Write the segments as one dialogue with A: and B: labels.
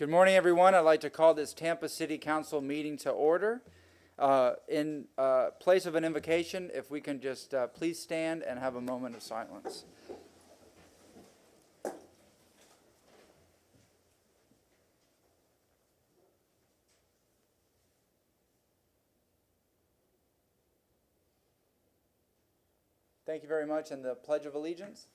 A: Good morning, everyone. I'd like to call this Tampa City Council meeting to order. In place of an invocation, if we can just please stand and have a moment of silence. Thank you very much. And the Pledge of Allegiance.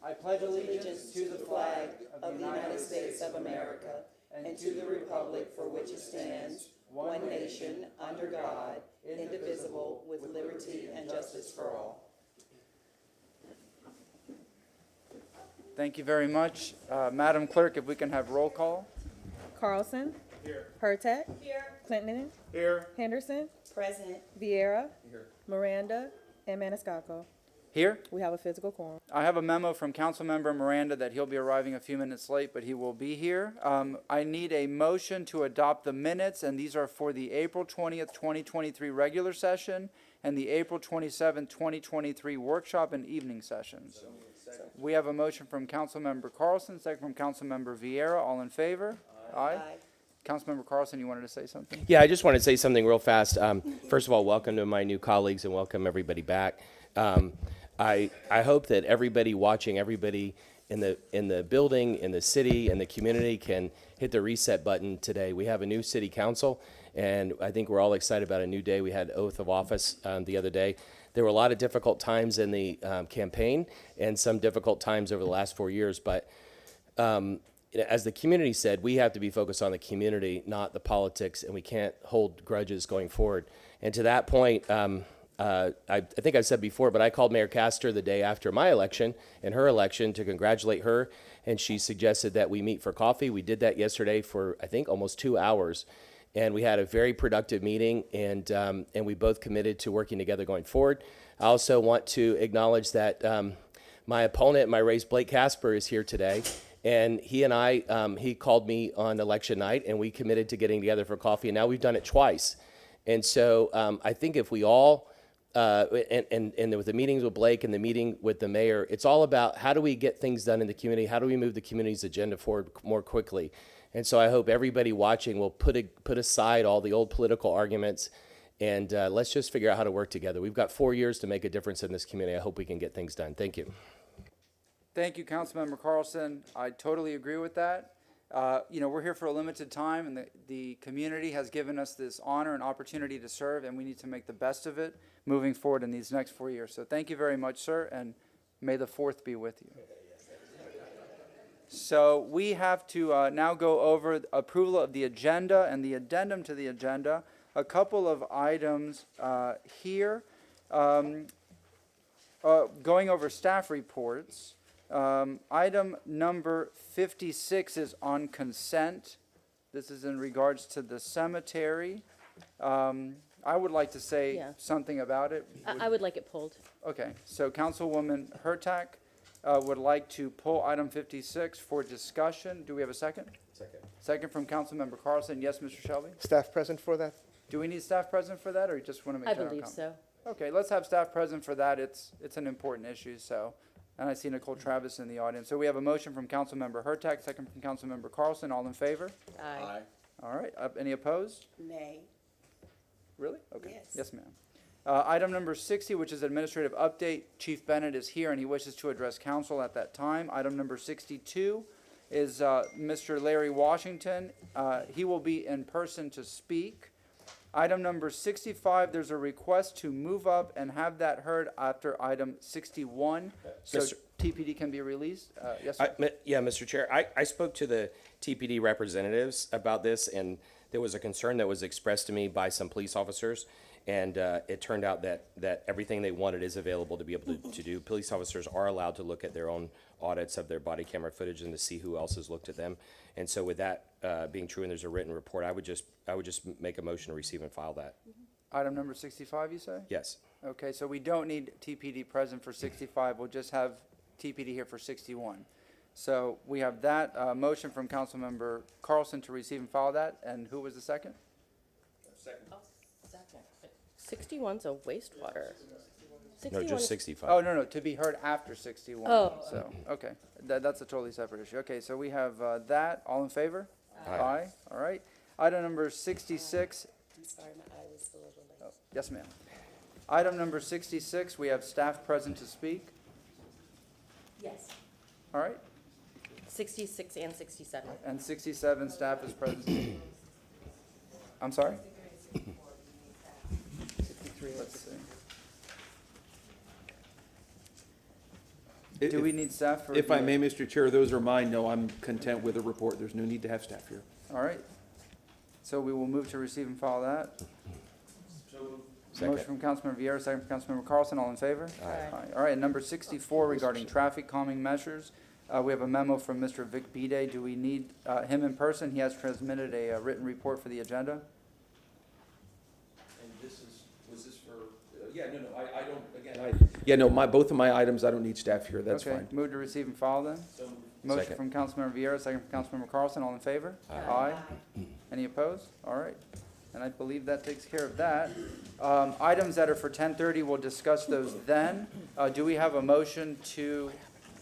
A: I pledge allegiance to the flag of the United States of America and to the republic for which it stands, one nation, under God, indivisible, with liberty and justice for all. Thank you very much. Madam Clerk, if we can have roll call.
B: Carlson.
C: Here.
B: Hurtak.
C: Here.
B: Clinton.
C: Here.
B: Henderson.
C: Present.
B: Vieira.
C: Here.
B: Miranda. And Maniscalco.
A: Here.
B: We have a physical quorum.
A: I have a memo from Councilmember Miranda that he'll be arriving a few minutes late, but he will be here. I need a motion to adopt the minutes, and these are for the April 20th, 2023 regular session and the April 27th, 2023 workshop and evening sessions. We have a motion from Councilmember Carlson, second from Councilmember Vieira. All in favor? Aye. Councilmember Carlson, you wanted to say something?
D: Yeah, I just wanted to say something real fast. First of all, welcome to my new colleagues and welcome everybody back. I hope that everybody watching, everybody in the building, in the city, in the community can hit the reset button today. We have a new city council, and I think we're all excited about a new day. We had oath of office the other day. There were a lot of difficult times in the campaign and some difficult times over the last 4 years, but as the community said, we have to be focused on the community, not the politics, and we can't hold grudges going forward. And to that point, I think I've said before, but I called Mayor Castor the day after my election and her election to congratulate her, and she suggested that we meet for coffee. We did that yesterday for, I think, almost 2 hours, and we had a very productive meeting, and we both committed to working together going forward. I also want to acknowledge that my opponent in my race, Blake Casper, is here today, and he and I, he called me on election night, and we committed to getting together for coffee, and now we've done it twice. And so I think if we all and with the meetings with Blake and the meeting with the mayor, it's all about how do we get things done in the community? How do we move the community's agenda forward more quickly? And so I hope everybody watching will put aside all the old political arguments and let's just figure out how to work together. We've got 4 years to make a difference in this community. I hope we can get things done. Thank you.
A: Thank you, Councilmember Carlson. I totally agree with that. We're here for a limited time, and the community has given us this honor and opportunity to serve, and we need to make the best of it moving forward in these next 4 years. So thank you very much, sir, and may the 4th be with you. So we have to now go over approval of the agenda and the addendum to the agenda. A couple of items here. Going over staff reports. Item number 56 is on consent. This is in regards to the cemetery. I would like to say something about it.
E: I would like it pulled.
A: Okay, so Councilwoman Hurtak would like to pull item 56 for discussion. Do we have a second?
C: Second.
A: Second from Councilmember Carlson. Yes, Mr. Shelby?
F: Staff present for that?
A: Do we need staff present for that, or you just want to make
E: I
A: general
E: believe
A: comment?
E: so.
A: Okay, let's have staff present for that. It's an important issue, so. And I see Nicole Travis in the audience. So we have a motion from Councilmember Hurtak, second from Councilmember Carlson. All in favor?
E: Aye.
A: All right. Any opposed?
C: Nay.
A: Really? Okay.
C: Yes.
A: Yes, ma'am. Item number 60, which is administrative update. Chief Bennett is here, and he wishes to address council at that time. Item number 62 is Mr. Larry Washington. He will be in person to speak. Item number 65, there's a request to move up and have that heard after item 61, so TPD can be released. Yes, sir?
D: Mr. Chair, I spoke to the TPD representatives about this, and there was a concern that was expressed to me by some police officers, and it turned out that everything they wanted is available to be able to do. Police officers are allowed to look at their own audits of their body camera footage and to see who else has looked at them. And so with that being true and there's a written report, I would just make a motion to receive and file that.
A: Item number 65, you say?
D: Yes.
A: Okay, so we don't need TPD present for 65. We'll just have TPD here for 61. So we have that motion from Councilmember Carlson to receive and file that. And who was the second?
C: Second.
E: Second. 61's a wastewater.
D: No, just 65.
A: Oh, no, to be heard after 61.
E: Oh.
A: So, okay, that's a totally separate issue. Okay, so we have that. All in favor? Aye. All right. Item number 66.
E: I'm sorry, my eye was a little late.
A: Yes, ma'am. Item number 66, we have staff present to speak.
E: Yes.
A: All right.
E: 66 and 67.
A: And 67, staff is present. I'm sorry? 63, let's see. Do we need staff for?
C: If I may, Mr. Chair, those are mine. No, I'm content with the report. There's no need to have staff here.
A: All right. So we will move to receive and file that. Motion from Councilmember Vieira, second from Councilmember Carlson. All in favor?
B: Aye.
A: All right, and number 64 regarding traffic calming measures. We have a memo from Mr. Vic Bede. Do we need him in person? He has transmitted a written report for the agenda.
C: And was this for, yeah, no, I don't, again, yeah, no, both of my items, I don't need staff here. That's
A: Okay,
C: fine.
A: move to receive and file then. Motion
D: Second.
A: from Councilmember Vieira, second from Councilmember Carlson. All in favor? Aye. Any opposed? All right. And I believe that takes care of that. Items that are for 10:30, we'll discuss those then. Do we have a motion to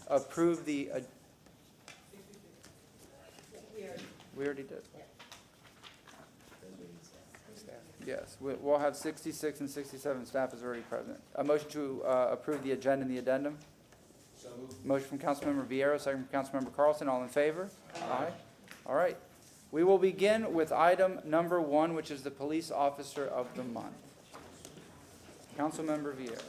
A: approve the? We already did. Yes, we'll have 66 and 67, staff is already present. A motion to approve the agenda and the addendum? Motion from Councilmember Vieira, second from Councilmember Carlson. All in favor? Aye. All right. We will begin with item number 1, which is the Police Officer of the Month. Councilmember Vieira.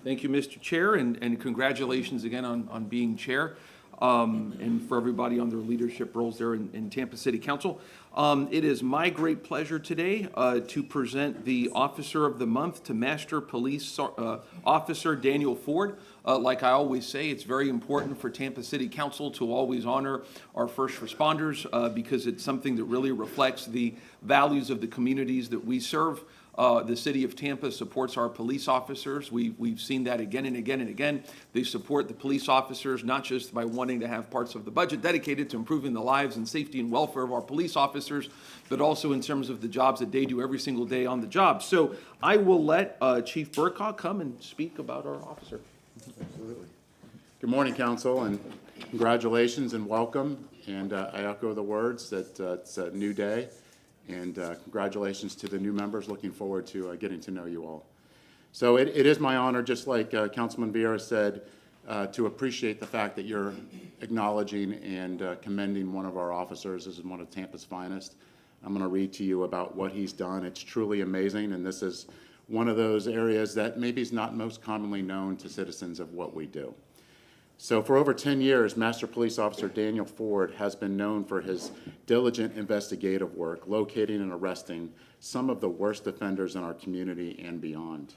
C: Thank you, Mr. Chair, and congratulations again on being chair, and for everybody on their leadership roles there in Tampa City Council. It is my great pleasure today to present the Officer of the Month to Master Police Officer Daniel Ford. Like I always say, it's very important for Tampa City Council to always honor our first responders because it's something that really reflects the values of the communities that we serve. The city of Tampa supports our police officers. We've seen that again and again and again. They support the police officers not just by wanting to have parts of the budget dedicated to improving the lives and safety and welfare of our police officers, but also in terms of the jobs that they do every single day on the job. So I will let Chief Burkock come and speak about our officer.
F: Absolutely. Good morning, Council, and congratulations and welcome. And I echo the words that it's a new day. And congratulations to the new members. Looking forward to getting to know you all. So it is my honor, just like Councilman Vieira said, to appreciate the fact that you're acknowledging and commending one of our officers. This is one of Tampa's finest. I'm going to read to you about what he's done. It's truly amazing, and this is one of those areas that maybe is not most commonly known to citizens of what we do. So for over 10 years, Master Police Officer Daniel Ford has been known for his diligent investigative work, locating and arresting some of the worst offenders in our community and beyond.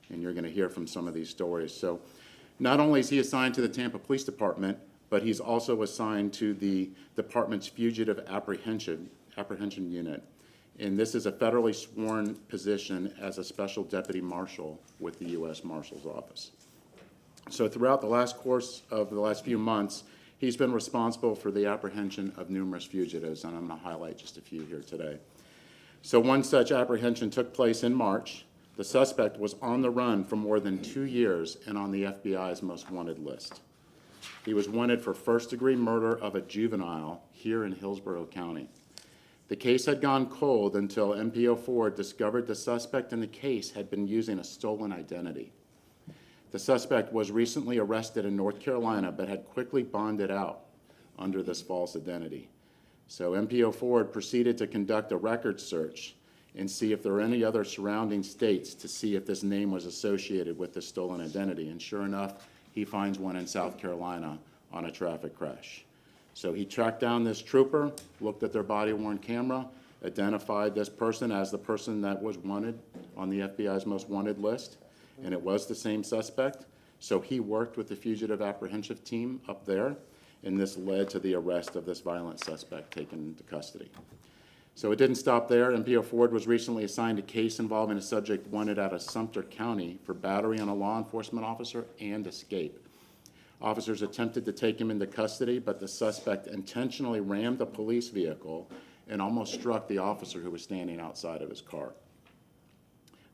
F: And you're going to hear from some of these stories. So not only is he assigned to the Tampa Police Department, but he's also assigned to the department's Fugitive Apprehension Unit. And this is a federally sworn position as a special deputy marshal with the U.S. Marshal's Office. So throughout the course of the last few months, he's been responsible for the apprehension of numerous fugitives, and I'm going to highlight just a few here today. So one such apprehension took place in March. The suspect was on the run for more than 2 years and on the FBI's most wanted list. He was wanted for first-degree murder of a juvenile here in Hillsborough County. The case had gone cold until MPO Ford discovered the suspect in the case had been using a stolen identity. The suspect was recently arrested in North Carolina, but had quickly bonded out under this false identity. So MPO Ford proceeded to conduct a record search and see if there were any other surrounding states to see if this name was associated with the stolen identity. And sure enough, he finds one in South Carolina on a traffic crash. So he tracked down this trooper, looked at their body-worn camera, identified this person as the person that was wanted on the FBI's most wanted list. And it was the same suspect. So he worked with the fugitive apprehension team up there, and this led to the arrest of this violent suspect taken into custody. So it didn't stop there. MPO Ford was recently assigned a case involving a subject wanted out of Sumter County for battery on a law enforcement officer and escape. Officers attempted to take him into custody, but the suspect intentionally rammed a police vehicle and almost struck the officer who was standing outside of his car.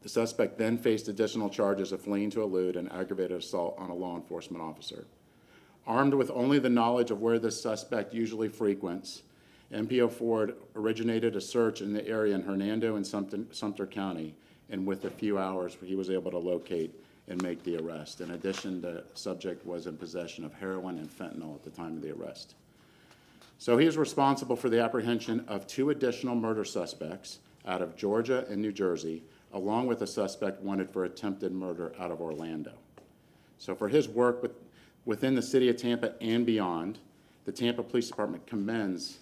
F: The suspect then faced additional charges of fleeing to elude and aggravated assault on a law enforcement officer. Armed with only the knowledge of where this suspect usually frequents, MPO Ford originated a search in the area in Hernando and Sumter County, and with a few hours, he was able to locate and make the arrest. In addition, the subject was in possession of heroin and fentanyl at the time of the arrest. So he is responsible for the apprehension of 2 additional murder suspects out of Georgia and New Jersey, along with a suspect wanted for attempted murder out of Orlando. So for his work within the city of Tampa and beyond, the Tampa Police Department commends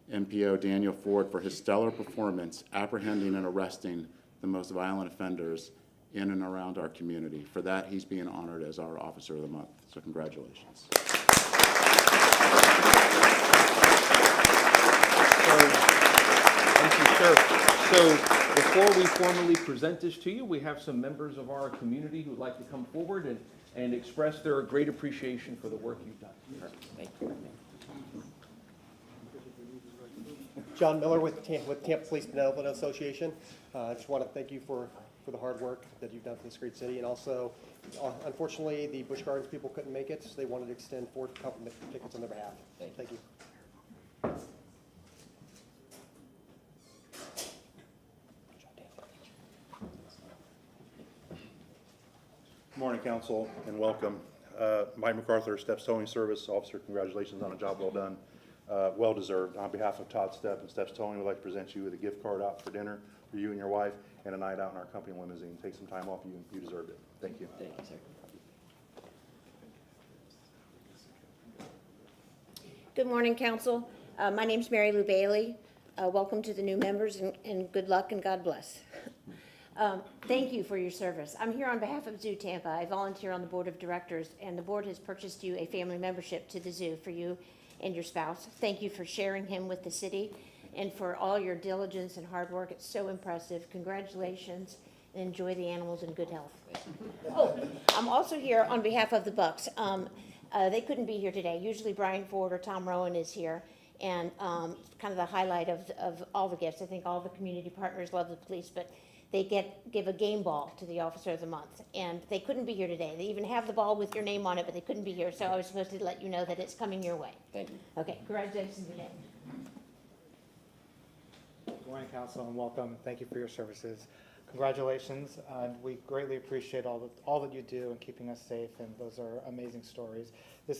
F: MPO Daniel Ford for his stellar performance apprehending and arresting the most violent offenders in and around our community. For that, he's being honored as our Officer of the Month. So congratulations.
C: Thank you, sir. So before we formally present this to you, we have some members of our community who would like to come forward and express their great appreciation for the work you've done.
D: Thank you.
G: John Miller with Tampa Police Benevolent Association. I just want to thank you for the hard work that you've done for this great city. And also, unfortunately, the Busch Gardens people couldn't make it, so they wanted to extend 4 compliment tickets on their behalf. Thank you.
H: Good morning, council, and welcome. Mike MacArthur, Steps Towing Service Officer, congratulations on a job well done, well deserved. On behalf of Todd Stepp and Steps Towing, we'd like to present you with a gift card out for dinner for you and your wife, and a night out in our company limousine. Take some time off, you deserved it. Thank you.
D: Thank you, sir.
I: Good morning, council. My name's Mary Lou Bailey. Welcome to the new members, and good luck and God bless. Thank you for your service. I'm here on behalf of Zoo Tampa. I volunteer on the board of directors, and the board has purchased you a family membership to the zoo for you and your spouse. Thank you for sharing him with the city and for all your diligence and hard work. It's so impressive. Congratulations, and enjoy the animals in good health. Oh, I'm also here on behalf of the Bucks. They couldn't be here today. Usually Brian Ford or Tom Rowan is here, and kind of the highlight of all the gifts. I think all the community partners love the police, but they give a game ball to the Officer of the Month, and they couldn't be here today. They even have the ball with your name on it, but they couldn't be here, so I was supposed to let you know that it's coming your way.
D: Thank you.
I: Okay, congratulations again.
J: Good morning, council, and welcome. Thank you for your services. Congratulations, and we greatly appreciate all that you do in keeping us safe, and those are amazing stories.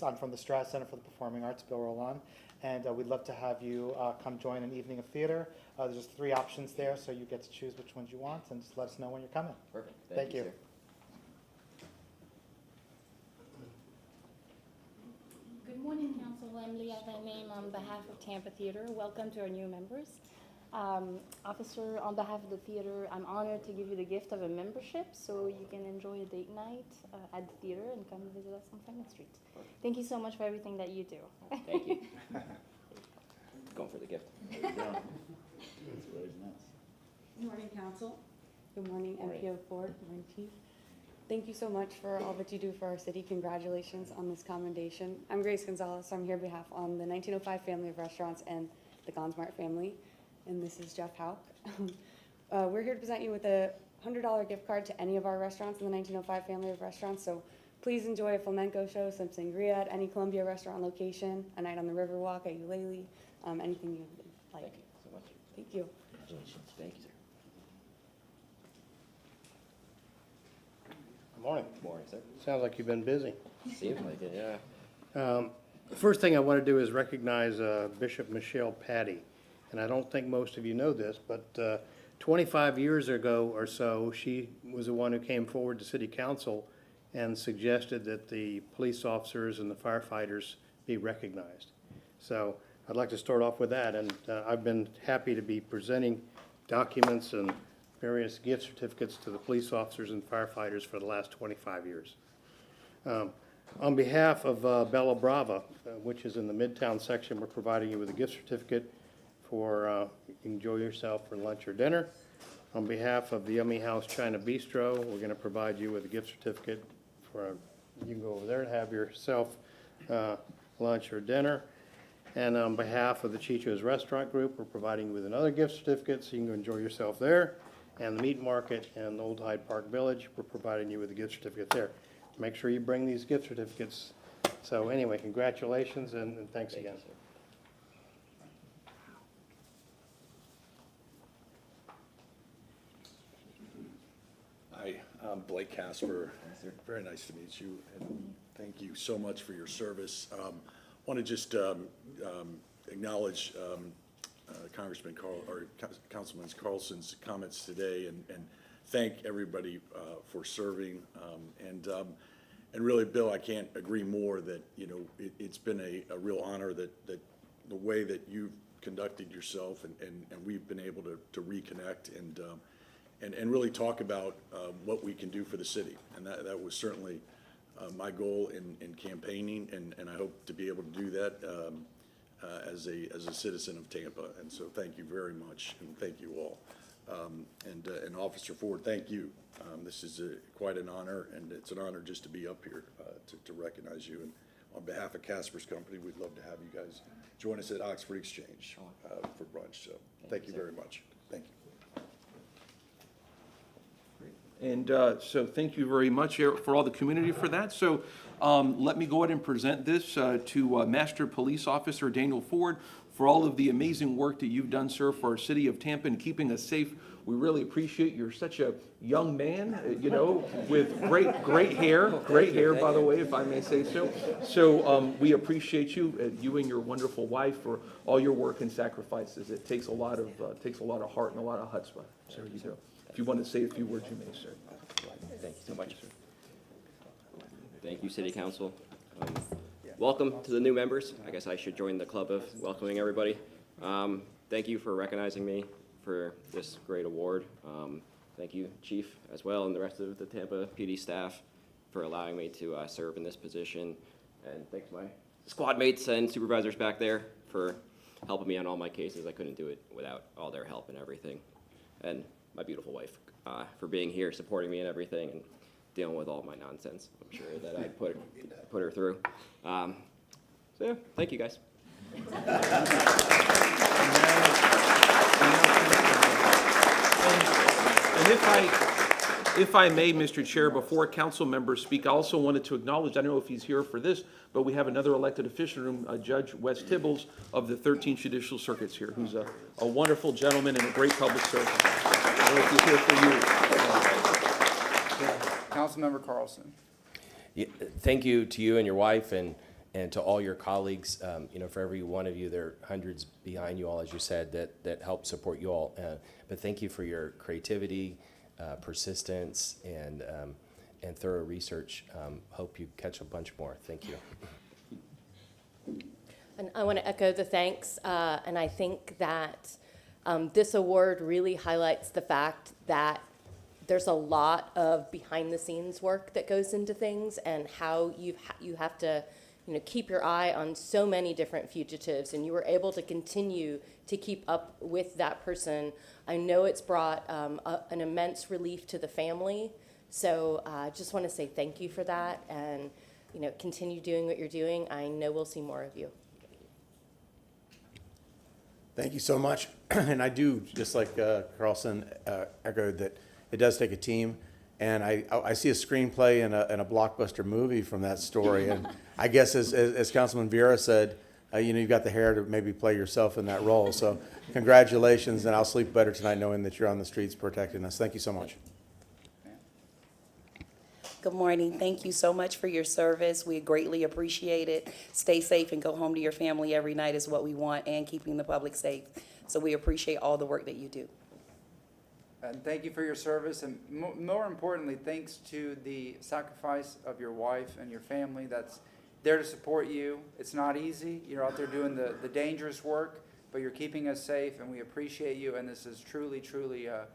J: I'm from the Strat Center for the Performing Arts, Bill Roland, and we'd love to have you come join an evening of theater. There's just 3 options there, so you get to choose which ones you want, and just let us know when you're coming.
D: Perfect.
J: Thank you.
D: Sir.
K: Good morning, Council. I'm Leah Van Name on behalf of Tampa Theater. Welcome to our new members. Officer, on behalf of the theater, I'm honored to give you the gift of a membership so you can enjoy a date night at the theater and come visit us on Second Street. Thank you so much for everything that you do.
D: Thank you. Going for the gift.
L: Good morning, council. Good morning, MPO Ford. Good morning, Chief. Thank you so much for all that you do for our city. Congratulations on this commendation. I'm Grace Gonzalez. I'm here on behalf on the 1905 family of restaurants and the Gonsmart family. And this is Jeff Hauk. We're here to present you with a $100 gift card to any of our restaurants in the 1905 family of restaurants. So please enjoy a flamenco show, some sangria at any Columbia restaurant location, a night on the Riverwalk at Eulalie, anything you like.
D: Thank you so much.
L: Thank you.
D: Congratulations. Thank you, sir.
G: Good morning.
D: Good morning, sir.
G: Sounds like you've been busy.
D: Seems like it, yeah.
G: The first thing I want to do is recognize Bishop Michelle Patty. And I don't think most of you know this, but 25 years ago or so, she was the one who came forward to City Council and suggested that the police officers and the firefighters be recognized. So I'd like to start off with that, and I've been happy to be presenting documents and various gift certificates to the police officers and firefighters for the last 25 years. On behalf of Bella Brava, which is in the Midtown section, we're providing you with a gift certificate for enjoy yourself for lunch or dinner. On behalf of the Yummy House China Bistro, we're going to provide you with a gift certificate for, you can go over there and have yourself lunch or dinner. And on behalf of the Chicho's Restaurant Group, we're providing you with another gift certificate so you can go enjoy yourself there. and the Meat Market and Old Hyde Park Village. We're providing you with a gift certificate there. Make sure you bring these gift certificates. So anyway, congratulations and thanks again.
M: Hi, I'm Blake Casper. Very nice to meet you, and thank you so much for your service. Want to just acknowledge Congressman Councilman Carlson's comments today, and thank everybody for serving. And really, Bill, I can't agree more that, you know, it's been a real honor that the way that you've conducted yourself, and we've been able to reconnect and really talk about what we can do for the city. And that was certainly my goal in campaigning, and I hope to be able to do that as a citizen of Tampa. And so thank you very much, and thank you all. And Officer Ford, thank you. This is quite an honor, and it's an honor just to be up here to recognize you. And on behalf of Casper's Company, we'd love to have you guys join us at Oxford Exchange for brunch. So thank you very much. Thank you.
C: And so thank you very much for all the community for that. So let me go ahead and present this to Master Police Officer Daniel Ford for all of the amazing work that you've done, sir, for our city of Tampa and keeping us safe. We really appreciate you're such a young man, you know, with great hair, by the way, if I may say so. So we appreciate you, you and your wonderful wife, for all your work and sacrifices. It takes a lot of heart and a lot of chutzpah. So if you want to say a few words, you may, sir.
N: Thank you so much. Thank you, City Council. Welcome to the new members. I guess I should join the club of welcoming everybody. Thank you for recognizing me for this great award. Thank you, Chief, as well, and the rest of the Tampa PD staff for allowing me to serve in this position. And thanks my squad mates and supervisors back there for helping me on all my cases. I couldn't do it without all their help and everything. And my beautiful wife for being here, supporting me and everything, and dealing with all my nonsense. I'm sure that I put her through. So yeah, thank you guys.
C: And if I may, Mr. Chair, before council members speak, I also wanted to acknowledge, I don't know if he's here for this, but we have another elected official in Judge Wes Tibbles of the 13th Judicial Circuits here, who's a wonderful gentleman and a great public servant. I don't know if he's here for you.
A: Councilmember Carlson.
D: Yeah, thank you to you and your wife and to all your colleagues. You know, for every one of you, there are hundreds behind you all, as you said, that help support you all. But thank you for your creativity, persistence, and thorough research. Hope you catch a bunch more. Thank you.
E: And I want to echo the thanks, and I think that this award really highlights the fact that there's a lot of behind-the-scenes work that goes into things, and how you have to, you know, keep your eye on so many different fugitives, and you were able to continue to keep up with that person. I know it's brought an immense relief to the family, so I just want to say thank you for that, and, you know, continue doing what you're doing. I know we'll see more of you.
O: Thank you so much. And I do, just like Carlson echoed, that it does take a team. And I see a screenplay and a blockbuster movie from that story. And I guess as Councilman Vieira said, you know, you've got the hair to maybe play yourself in that role. So congratulations, and I'll sleep better tonight knowing that you're on the streets protecting us. Thank you so much.
P: Good morning. Thank you so much for your service. We greatly appreciate it. Stay safe and go home to your family every night is what we want, and keeping the public safe. So we appreciate all the work that you do.
A: And thank you for your service, and more importantly, thanks to the sacrifice of your wife and your family that's there to support you. It's not easy. You're out there doing the dangerous work, but you're keeping us safe, and we appreciate you, and this is truly, truly a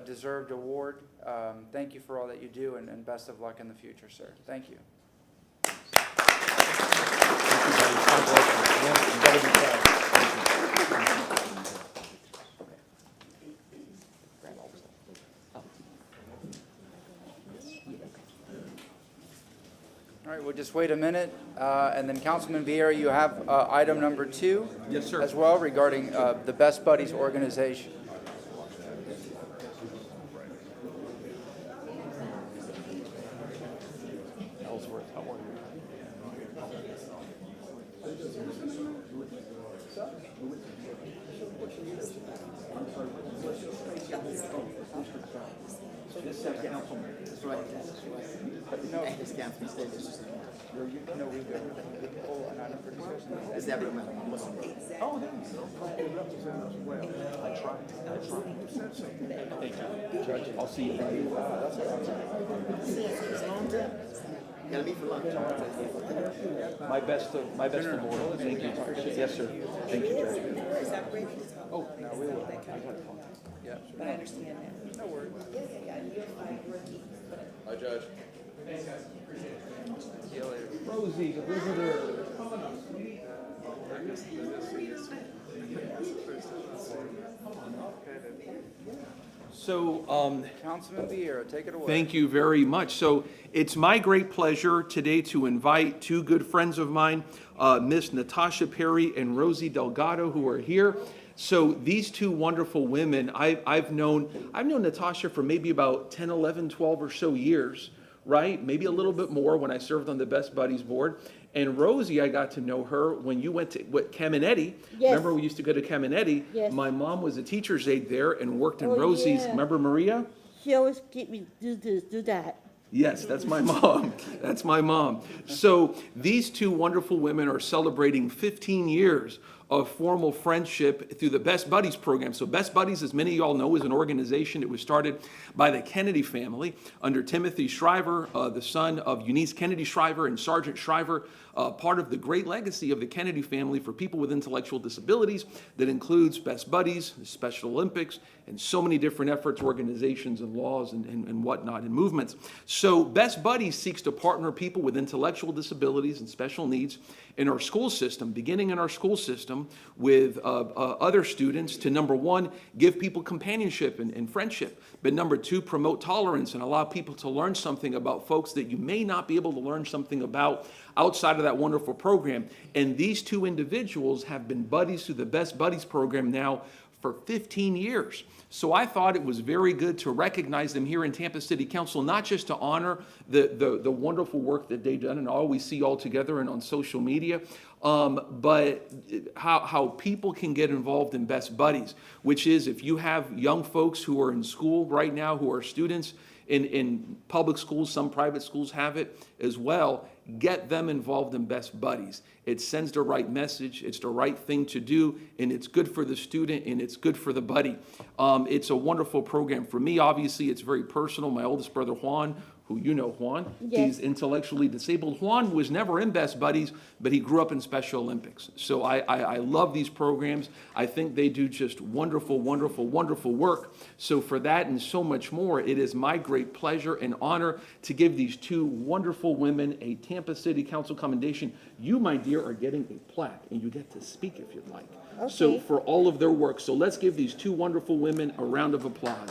A: deserved award. Thank you for all that you do, and best of luck in the future, sir. Thank you. All right, we'll just wait a minute, and then Councilman Vieira, you have item number 2.
C: Yes, sir.
A: As well, regarding the Best Buddies organization.
C: Ellsworth, how are you? I'll see you. My best of Lord. Thank you. Yes, sir. Thank you, Judge. Oh, no, we will. Yeah.
P: But I understand that.
A: No worries.
C: Hi, Judge.
A: See you later.
C: Rosie, the visitor. So,
A: Councilman Vieira, take it away.
C: thank you very much. So it's my great pleasure today to invite two good friends of mine, Miss Natasha Perry and Rosie Delgado, who are here. So these two wonderful women, I've known Natasha for maybe about 10, 11, 12 or so years, right? Maybe a little bit more when I served on the Best Buddies board. And Rosie, I got to know her when you went to Caminetti.
K: Yes.
C: Remember we used to go to Caminetti?
K: Yes.
C: My mom was a teacher's aide there and worked in
K: Oh,
C: Rosie's.
K: yeah.
C: Remember Maria?
K: She always get me do this, do that.
C: Yes, that's my mom. That's my mom. So these two wonderful women are celebrating 15 years of formal friendship through the Best Buddies program. So Best Buddies, as many of y'all know, is an organization. It was started by the Kennedy family under Timothy Shriver, the son of Eunice Kennedy Shriver and Sergeant Shriver, part of the great legacy of the Kennedy family for people with intellectual disabilities that includes Best Buddies, the Special Olympics, and so many different efforts, organizations, and laws and whatnot, and movements. So Best Buddies seeks to partner people with intellectual disabilities and special needs in our school system, beginning in our school system with other students to, number one, give people companionship and friendship, but number two, promote tolerance and allow people to learn something about folks that you may not be able to learn something about outside of that wonderful program. And these two individuals have been buddies through the Best Buddies program now for 15 years. So I thought it was very good to recognize them here in Tampa City Council, not just to honor the wonderful work that they've done and all we see all together and on social media, but how people can get involved in Best Buddies, which is if you have young folks who are in school right now, who are students in public schools, some private schools have it as well, get them involved in Best Buddies. It sends the right message, it's the right thing to do, and it's good for the student, and it's good for the buddy. It's a wonderful program. For me, obviously, it's very personal. My oldest brother, Juan, who you know, Juan,
K: Yes.
C: he's intellectually disabled. Juan was never in Best Buddies, but he grew up in Special Olympics. So I love these programs. I think they do just wonderful, wonderful, wonderful work. So for that and so much more, it is my great pleasure and honor to give these two wonderful women a Tampa City Council commendation. You, my dear, are getting a plaque, and you get to speak if you'd like. So
K: Okay.
C: for all of their work. So let's give these two wonderful women a round of applause.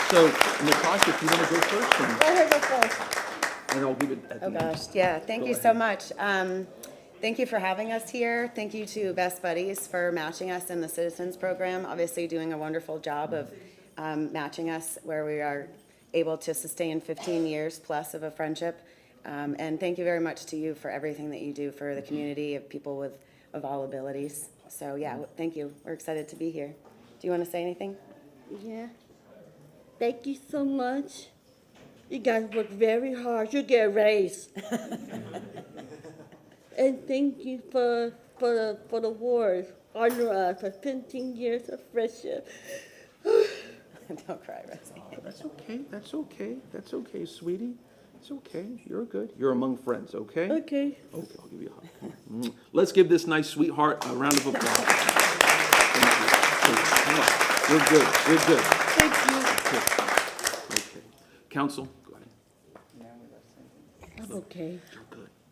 C: So, Natasha, if you want to go first,
K: Go ahead, go first.
C: and I'll give it at the
Q: Oh,
C: end.
Q: gosh, yeah, thank
C: Go
Q: you
C: ahead.
Q: so much. Thank you for having us here. Thank you to Best Buddies for matching us in the Citizens Program, obviously doing a wonderful job of matching us where we are able to sustain 15 years plus of a friendship. And thank you very much to you for everything that you do for the community of people of all abilities. So, yeah, thank you. We're excited to be here. Do you want to say anything?
K: Yeah. Thank you so much. You guys work very hard. You get a raise. And thank you for the award. Honor us for 15 years of friendship.
Q: Don't cry, Rosie.
C: That's okay, that's okay, that's okay, sweetie. It's okay, you're good. You're among friends, okay?
K: Okay.
C: Okay, I'll give you a hug. Let's give this nice sweetheart a round of applause. Thank you. Come on. You're good, you're good.
K: Thank you.
C: Okay. Council, go ahead.
K: I'm okay.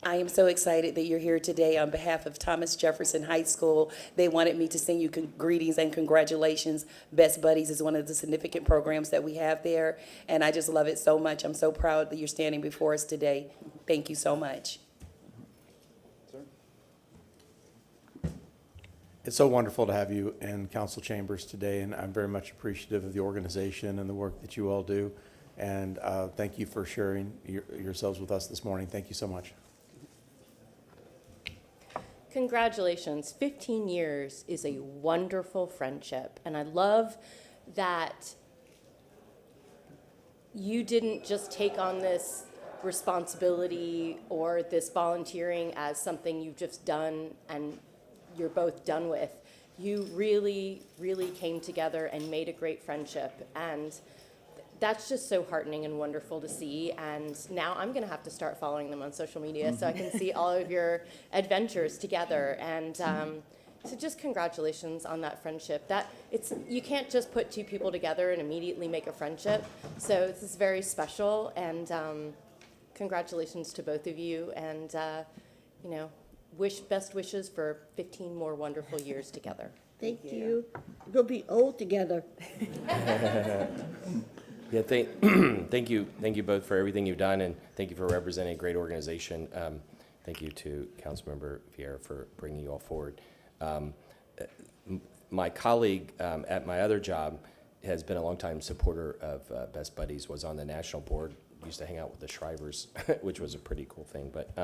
P: I am so excited that you're here today on behalf of Thomas Jefferson High School. They wanted me to send you greetings and congratulations. Best Buddies is one of the significant programs that we have there, and I just love it so much. I'm so proud that you're standing before us today. Thank you so much.
O: It's so wonderful to have you in council chambers today, and I'm very much appreciative of the organization and the work that you all do. And thank you for sharing yourselves with us this morning. Thank you so much.
E: Congratulations. 15 years is a wonderful friendship. And I love that you didn't just take on this responsibility or this volunteering as something you've just done and you're both done with. You really, really came together and made a great friendship. And that's just so heartening and wonderful to see. And now I'm going to have to start following them on social media so I can see all of your adventures together. And so just congratulations on that friendship. You can't just put two people together and immediately make a friendship. So this is very special. And congratulations to both of you. And, best wishes for 15 more wonderful years together.
R: Thank you. We'll be old together.
D: Yeah, thank you both for everything you've done, and thank you for representing a great organization. Thank you to Councilmember Vieira for bringing you all forward. My colleague at my other job has been a longtime supporter of Best Buddies, was on the national board, used to hang out with the Shrivers, which was a pretty cool thing. But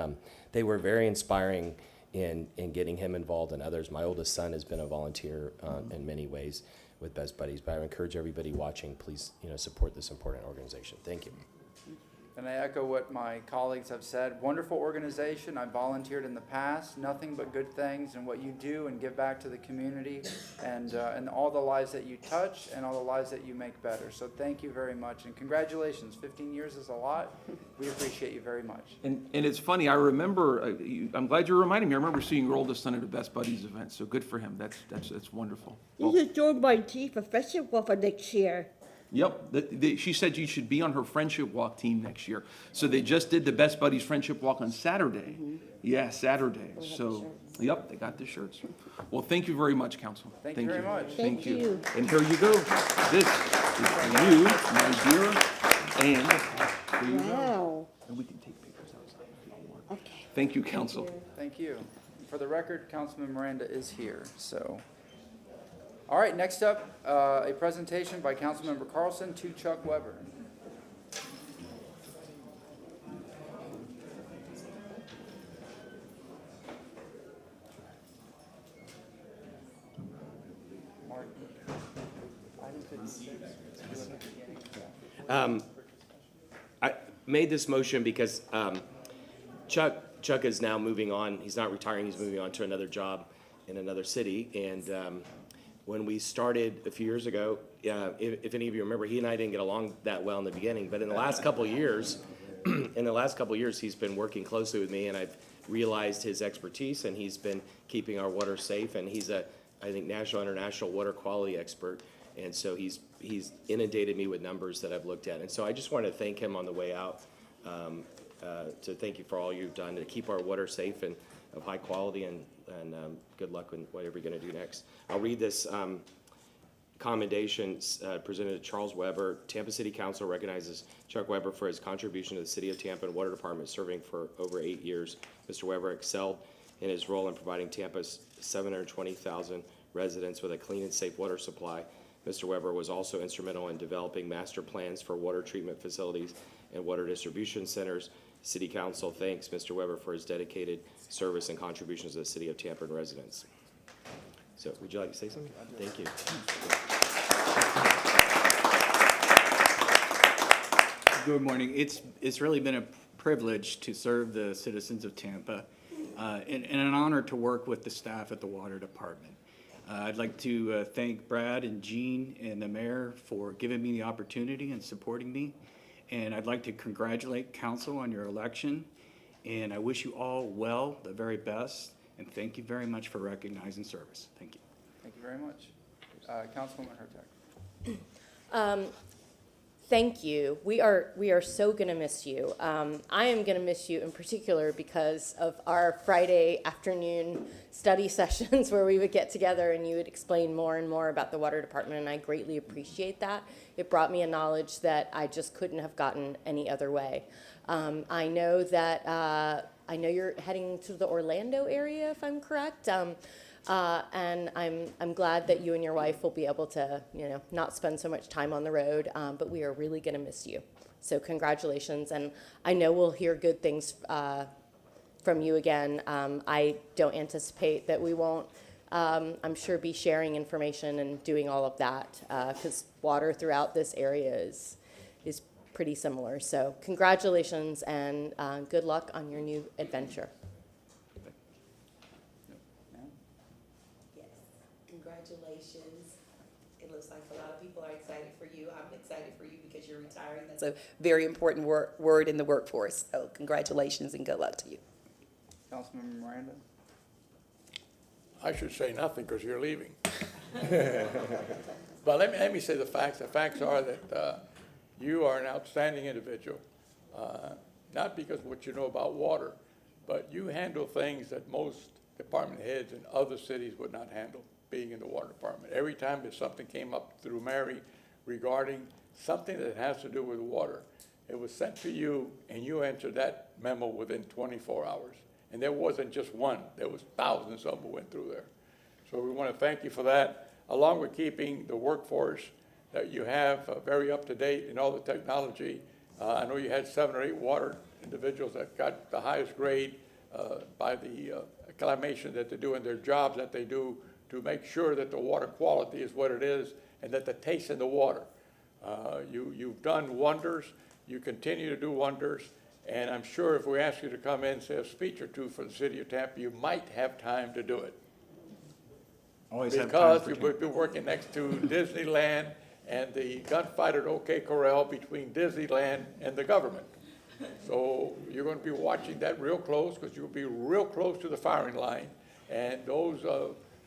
D: they were very inspiring in getting him involved and others. My oldest son has been a volunteer in many ways with Best Buddies, but I would encourage everybody watching, please, support this important organization. Thank you.
A: And I echo what my colleagues have said. Wonderful organization. I volunteered in the past. Nothing but good things, and what you do and give back to the community, and all the lives that you touch and all the lives that you make better. So thank you very much, and congratulations. 15 years is a lot. We appreciate you very much.
C: And it's funny, I remember, I'm glad you reminded me, I remember seeing your oldest son at a Best Buddies event, so good for him. That's wonderful.
R: You should join my team for friendship for next year.
C: Yep, she said you should be on her friendship walk team next year. So they just did the Best Buddies friendship walk on Saturday. Yeah, Saturday. So, yep, they got the shirts. Well, thank you very much, Council.
A: Thank you very much.
C: Thank you. And here you go. This is for you, my dear, and here you go. And we can take pictures outside if you want.
R: Okay.
C: Thank you, Council.
A: Thank you. For the record, Councilman Miranda is here, so. All right, next up, a presentation by Councilmember Carlson to Chuck Weber.
D: I made this motion because Chuck is now moving on. He's not retiring. He's moving on to another job in another city. And when we started a few years ago, if any of you remember, he and I didn't get along that well in the beginning. But in the last couple of years, he's been working closely with me, and I've realized his expertise, and he's been keeping our water safe. And he's I think, national, international water quality expert. And so he's inundated me with numbers that I've looked at. And so I just want to thank him on the way out, to thank you for all you've done to keep our water safe and of high quality, and good luck with whatever you're going to do next. I'll read this commendation presented to Charles Weber. Tampa City Council recognizes Chuck Weber for his contribution to the City of Tampa and Water Department, serving for over 8 years. Mr. Weber excelled in his role in providing Tampa's 720,000 residents with a clean and safe water supply. Mr. Weber was also instrumental in developing master plans for water treatment facilities and water distribution centers. City Council thanks Mr. Weber for his dedicated service and contributions to the City of Tampa and residents. So, would you like to say something? Thank you.
S: Good morning. It's really been a privilege to serve the citizens of Tampa, and an honor to work with the staff at the Water Department. I'd like to thank Brad and Jean and the mayor for giving me the opportunity and supporting me. And I'd like to congratulate council on your election. And I wish you all well, the very best. And thank you very much for recognizing service. Thank you.
A: Thank you very much. Councilwoman Hertag.
E: Thank you. We are so going to miss you. I am going to miss you in particular because of our Friday afternoon study sessions where we would get together and you would explain more and more about the water department, and I greatly appreciate that. It brought me a knowledge that I just couldn't have gotten any other way. I know you're heading to the Orlando area, if I'm correct. And I'm glad that you and your wife will be able to, not spend so much time on the road, but we are really going to miss you. So congratulations, and I know we'll hear good things from you again. I don't anticipate that we won't, I'm sure, be sharing information and doing all of that, because water throughout this area is pretty similar. So congratulations, and good luck on your new adventure.
P: Yes, congratulations. It looks like a lot of people are excited for you. I'm excited for you because you're retiring. That's a very important word in the workforce. So congratulations and good luck to you.
A: Councilmember Miranda?
T: I should say nothing because you're leaving. But let me say the facts. The facts are that you are an outstanding individual, not because of what you know about water, but you handle things that most department heads in other cities would not handle, being in the water department. Every time that something came up through Mary regarding something that has to do with water, it was sent to you, and you answered that memo within 24 hours. And there wasn't just one, there was thousands of them who went through there. So we want to thank you for that, along with keeping the workforce that you have very up to date in all the technology. I know you had 7 or 8 water individuals that got the highest grade by the acclamation that they do in their jobs that they do to make sure that the water quality is what it is and that the taste in the water. You've done wonders. You continue to do wonders. And I'm sure if we ask you to come in and say a speech or two for the city of Tampa, you might have time to do it.
S: Always have time
T: because
S: for
T: you would be working next to Disneyland and the gunfight at OK Corral between Disneyland and the government. So you're going to be watching that real close because you'll be real close to the firing line. And those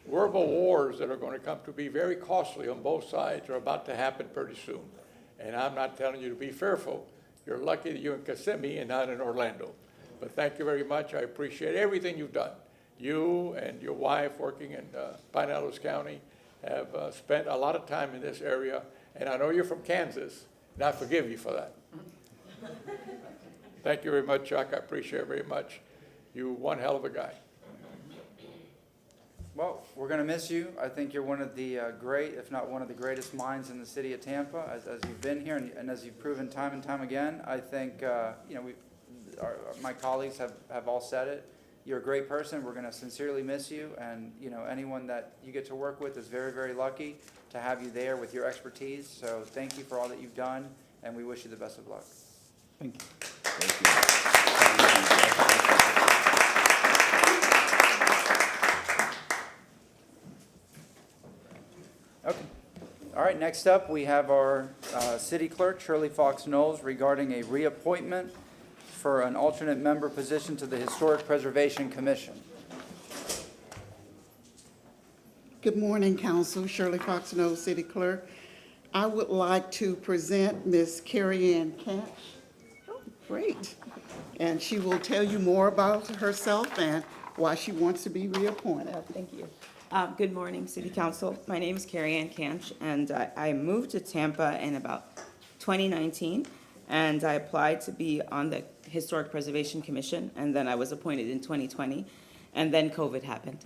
T: verbal wars that are going to come to be very costly on both sides are about to happen pretty soon. And I'm not telling you to be fearful. You're lucky that you're in Kissimmee and not in Orlando. But thank you very much. I appreciate everything you've done. You and your wife working in Pinellas County have spent a lot of time in this area. And I know you're from Kansas, and I forgive you for that. Thank you very much, Chuck. I appreciate it very much. You're one hell of a guy.
A: Well, we're going to miss you. I think you're one of the great, if not one of the greatest minds in the city of Tampa, as you've been here and as you've proven time and time again. I think, my colleagues have all said it. You're a great person. We're going to sincerely miss you. And, anyone that you get to work with is very, very lucky to have you there with your expertise. So thank you for all that you've done, and we wish you the best of luck.
S: Thank you.
A: Okay. All right, next up, we have our city clerk, Shirley Fox Knowles, regarding a reappointment for an alternate member position to the Historic Preservation Commission.
U: Good morning, Council. Shirley Fox Knowles, City Clerk. I would like to present Ms. Carrie Ann Camp. Oh, great. And she will tell you more about herself and why she wants to be reappointed.
V: Thank you. Good morning, City Council. My name is Carrie Ann Kanch, and I moved to Tampa in about 2019, and I applied to be on the Historic Preservation Commission, and then I was appointed in 2020, and then COVID happened.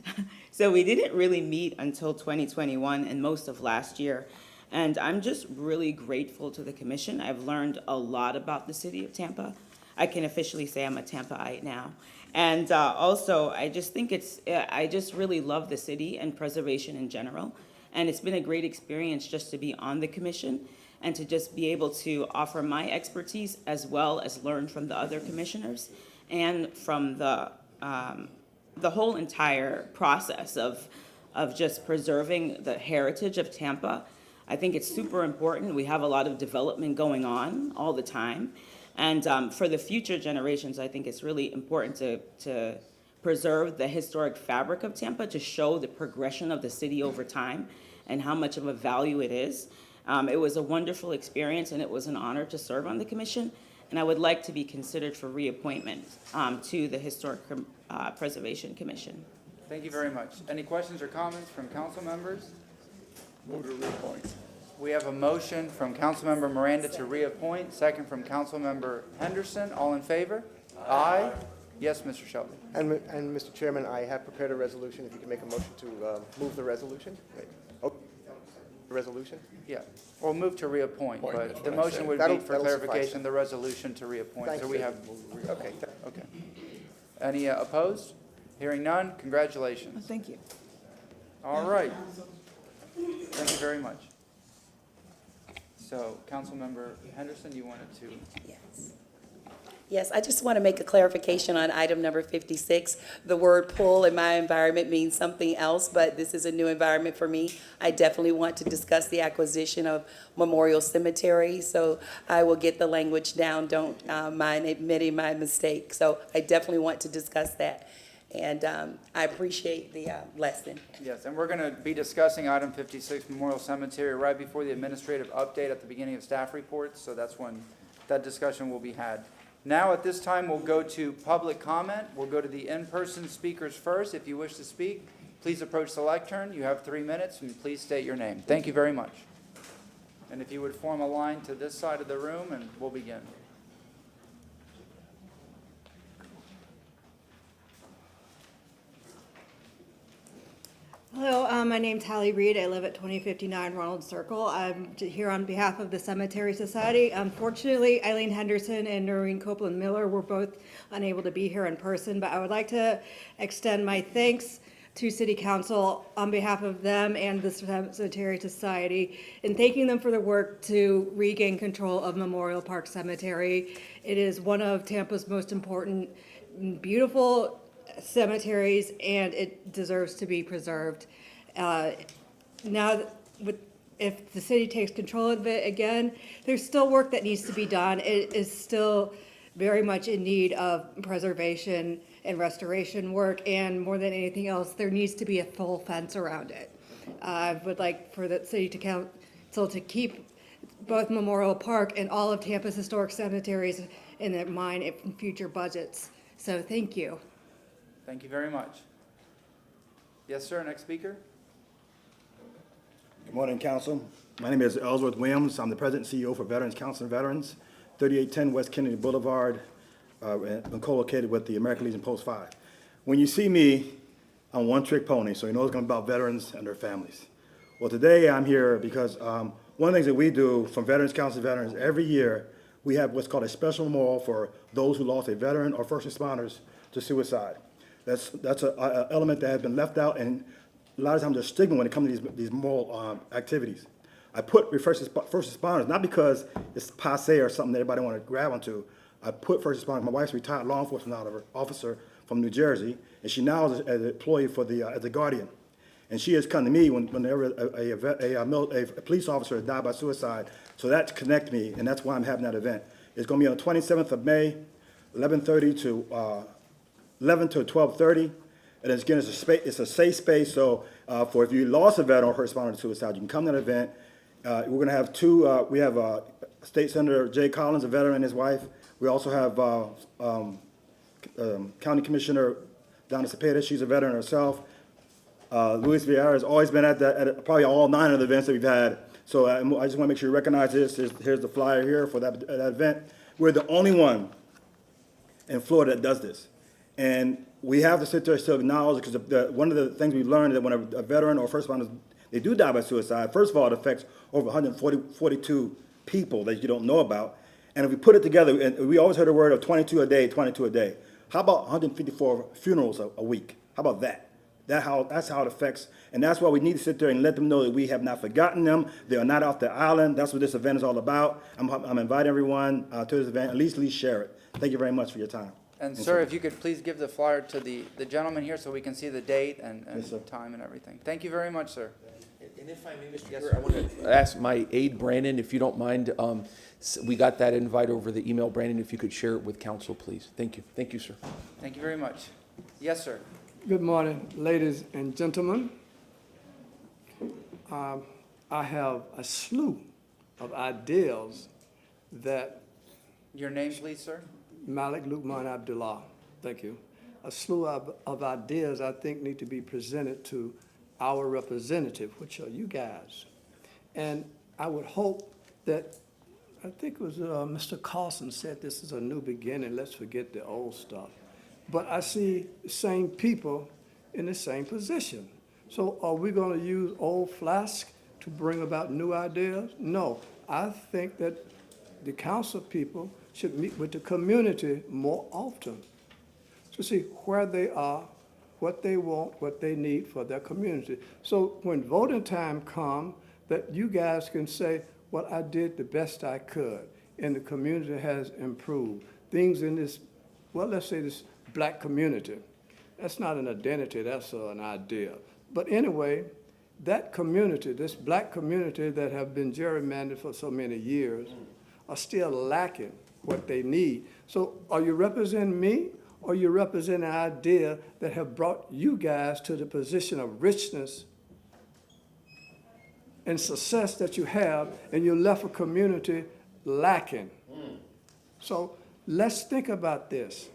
V: So we didn't really meet until 2021 and most of last year, and I'm just really grateful to the commission. I've learned a lot about the city of Tampa. I can officially say I'm a Tampaite now. And also, I just think I just really love the city and preservation in general. And it's been a great experience just to be on the commission and to just be able to offer my expertise as well as learn from the other commissioners and from the whole entire process of just preserving the heritage of Tampa. I think it's super important. We have a lot of development going on all the time. And for the future generations, I think it's really important to preserve the historic fabric of Tampa, to show the progression of the city over time and how much of a value it is. It was a wonderful experience, and it was an honor to serve on the commission. And I would like to be considered for reappointment to the Historic Preservation Commission.
A: Thank you very much. Any questions or comments from council members?
T: Move to reappoint.
A: We have a motion from Councilmember Miranda to reappoint, second from Councilmember Henderson. All in favor? Aye. Yes, Mr. Shelby.
W: And Mr. Chairman, I have prepared a resolution. If you can make a motion to move the resolution. Wait. Oh.
T: resolution?
A: Yeah, or move to reappoint,
T: Point,
A: but
T: that's
A: the
T: what I
A: motion
T: said.
A: would be
T: That'll-
A: for
T: that'll suffice.
A: clarification, the resolution to reappoint.
T: Thank
A: So we
T: you.
A: have,
T: Okay.
A: okay. Any opposed? Hearing none, congratulations.
R: Thank you.
A: All right. Thank you very much. So, Councilmember Henderson, you wanted to?
P: Yes. Yes, I just want to make a clarification on item number 56. The word pool in my environment means something else, but this is a new environment for me. I definitely want to discuss the acquisition of Memorial Cemetery, so I will get the language down. Don't mind admitting my mistake. So I definitely want to discuss that, and I appreciate the lesson.
A: Yes, and we're going to be discussing item 56, Memorial Cemetery, right before the administrative update at the beginning of staff reports, so that's when that discussion will be had. Now, at this time, we'll go to public comment. We'll go to the in-person speakers first. If you wish to speak, please approach the lectern. You have 3 minutes, and please state your name. Thank you very much. And if you would form a line to this side of the room, and we'll begin.
B: Hello, my name's Hallie Reed. I live at 2059 Ronald Circle. I'm here on behalf of the Cemetery Society. Unfortunately, Eileen Henderson and Noreen Copeland Miller were both unable to be here in person, but I would like to extend my thanks to City Council on behalf of them and the Cemetery Society in thanking them for the work to regain control of Memorial Park Cemetery. It is one of Tampa's most important, beautiful cemeteries, and it deserves to be preserved. Now, if the city takes control of it again, there's still work that needs to be done. It is still very much in need of preservation and restoration work, and more than anything else, there needs to be a full fence around it. I would like for the city to council to keep both Memorial Park and all of Tampa's historic cemeteries in their mind in future budgets. So thank you.
A: Thank you very much. Yes, sir. Next speaker.
F: Good morning, Council. My name is Ellsworth Williams. I'm the President and CEO for Veterans Council of Veterans, 3810 West Kennedy Boulevard, and co-located with the American Legion Post 5. When you see me, I'm one-trick pony, so you know it's going to be about veterans and their families. Well, today I'm here because one of the things that we do from Veterans Council of Veterans, every year we have what's called a special memorial for those who lost a veteran or first responders to suicide. That's an element that has been left out, and a lot of times there's stigma when it comes to these moral activities. I put first responders, not because it's passe or something that everybody want to grab onto. I put first responders. My wife's a retired law enforcement officer from New Jersey, and she now is an employee for as a guardian. And she has come to me whenever a police officer has died by suicide, so that connects me, and that's why I'm having that event. It's going to be on the 27th of May, 11:30 to 11 to 12:30, and again, it's a safe space. So for if you lost a veteran or first responder to suicide, you can come to that event. We're going to have we have State Senator Jay Collins, a veteran, and his wife. We also have County Commissioner Donna Cepeda. She's a veteran herself. Luis Vieira has always been at probably all 9 of the events that we've had. So I just want to make sure you recognize this. Here's the flyer here for that event. We're the only one in Florida that does this. And we have to sit there and still acknowledge, because one of the things we've learned is that when a veteran or first responder, they do die by suicide, first of all, it affects over 142 people that you don't know about. And if we put it together, and we always heard the word of 22 a day, 22 a day. How about 154 funerals a week? How about that? That's how it affects, and that's why we need to sit there and let them know that we have not forgotten them. They are not off the island. That's what this event is all about. I'm inviting everyone to this event. At least share it. Thank you very much for your time.
A: And sir, if you could please give the flyer to the gentleman here so we can see the date and time and everything. Thank you very much, sir.
C: And if I may, Mr. Chair, I want to ask my aide, Brandon, if you don't mind. We got that invite over the email. Brandon, if you could share it with council, please. Thank you. Thank you, sir.
A: Thank you very much. Yes, sir.
W: Good morning, ladies and gentlemen. I have a slew of ideas that...
A: Your name, please, sir?
W: Malik Lukman Abdullah. Thank you. A slew of ideas I think need to be presented to our representative, which are you guys. And I would hope that, I think it was Mr. Carlson said this is a new beginning, let's forget the old stuff. But I see the same people in the same position. So are we going to use old flask to bring about new ideas? No. I think that the council people should meet with the community more often to see where they are, what they want, what they need for their community. So when voting time comes, that you guys can say, well, I did the best I could, and the community has improved. Things in this, well, let's say this black community. That's not an identity, that's an idea. But anyway, that community, this black community that have been gerrymandered for so many years, are still lacking what they need. So are you representing me, or you represent an idea that have brought you guys to the position of richness and success that you have, and you left a community lacking? So let's think about this.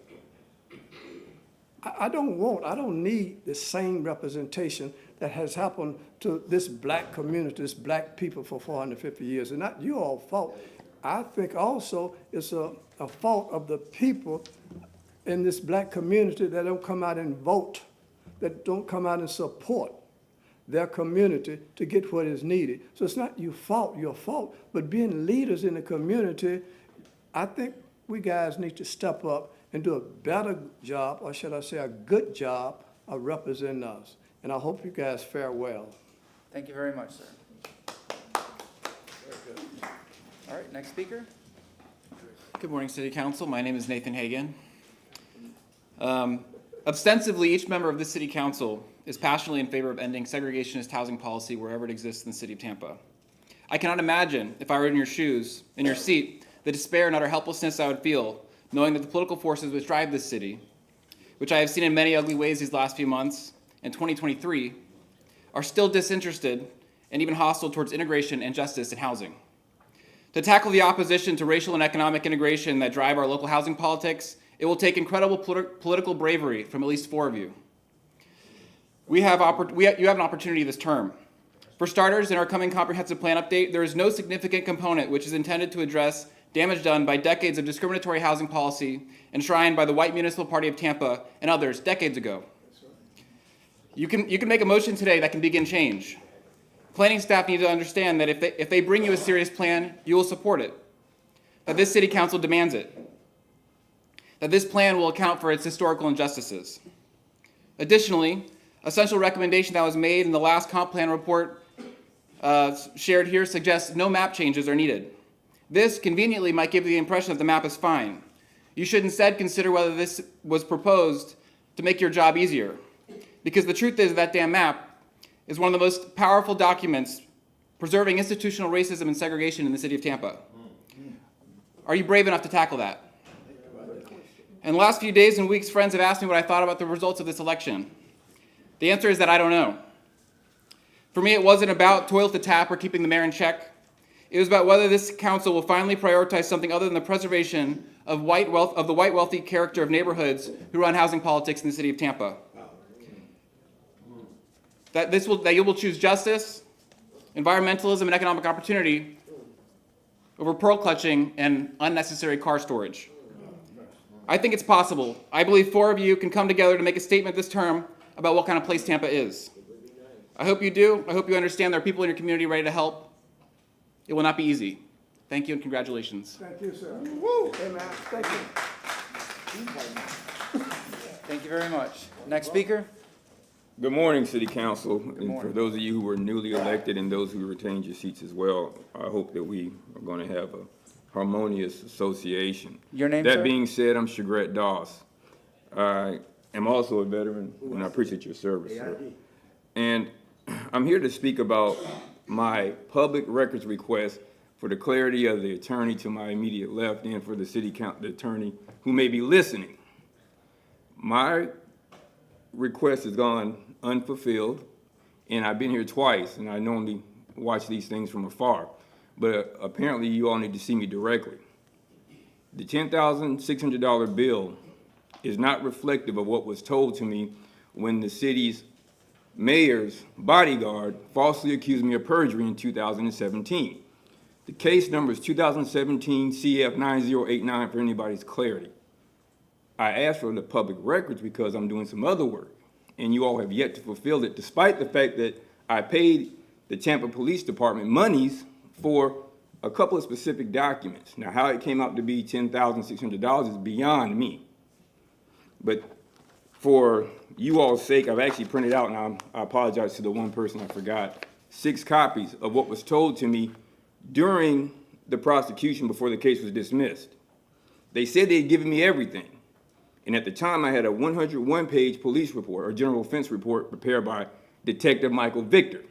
W: I don't need the same representation that has happened to this black community, this black people for 450 years. And not you all fault. I think also it's a fault of the people in this black community that don't come out and vote, that don't come out and support their community to get what is needed. So it's not your fault, but being leaders in the community, I think we guys need to step up and do a better job, or should I say a good job, of representing us. And I hope you guys fare well.
A: Thank you very much, sir. All right, next speaker.
H: Good morning, City Council. My name is Nathan Hagan. Ostensibly, each member of this City Council is passionately in favor of ending segregationist housing policy wherever it exists in the City of Tampa. I cannot imagine, if I were in your shoes, in your seat, the despair and utter helplessness I would feel knowing that the political forces which drive this city, which I have seen in many ugly ways these last few months, in 2023, are still disinterested and even hostile towards integration and justice in housing. To tackle the opposition to racial and economic integration that drive our local housing politics, it will take incredible political bravery from at least 4 of you. You have an opportunity this term. For starters, in our coming comprehensive plan update, there is no significant component which is intended to address damage done by decades of discriminatory housing policy enshrined by the White Municipal Party of Tampa and others decades ago. You can make a motion today that can begin change. Planning staff need to understand that if they bring you a serious plan, you will support it, that this City Council demands it, that this plan will account for its historical injustices. Additionally, a central recommendation that was made in the last comp plan report shared here suggests no map changes are needed. This conveniently might give you the impression that the map is fine. You should instead consider whether this was proposed to make your job easier. Because the truth is that damn map is one of the most powerful documents preserving institutional racism and segregation in the City of Tampa. Are you brave enough to tackle that? In the last few days and weeks, friends have asked me what I thought about the results of this election. The answer is that I don't know. For me, it wasn't about toilet to tap or keeping the mayor in check. It was about whether this council will finally prioritize something other than the preservation of the white wealthy character of neighborhoods who run housing politics in the City of Tampa. That you will choose justice, environmentalism, and economic opportunity over pearl clutching and unnecessary car storage. I think it's possible. I believe 4 of you can come together to make a statement this term about what kind of place Tampa is. I hope you do. I hope you understand there are people in your community ready to help. It will not be easy. Thank you and congratulations.
W: Thank you, sir. Woo! Amen. Thank you.
A: Thank you very much. Next speaker.
I: Good morning, City Council. And for those of you who were newly elected and those who retained your seats as well, I hope that we are going to have a harmonious association.
A: Your name, sir?
I: That being said, I'm Shagret Doss. I am also a veteran, and I appreciate your service, sir. And I'm here to speak about my public records request for the clarity of the attorney to my immediate left and for the the attorney who may be listening. My request has gone unfulfilled, and I've been here twice, and I normally watch these things from afar, but apparently you all need to see me directly. The $10,600 bill is not reflective of what was told to me when the city's mayor's bodyguard falsely accused me of perjury in 2017. The case number is 2017 CF 9089 for anybody's clarity. I asked for the public records because I'm doing some other work, and you all have yet to fulfill it, despite the fact that I paid the Tampa Police Department monies for a couple of specific documents. Now, how it came out to be $10,600 is beyond me. But for you all's sake, I've actually printed out, and I apologize to the one person I forgot, 6 copies of what was told to me during the prosecution before the case was dismissed. They said they'd given me everything. And at the time, I had a 101-page police report, or general offense report, prepared by Detective Michael Victor,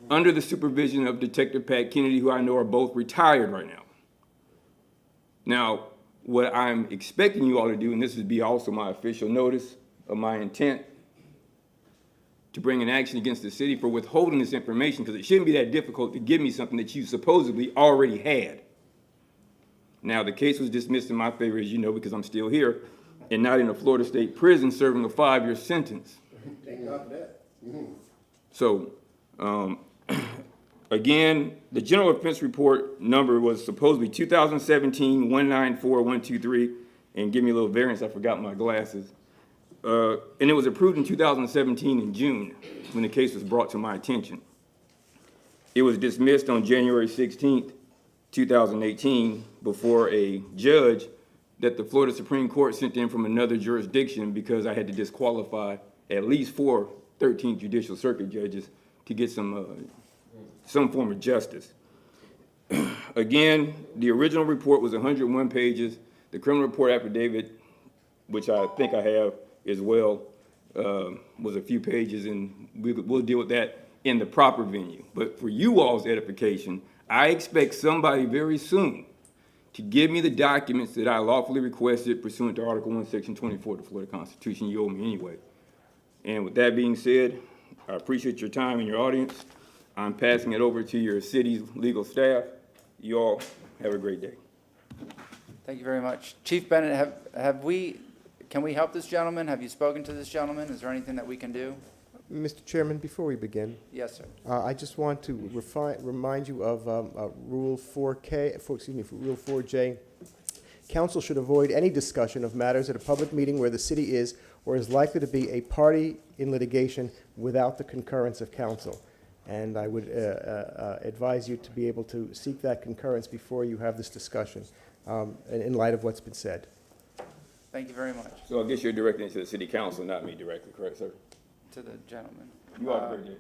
I: under the supervision of Detective Pat Kennedy, who I know are both retired right now. Now, what I'm expecting you all to do, and this would be also my official notice of my intent to bring an action against the city for withholding this information, because it shouldn't be that difficult to give me something that you supposedly already had. Now, the case was dismissed in my favor, as you know, because I'm still here and not in a Florida State prison serving a 5-year sentence.
F: Thank God for that.
I: So, again, the general offense report number was supposedly 2017-194123, and give me a little variance, I forgot my glasses. And it was approved in 2017 in June, when the case was brought to my attention. It was dismissed on January 16th, 2018, before a judge that the Florida Supreme Court sent in from another jurisdiction, because I had to disqualify at least 4 13th Judicial Circuit judges to get some form of justice. Again, the original report was 101 pages. The criminal report affidavit, which I think I have as well, was a few pages, and we'll deal with that in the proper venue. But for you all's edification, I expect somebody very soon to give me the documents that I lawfully requested pursuant to Article 1, Section 24 of the Florida Constitution. You owe me anyway. And with that being said, I appreciate your time and your audience. I'm passing it over to your city's legal staff. You all have a great day.
A: Thank you very much. Chief Bennett, can we help this gentleman? Have you spoken to this gentleman? Is there anything that we can do?
G: Mr. Chairman, before we begin,
A: Yes, sir.
G: I just want to remind you of Rule 4J. Council should avoid any discussion of matters at a public meeting where the city is or is likely to be a party in litigation without the concurrence of council. And I would advise you to be able to seek that concurrence before you have this discussion, in light of what's been said.
A: Thank you very much.
I: So I guess you're directing it to the city council, not me directly, correct, sir?
A: To the gentleman.
I: You all have a great day.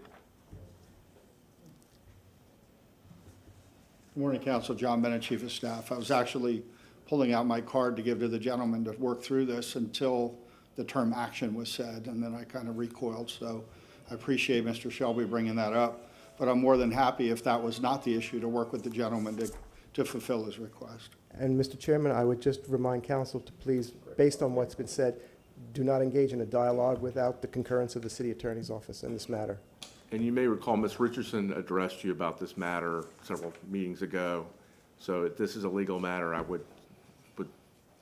J: Good morning, Council. John Bennett, Chief of Staff. I was actually pulling out my card to give to the gentleman to work through this until the term action was said, and then I kind of recoiled. So I appreciate Mr. Shelby bringing that up, but I'm more than happy, if that was not the issue, to work with the gentleman to fulfill his request.
G: And Mr. Chairman, I would just remind council to please, based on what's been said, do not engage in a dialogue without the concurrence of the city attorney's office in this matter.
L: And you may recall Ms. Richardson addressed you about this matter several meetings ago. So if this is a legal matter, I would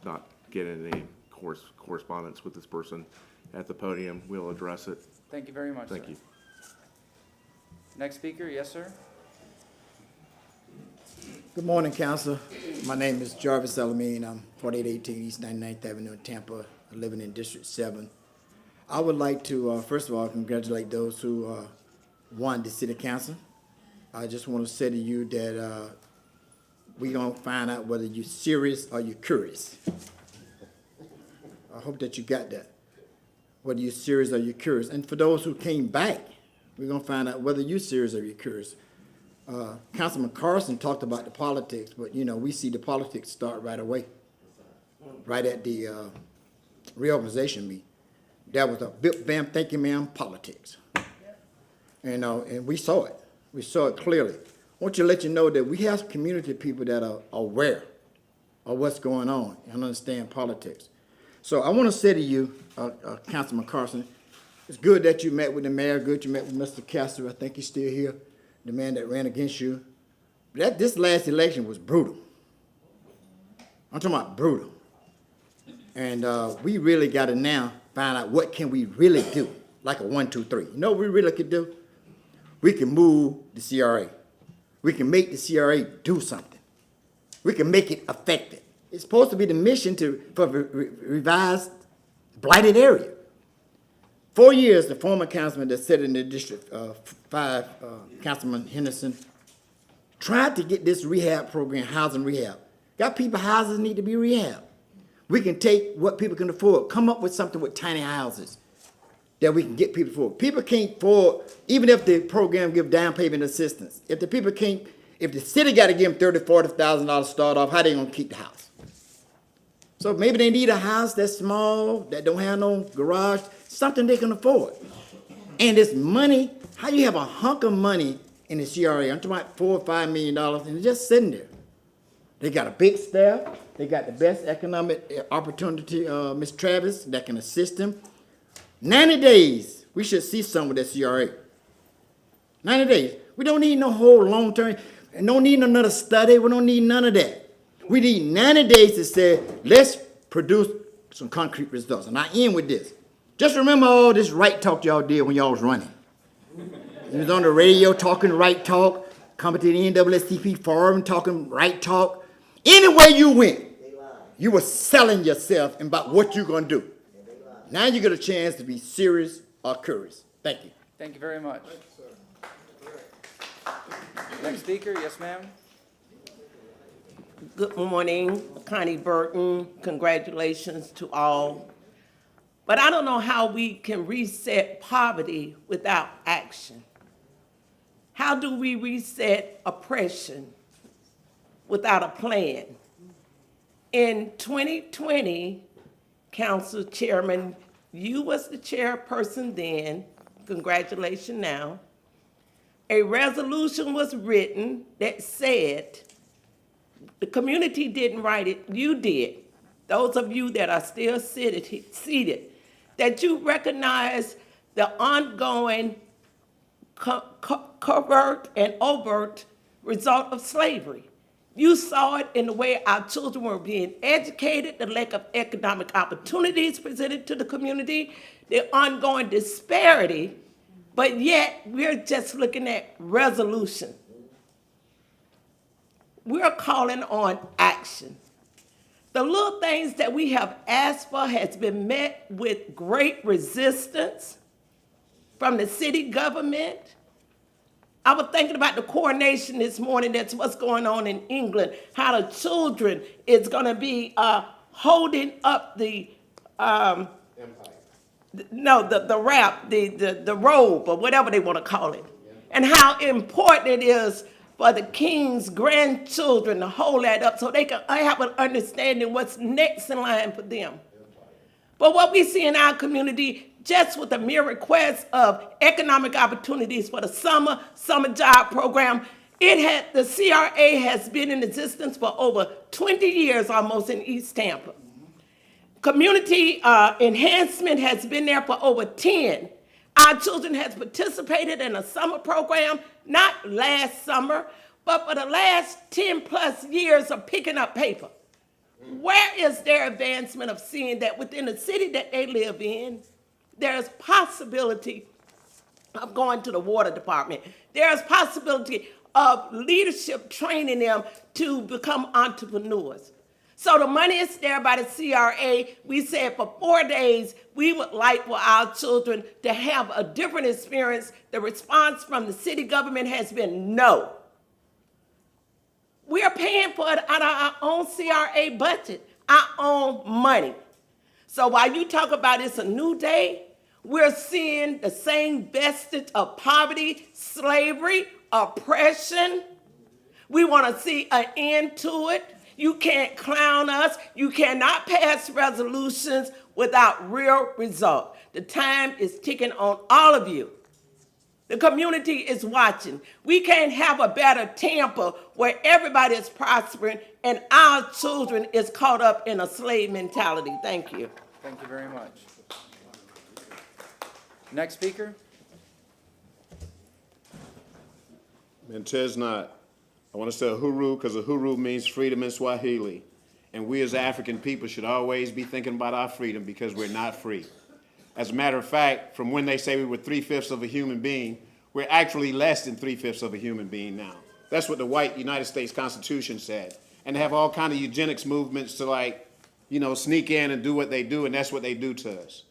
L: not get any correspondence with this person at the podium. We'll address it.
A: Thank you very much,
L: Thank
A: sir.
L: you.
A: Next speaker, yes, sir.
X: Good morning, Council. My name is Jarvis Elamine. I'm 4818 East 99th Avenue in Tampa, living in District 7. I would like to, first of all, congratulate those who won the City Council. I just want to say to you that we're going to find out whether you're serious or you're curious. I hope that you got that, whether you're serious or you're curious. And for those who came back, we're going to find out whether you're serious or you're curious. Councilman Carson talked about the politics, but, you know, we see the politics start right away, right at the reorganization meeting. That was a bam, thank you, ma'am, politics. And we saw it. We saw it clearly. I want to let you know that we have community people that are aware of what's going on and understand politics. So I want to say to you, Councilman Carson, it's good that you met with the mayor, good you met with Mr. Castor, I think he's still here, the man that ran against you. This last election was brutal. I'm talking about brutal. And we really got to now find out what can we really do, like a 1, 2, 3. You know what we really could do? We can move the CRA. We can make the CRA do something. We can make it effective. It's supposed to be the mission for revise blighted area. 4 years, the former councilman that sat in the District 5, Councilman Henderson, tried to get this rehab program, housing rehab. Got people houses need to be rehabbed. We can take what people can afford, come up with something with tiny houses that we can get people for. People can't afford, even if the program give down payment assistance. If the people can't, if the city got to give them $30,000, $40,000 to start off, how they gonna keep the house? So maybe they need a house that's small, that don't have no garage, something they can afford. And this money, how you have a hunk of money in the CRA? I'm talking about $4 or $5 million, and it's just sitting there. They got a big staff. They got the best economic opportunity, Ms. Travis, that can assist them. 90 days, we should see some of that CRA. 90 days. We don't need no whole long-term, and don't need another study. We don't need none of that. We need 90 days to say, let's produce some concrete results. And I end with this. Just remember all this right talk y'all did when y'all was running. You was on the radio talking right talk, coming to the NAACP forum talking right talk. Anywhere you went, you were selling yourself about what you're going to do. Now you get a chance to be serious or curious. Thank you.
A: Thank you very much. Next speaker, yes, ma'am.
K: Good morning, Connie Burton. Congratulations to all. But I don't know how we can reset poverty without action. How do we reset oppression without a plan? In 2020, Council Chairman, you was the chairperson then, congratulations now. A resolution was written that said, the community didn't write it, you did. Those of you that are still seated, that you recognize the ongoing covert and overt result of slavery. You saw it in the way our children were being educated, the lack of economic opportunities presented to the community, the ongoing disparity, but yet we're just looking at resolution. We're calling on action. The little things that we have asked for has been met with great resistance from the city government. I was thinking about the coronation this morning. That's what's going on in England, how the children is going to be holding up the the robe, or whatever they want to call it, and how important it is for the king's grandchildren to hold that up so they can have an understanding what's next in line for them. But what we see in our community, just with the mere request of economic opportunities for the summer job program, the CRA has been in existence for over 20 years almost in East Tampa. Community enhancement has been there for over 10. Our children has participated in a summer program, not last summer, but for the last 10 plus years of picking up paper. Where is their advancement of seeing that within the city that they live in, there's possibility of going to the water department. There's possibility of leadership training them to become entrepreneurs. So the money is there by the CRA. We said for 4 days, we would like for our children to have a different experience. The response from the city government has been no. We are paying for it out of our own CRA budget, our own money. So while you talk about it's a new day, we're seeing the same vestige of poverty, slavery, oppression. We want to see an end to it. You can't clown us. You cannot pass resolutions without real result. The time is ticking on all of you. The community is watching. We can't have a better Tampa where everybody is prospering and our children is caught up in a slave mentality. Thank you.
A: Thank you very much. Next speaker.
M: Mentez not. I want to say uhuru because uhuru means freedom in Swahili. And we as African people should always be thinking about our freedom because we're not free. As a matter of fact, from when they say we were 3/5 of a human being, we're actually less than 3/5 of a human being now. That's what the white United States Constitution said. And they have all kind of eugenics movements to sneak in and do what they do, and that's what they do to us.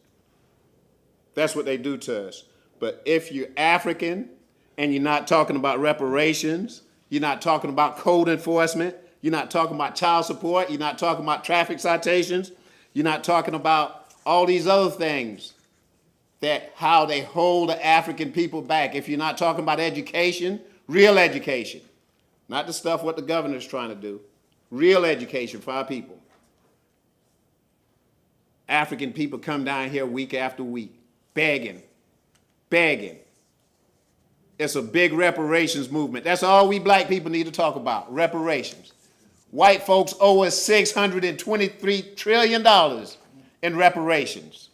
M: That's what they do to us. But if you're African and you're not talking about reparations, you're not talking about code enforcement, you're not talking about child support, you're not talking about traffic citations, you're not talking about all these other things, that how they hold the African people back. If you're not talking about education, real education, not the stuff what the governor's trying to do, real education for our people. African people come down here week after week, begging. It's a big reparations movement. That's all we black people need to talk about, reparations. White folks owe us $623 trillion in reparations.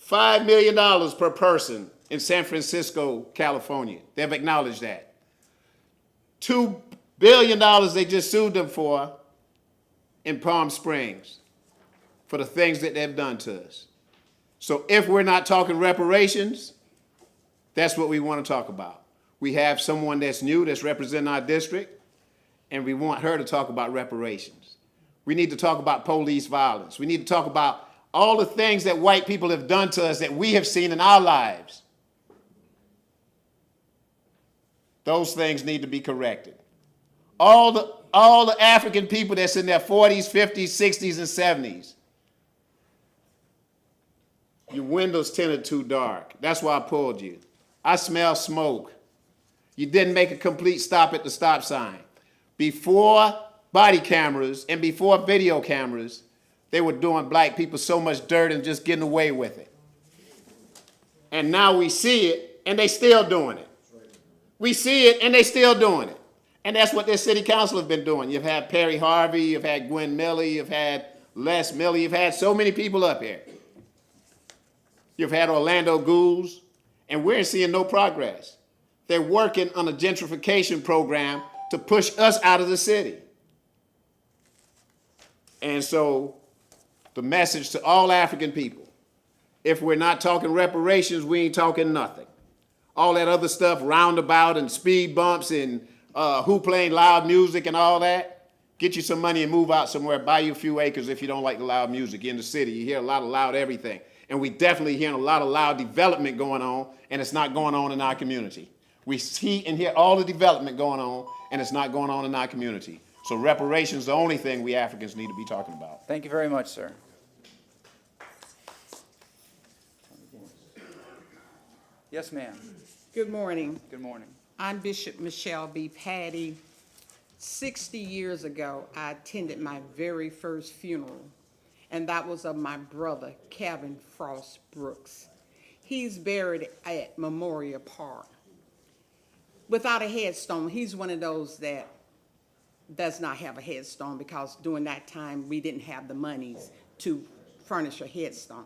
M: $5 million per person in San Francisco, California. They've acknowledged that. $2 billion they just sued them for in Palm Springs for the things that they've done to us. So if we're not talking reparations, that's what we want to talk about. We have someone that's new that's representing our district, and we want her to talk about reparations. We need to talk about police violence. We need to talk about all the things that white people have done to us that we have seen in our lives. Those things need to be corrected. All the African people that's in their 40s, 50s, 60s, and 70s, your windows tinted too dark. That's why I pulled you. I smell smoke. You didn't make a complete stop at the stop sign. Before body cameras and before video cameras, they were doing black people so much dirt and just getting away with it. And now we see it, and they still doing it. We see it, and they still doing it. And that's what this city council have been doing. You've had Perry Harvey, you've had Gwen Milley, you've had Les Milley, you've had so many people up here. You've had Orlando Ghouls, and we're seeing no progress. They're working on a gentrification program to push us out of the city. And so the message to all African people, if we're not talking reparations, we ain't talking nothing. All that other stuff, roundabout and speed bumps and who playing loud music and all that, get you some money and move out somewhere, buy you a few acres if you don't like the loud music. In the city, you hear a lot of loud everything. And we definitely hearing a lot of loud development going on, and it's not going on in our community. We see and hear all the development going on, and it's not going on in our community. So reparations is the only thing we Africans need to be talking about.
A: Thank you very much, sir. Yes, ma'am.
D: Good morning.
A: Good morning.
D: I'm Bishop Michelle B. Patty. 60 years ago, I attended my very first funeral, and that was of my brother, Kevin Frost Brooks. He's buried at Memorial Park without a headstone. He's one of those that does not have a headstone because during that time we didn't have the monies to furnish a headstone.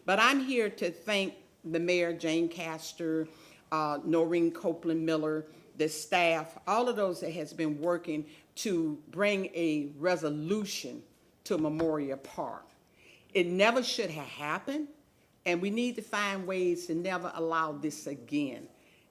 D: But I'm here to thank the mayor, Jane Castor, Noreen Copeland Miller, the staff, all of those that has been working to bring a resolution to Memorial Park. It never should have happened, and we need to find ways to never allow this again.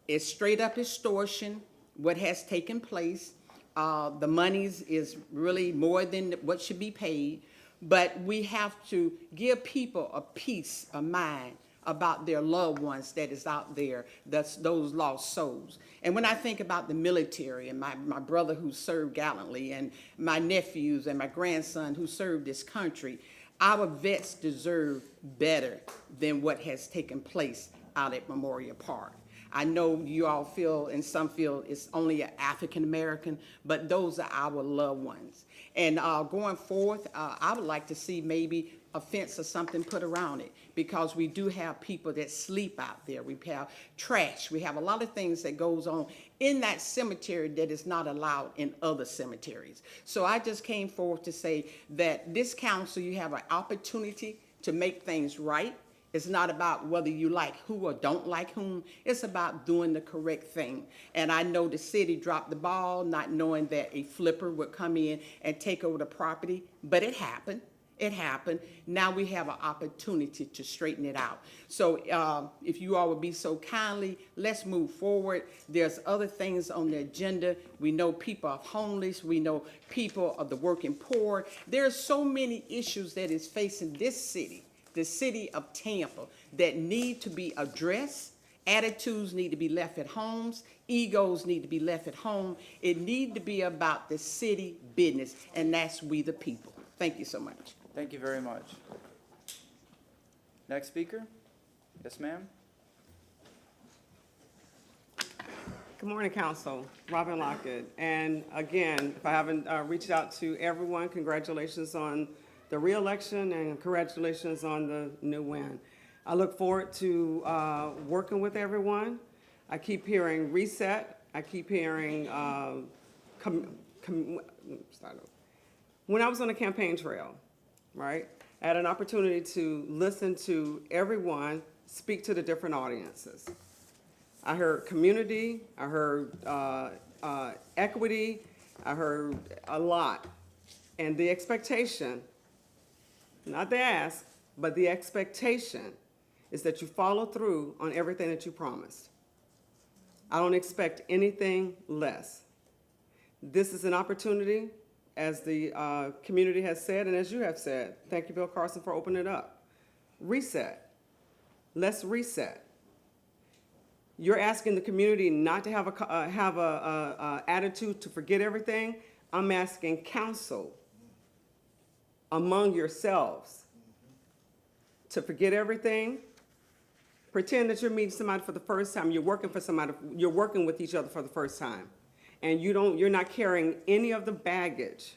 D: It's straight up extortion, what has taken place. The monies is really more than what should be paid, but we have to give people a peace of mind about their loved ones that is out there, that's those lost souls. And when I think about the military and my brother who served gallantly and my nephews and my grandson who served this country, our vets deserve better than what has taken place out at Memorial Park. I know you all feel, and some feel it's only an African American, but those are our loved ones. And going forth, I would like to see maybe a fence or something put around it, because we do have people that sleep out there. We have trash. We have a lot of things that goes on in that cemetery that is not allowed in other cemeteries. So I just came forward to say that this council, you have an opportunity to make things right. It's not about whether you like who or don't like whom. It's about doing the correct thing. And I know the city dropped the ball, not knowing that a flipper would come in and take over the property, but it happened. It happened. Now we have an opportunity to straighten it out. So if you all would be so kindly, let's move forward. There's other things on the agenda. We know people are homeless. We know people of the working poor. There's so many issues that is facing this city the city of Tampa that need to be addressed. Attitudes need to be left at homes. Egos need to be left at home. It need to be about the city business, and that's we the people. Thank you so much.
A: Thank you very much. Next speaker? Yes, ma'am?
E: Good morning, Council. Robin Lockett. And again, if I haven't reached out to everyone, congratulations on the re-election and congratulations on the new win. I look forward to working with everyone. I keep hearing reset. I keep hearing, when I was on the campaign trail, right, I had an opportunity to listen to everyone speak to the different audiences. I heard community, I heard equity, I heard a lot. And the expectation, not the ask, but the expectation is that you follow through on everything that you promised. I don't expect anything less. This is an opportunity, as the community has said and as you have said. Thank you, Bill Carson, for opening it up. Reset. Let's reset. You're asking the community not to have a attitude to forget everything. I'm asking council among yourselves to forget everything. Pretend that you're meeting somebody for the first time. You're working for somebody. You're working with each other for the first time, and you're not carrying any of the baggage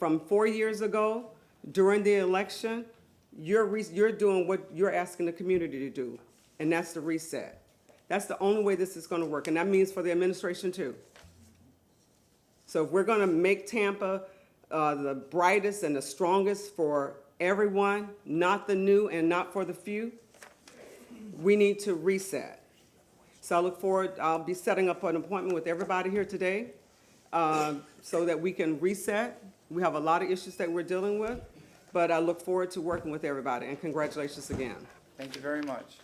E: from 4 years ago during the election. You're doing what you're asking the community to do, and that's the reset. That's the only way this is going to work, and that means for the administration too. So if we're going to make Tampa the brightest and the strongest for everyone, not the new and not for the few, we need to reset. So I look forward, I'll be setting up an appointment with everybody here today so that we can reset. We have a lot of issues that we're dealing with, but I look forward to working with everybody, and congratulations again.
A: Thank you very much.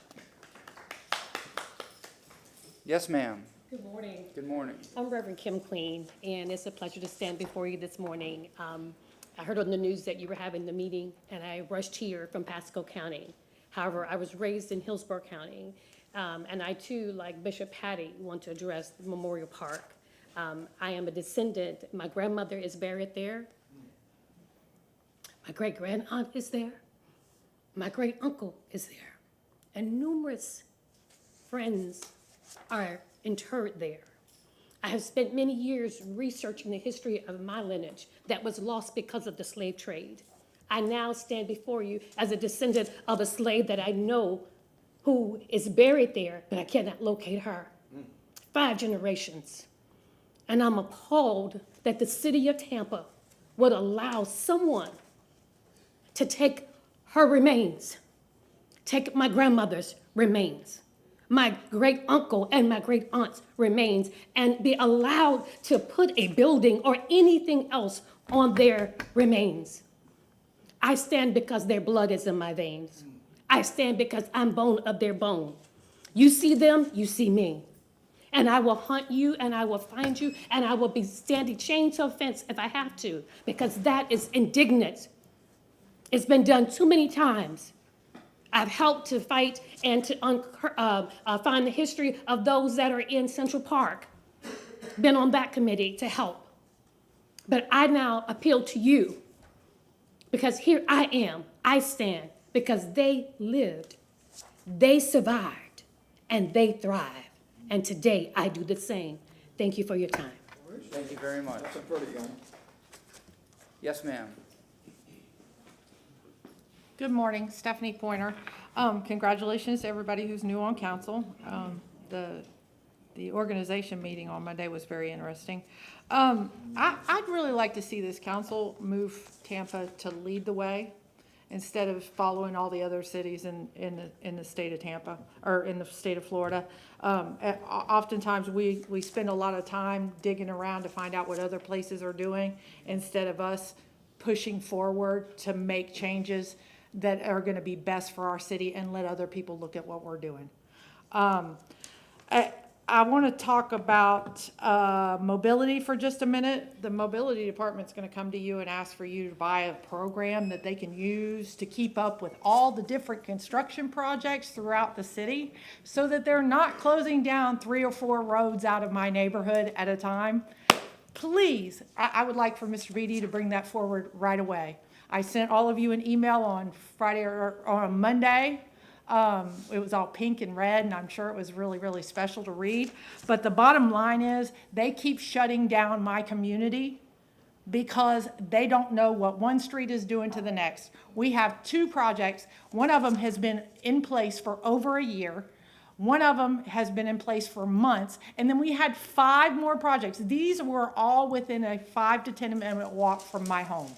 A: Yes, ma'am.
N: Good morning.
A: Good morning.
N: I'm Reverend Kim Queen, and it's a pleasure to stand before you this morning. I heard on the news that you were having the meeting, and I rushed here from Pasco County. However, I was raised in Hillsborough County, and I too, like Bishop Patty, want to address Memorial Park. I am a descendant. My grandmother is buried there. My great-grandaunt is there. My great-uncle is there. And numerous friends are interred there. I have spent many years researching the history of my lineage that was lost because of the slave trade. I now stand before you as a descendant of a slave that I know who is buried there, but I cannot locate her. 5 generations. And I'm appalled that the city of Tampa would allow someone to take her remains, take my grandmother's remains, my great uncle and my great aunt's remains, and be allowed to put a building or anything else on their remains. I stand because their blood is in my veins. I stand because I'm bone of their bone. You see them, you see me. And I will hunt you, and I will find you, and I will be standing chained to a fence if I have to, because that is indignant. It's been done too many times. I've helped to fight and to find the history of those that are in Central Park. Been on that committee to help. But I now appeal to you, because here I am, I stand, because they lived, they survived, and they thrived. And today I do the same. Thank you for your time.
A: Thank you very much. Yes, ma'am.
O: Good morning, Stephanie Pointer. Congratulations to everybody who's new on council. The organization meeting on Monday was very interesting. I'd really like to see this council move Tampa to lead the way instead of following all the other cities in the state of Tampa, or in the state of Florida. Oftentimes we spend a lot of time digging around to find out what other places are doing instead of us pushing forward to make changes that are going to be best for our city and let other people look at what we're doing. I I want to talk about mobility for just a minute. The mobility department's going to come to you and ask for you to buy a program that they can use to keep up with all the different construction projects throughout the city so that they're not closing down 3 or 4 roads out of my neighborhood at a time. Please, I would like for Mr. Beatty to bring that forward right away. I sent all of you an email on Friday or on Monday. It was all pink and red, and I'm sure it was really, really special to read. But the bottom line is they keep shutting down my community because they don't know what one street is doing to the next. We have 2 projects. One of them has been in place for over a year. One of them has been in place for months. And then we had 5 more projects. These were all within a 5 to 10 minute walk from my home.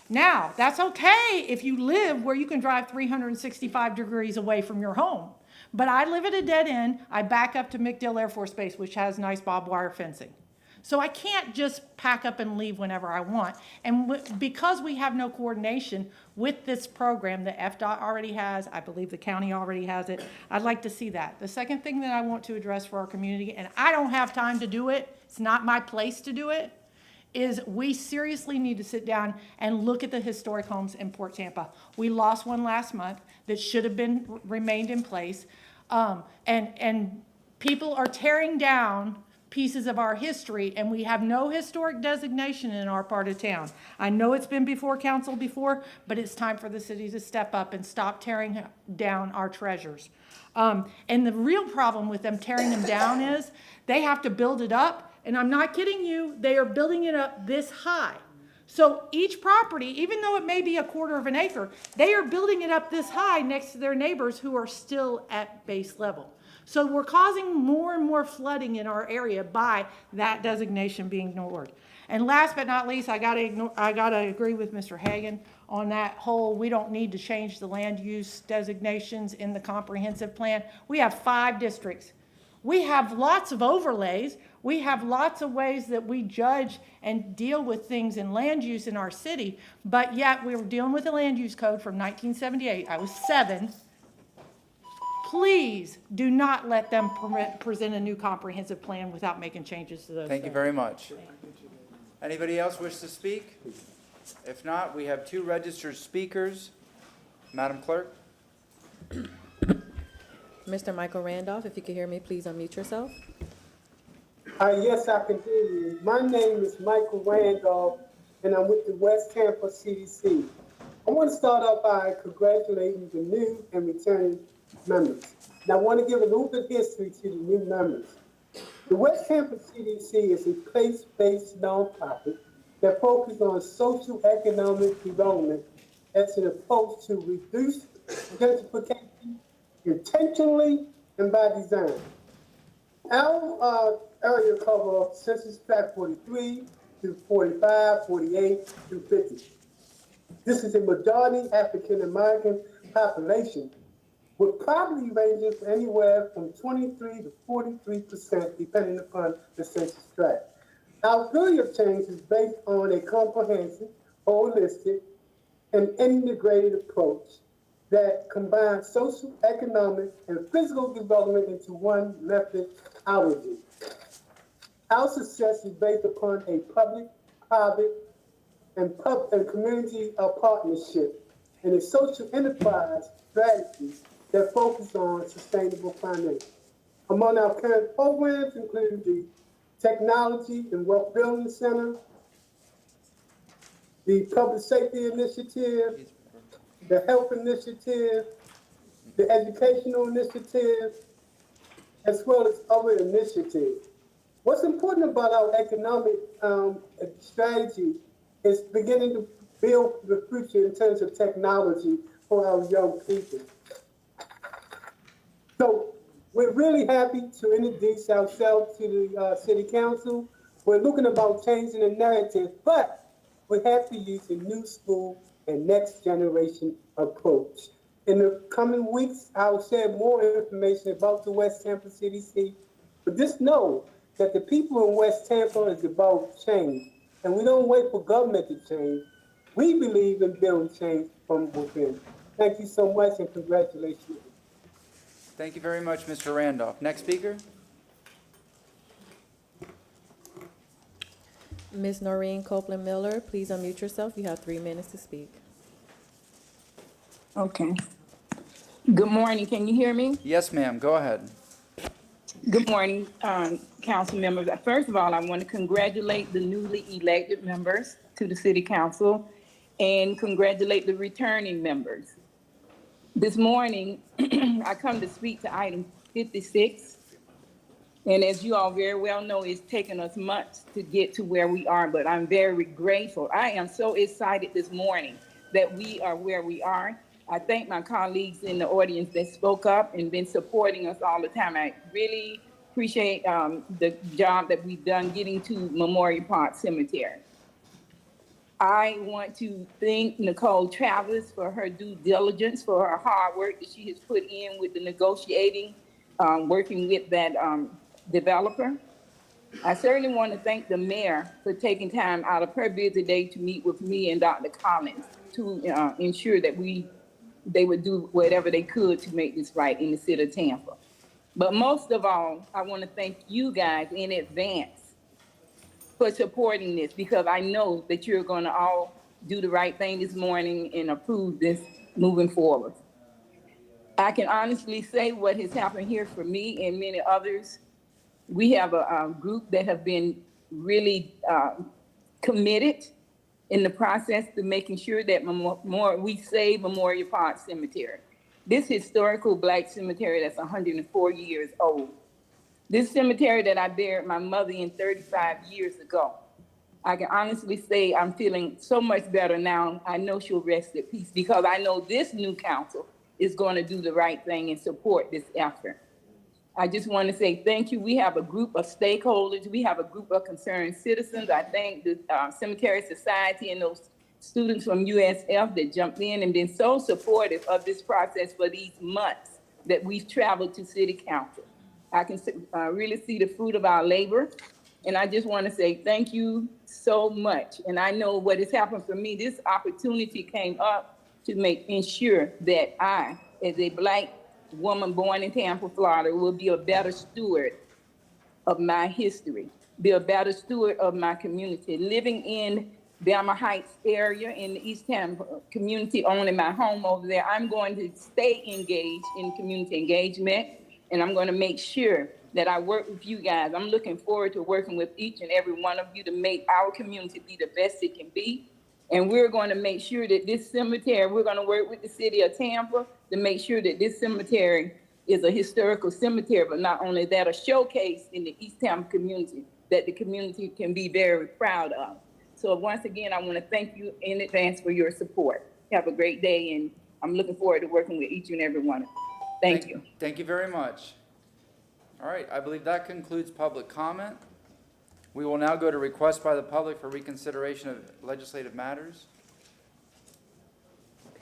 O: Now, that's okay if you live where you can drive 365 degrees away from your home. But I live at a dead end. I back up to MacDill Air Force Base, which has nice barbed wire fencing. So I can't just pack up and leave whenever I want. And because we have no coordination with this program that FDOT already has, I believe the county already has it, I'd like to see that. The second thing that I want to address for our community, and I don't have time to do it, it's not my place to do it, is we seriously need to sit down and look at the historic homes in Port Tampa. We lost one last month that should have been remained in place. And people are tearing down pieces of our history, and we have no historic designation in our part of town. I know it's been before council before, but it's time for the city to step up and stop tearing down our treasures. And the real problem with them tearing them down is they have to build it up. And I'm not kidding you, they are building it up this high. So each property, even though it may be 1/4 of an acre, they are building it up this high next to their neighbors who are still at base level. So we're causing more and more flooding in our area by that designation being ignored. And last but not least, I gotta agree with Mr. Hagan on that whole, we don't need to change the land use designations in the comprehensive plan. We have 5 districts. We have lots of overlays. We have lots of ways that we judge and deal with things in land use in our city, but yet we were dealing with a land use code from 1978. I was 7. Please do not let them present a new comprehensive plan without making changes to those.
A: Thank you very much. Anybody else wish to speak? If not, we have 2 registered speakers. Madam Clerk?
Q: Mr. Michael Randolph, if you can hear me, please unmute yourself.
S: Yes, I can hear you. My name is Michael Randolph, and I'm with the West Tampa CDC. I want to start off by congratulating the new and returning members. Now, I want to give a little bit of history to the new members. The West Tampa CDC is a place-based nonprofit that focuses on social economic development as an approach to reduce gentrification intentionally and by design. Our area covers census tract 43 through 45, 48 through 50. This is a majority African American population with poverty ranges anywhere from 23 to 43%, depending upon the census tract. Our ability of change is based on a comprehensive, holistic, and integrated approach that combines social, economic, and physical development into one methodology. Our success is based upon a public, private, and community partnership and a social enterprise strategy that focuses on sustainable finance. Among our current programs include the Technology and Wealth Building Center, the Public Safety Initiative, the Health Initiative, the Educational Initiative, as well as other initiatives. What's important about our economic strategy is beginning to build the future in terms of technology for our young people. So we're really happy to introduce ourselves to the City Council. We're looking about changing the narrative, but we have to use a new school and next generation approach. In the coming weeks, I'll share more information about the West Tampa CDC, but just know that the people in West Tampa is about change, and we don't wait for government to change. We believe in building change from within. Thank you so much, and congratulations.
A: Thank you very much, Mr. Randolph. Next speaker?
Q: Ms. Noreen Copeland Miller, please unmute yourself. You have 3 minutes to speak.
R: Okay. Good morning. Can you hear me?
A: Yes, ma'am. Go ahead.
R: Good morning, council members. First of all, I want to congratulate the newly elected members to the city council and congratulate the returning members. This morning, I come to speak to item 56. And as you all very well know, it's taken us months to get to where we are, but I'm very grateful. I am so excited this morning that we are where we are. I thank my colleagues in the audience that spoke up and been supporting us all the time. I really appreciate the job that we've done getting to Memorial Park Cemetery. I want to thank Nicole Travis for her due diligence, for her hard work that she has put in with the negotiating, working with that developer. I certainly want to thank the mayor for taking time out of her busy day to meet with me and Dr. Collins to ensure that they would do whatever they could to make this right in the city of Tampa. But most of all, I want to thank you guys in advance for supporting this, because I know that you're going to all do the right thing this morning and approve this moving forward. I can honestly say what has happened here for me and many others. We have a group that have been really committed in the process to making sure that we save Memorial Park Cemetery. This historical Black cemetery that's 104 years old. This cemetery that I buried my mother in 35 years ago. I can honestly say I'm feeling so much better now. I know she'll rest at peace because I know this new council is going to do the right thing and support this effort. I just want to say thank you. We have a group of stakeholders. We have a group of concerned citizens. I thank the Cemetery Society and those students from USF that jumped in and been so supportive of this process for these months that we've traveled to City Council. I can really see the fruit of our labor. And I just want to say thank you so much. And I know what has happened for me, this opportunity came up to ensure that I, as a Black woman born in Tampa, Florida, will be a better steward of my history, be a better steward of my community. Living in Belma Heights area in the East Tampa community, owning my home over there, I'm going to stay engaged in community engagement, and I'm going to make sure that I work with you guys. I'm looking forward to working with each and every one of you to make our community be the best it can be. And we're going to make sure that this cemetery, we're going to work with the city of Tampa to make sure that this cemetery is a historical cemetery, but not only that, a showcase in the East Tampa community that the community can be very proud of. So once again, I want to thank you in advance for your support. Have a great day, and I'm looking forward to working with each and every one of you. Thank you.
A: Thank you very much. All right, I believe that concludes public comment. We will now go to requests by the public for reconsideration of legislative matters.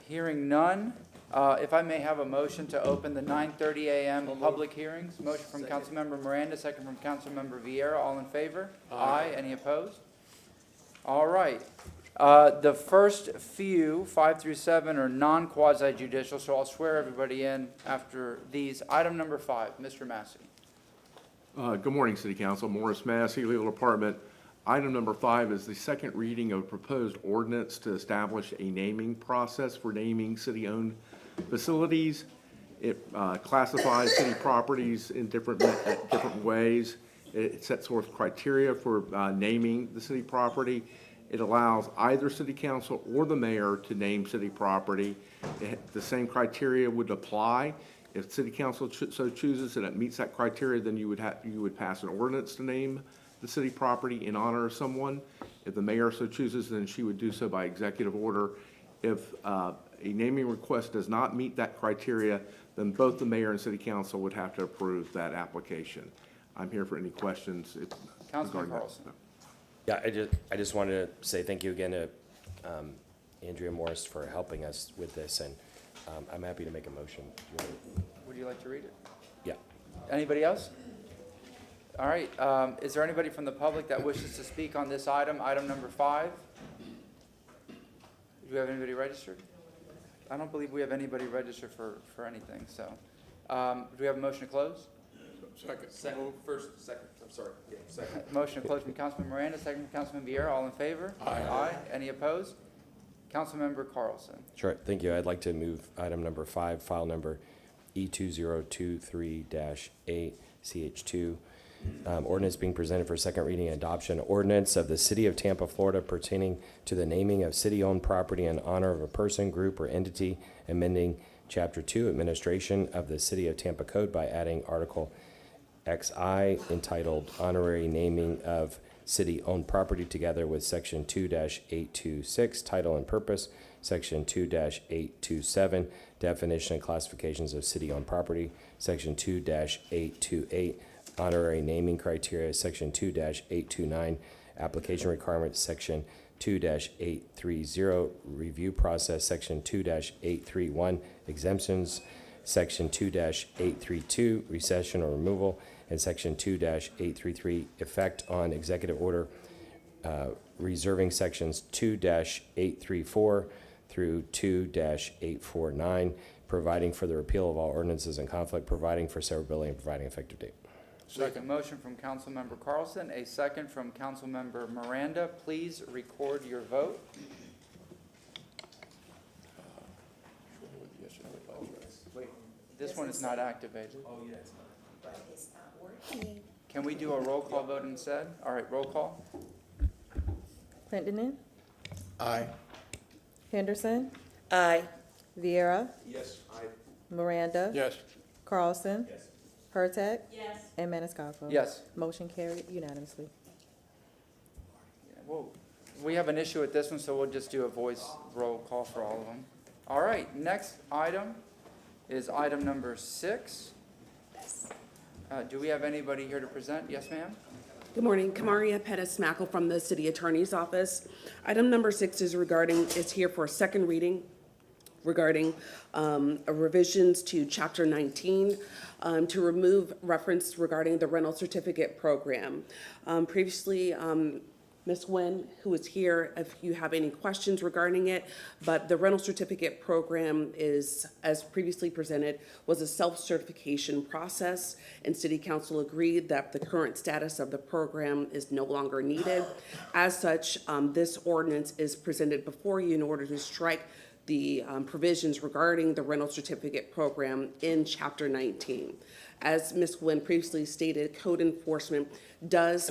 A: Hearing none, if I may have a motion to open the 9:30 a.m. public hearings. Motion from Councilmember Miranda, second from Councilmember Vieira. All in favor? Aye. Any opposed? All right. The first few, 5 through 7, are non-quasi judicial, so I'll swear everybody in after these. Item number 5, Mr. Massey.
L: Good morning, City Council. Morris Massey, Legal Department. Item number 5 is the second reading of a proposed ordinance to establish a naming process for naming city-owned facilities. It classifies city properties in different ways. It sets forth criteria for naming the city property. It allows either city council or the mayor to name city property. The same criteria would apply. If city council so chooses and it meets that criteria, then you would pass an ordinance to name the city property in honor of someone. If the mayor so chooses, then she would do so by executive order. If a naming request does not meet that criteria, then both the mayor and city council would have to approve that application. I'm here for any questions.
A: Councilman Carlson.
T: Yeah, I just wanted to say thank you again to Andrea Morris for helping us with this, and I'm happy to make a motion.
A: Would you like to read it?
T: Yeah.
A: Anybody else? All right. Is there anybody from the public that wishes to speak on this item, item number 5? Do we have anybody registered? I don't believe we have anybody registered for anything. So, do we have a motion to close?
C: Second. Move first, second, I'm sorry, yeah, second.
A: Motion to close from Councilman Miranda, second from Councilman Vieira. All in favor? Aye. Any opposed? Councilmember Carlson.
T: Sure, thank you. I'd like to move item number 5, file number E2023-8, CH2. Ordinance being presented for second reading and adoption. Ordinance of the City of Tampa, Florida pertaining to the naming of city-owned property in honor of a person, group, or entity, amending Chapter 2, Administration of the City of Tampa Code by adding Article XI entitled Honorary Naming of City-Owned Property together with Section 2-826, Title and Purpose, Section 2-827, Definition and Classifications of City-Owned Property, Section 2-828, Honorary Naming Criteria, Section 2-829, Application Requirements, Section 2-830, Review Process, Section 2-831, Exemptions, Section 2-832, Recession or Removal, and Section 2-833, Effect on Executive Order, reserving Sections 2-834 through 2-849, providing for the repeal of all ordinances in conflict, providing for severability, and providing effective date.
A: Second. Motion from Councilmember Carlson, a second from Councilmember Miranda. Please record your vote. Wait, this one is not activated.
C: Oh, yeah, it's not.
K: But it's not working.
A: Can we do a roll call vote instead? All right, roll call.
Q: Clendenin,
L: Aye.
Q: Henderson,
K: Aye.
Q: Vieira,
C: Yes. Aye.
Q: Miranda,
J: Yes.
Q: Carlson,
C: Yes.
Q: Hurtak,
K: Yes.
Q: and Maniscalco.
A: Yes.
Q: Motion carried unanimously.
A: Well, we have an issue with this one, so we'll just do a voice roll call for all of them. All right, next item is item number 6. Do we have anybody here to present? Yes, ma'am?
B: Good morning, Kamaria Pettis-Mackle from the City Attorney's Office. Item number 6 is here for a second reading regarding revisions to Chapter 19 to remove reference regarding the rental certificate program. Previously, Ms. Nguyen, who is here, if you have any questions regarding it, but the rental certificate program is, as previously presented, was a self-certification process, and City Council agreed that the current status of the program is no longer needed. As such, this ordinance is presented before you in order to strike the provisions regarding the rental certificate program in Chapter 19. As Ms. Nguyen previously stated, code enforcement does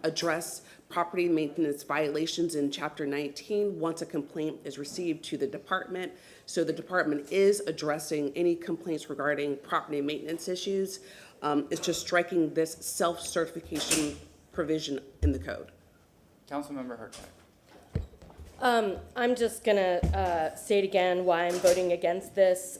B: address property maintenance violations in Chapter 19 once a complaint is received to the department. So the department is addressing any complaints regarding property maintenance issues. It's just striking this self-certification provision in the code.
A: Councilmember Hurtak.
P: I'm just gonna state again why I'm voting against this,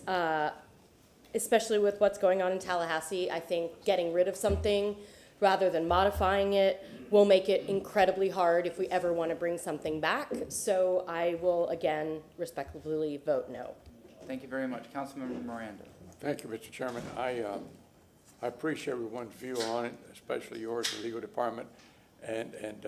P: especially with what's going on in Tallahassee. I think getting rid of something rather than modifying it will make it incredibly hard if we ever want to bring something back. So I will again respectfully vote no.
A: Thank you very much. Councilmember Miranda.
J: Thank you, Mr. Chairman. I appreciate everyone's view on it, especially yours, the legal department. And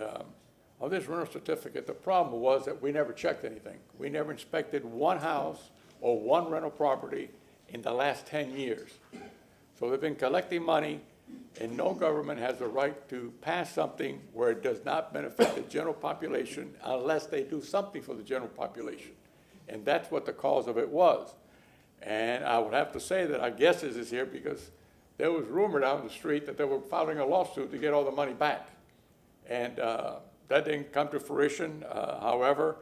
J: on this rental certificate, the problem was that we never checked anything. We never inspected one house or one rental property in the last 10 years. So they've been collecting money, and no government has the right to pass something where it does not benefit the general population unless they do something for the general population. And that's what the cause of it was. And I would have to say that I guess this is here because there was rumored out in the street that they were filing a lawsuit to get all the money back. And that didn't come to fruition. However,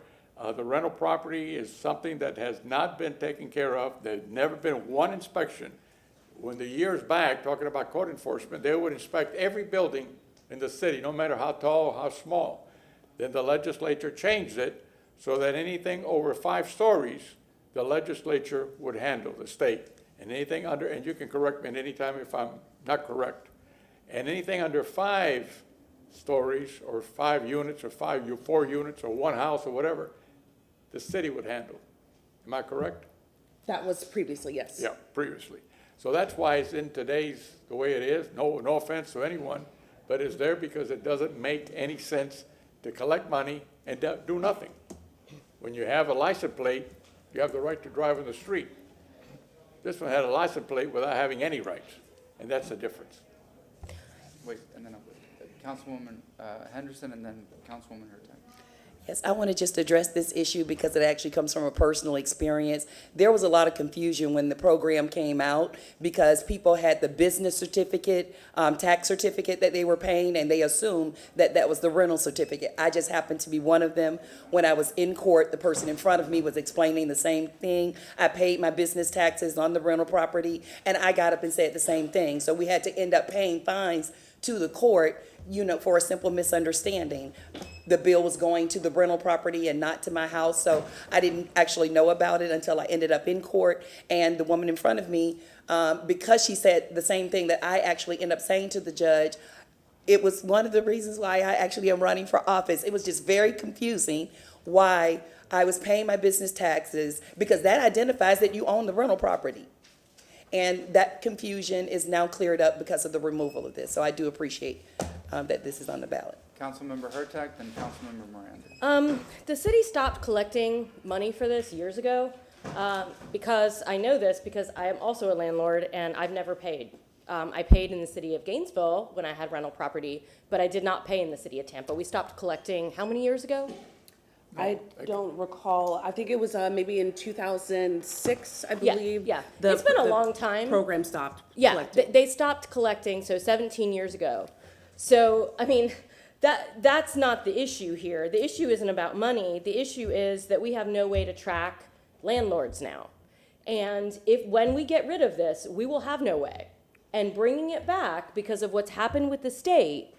J: the rental property is something that has not been taken care of. There's never been one inspection. When the years back, talking about code enforcement, they would inspect every building in the city, no matter how tall or how small. Then the legislature changed it so that anything over 5 stories, the legislature would handle, the state. And anything under, and you can correct me at any time if I'm not correct, and anything under 5 stories or 5 units or 4 units or 1 house or whatever, the city would handle. Am I correct?
B: That was previously, yes.
J: Yeah, previously. So that's why it's in today's, the way it is. No offense to anyone, but it's there because it doesn't make any sense to collect money and do nothing. When you have a license plate, you have the right to drive in the street. This one had a license plate without having any rights.
H: and that's the difference.
A: Wait, and then Councilwoman Henderson, and then Councilwoman Hurtak.
U: Yes, I want to just address this issue because it actually comes from a personal experience. There was a lot of confusion when the program came out because people had the business certificate, tax certificate that they were paying, and they assumed that that was the rental certificate. I just happened to be one of them. When I was in court, the person in front of me was explaining the same thing. I paid my business taxes on the rental property, and I got up and said the same thing. So we had to end up paying fines to the court, for a simple misunderstanding. The bill was going to the rental property and not to my house, so I didn't actually know about it until I ended up in court. And the woman in front of me, because she said the same thing that I actually ended up saying to the judge, it was one of the reasons why I actually am running for office. It was just very confusing why I was paying my business taxes, because that identifies that you own the rental property. And that confusion is now cleared up because of the removal of this. So I do appreciate that this is on the ballot.
A: Councilmember Hurtak, then Councilmember Miranda.
P: The city stopped collecting money for this years ago because I know this because I am also a landlord and I've never paid. I paid in the city of Gainesville when I had rental property, but I did not pay in the city of Tampa. We stopped collecting how many years ago?
B: I don't recall. I think it was maybe in 2006, I believe.
P: Yeah. It's been a long time.
B: Program stopped.
P: Yeah, they stopped collecting, so 17 years ago. So, I mean, that's not the issue here. The issue isn't about money. The issue is that we have no way to track landlords now. And when we get rid of this, we will have no way. And bringing it back because of what's happened with the state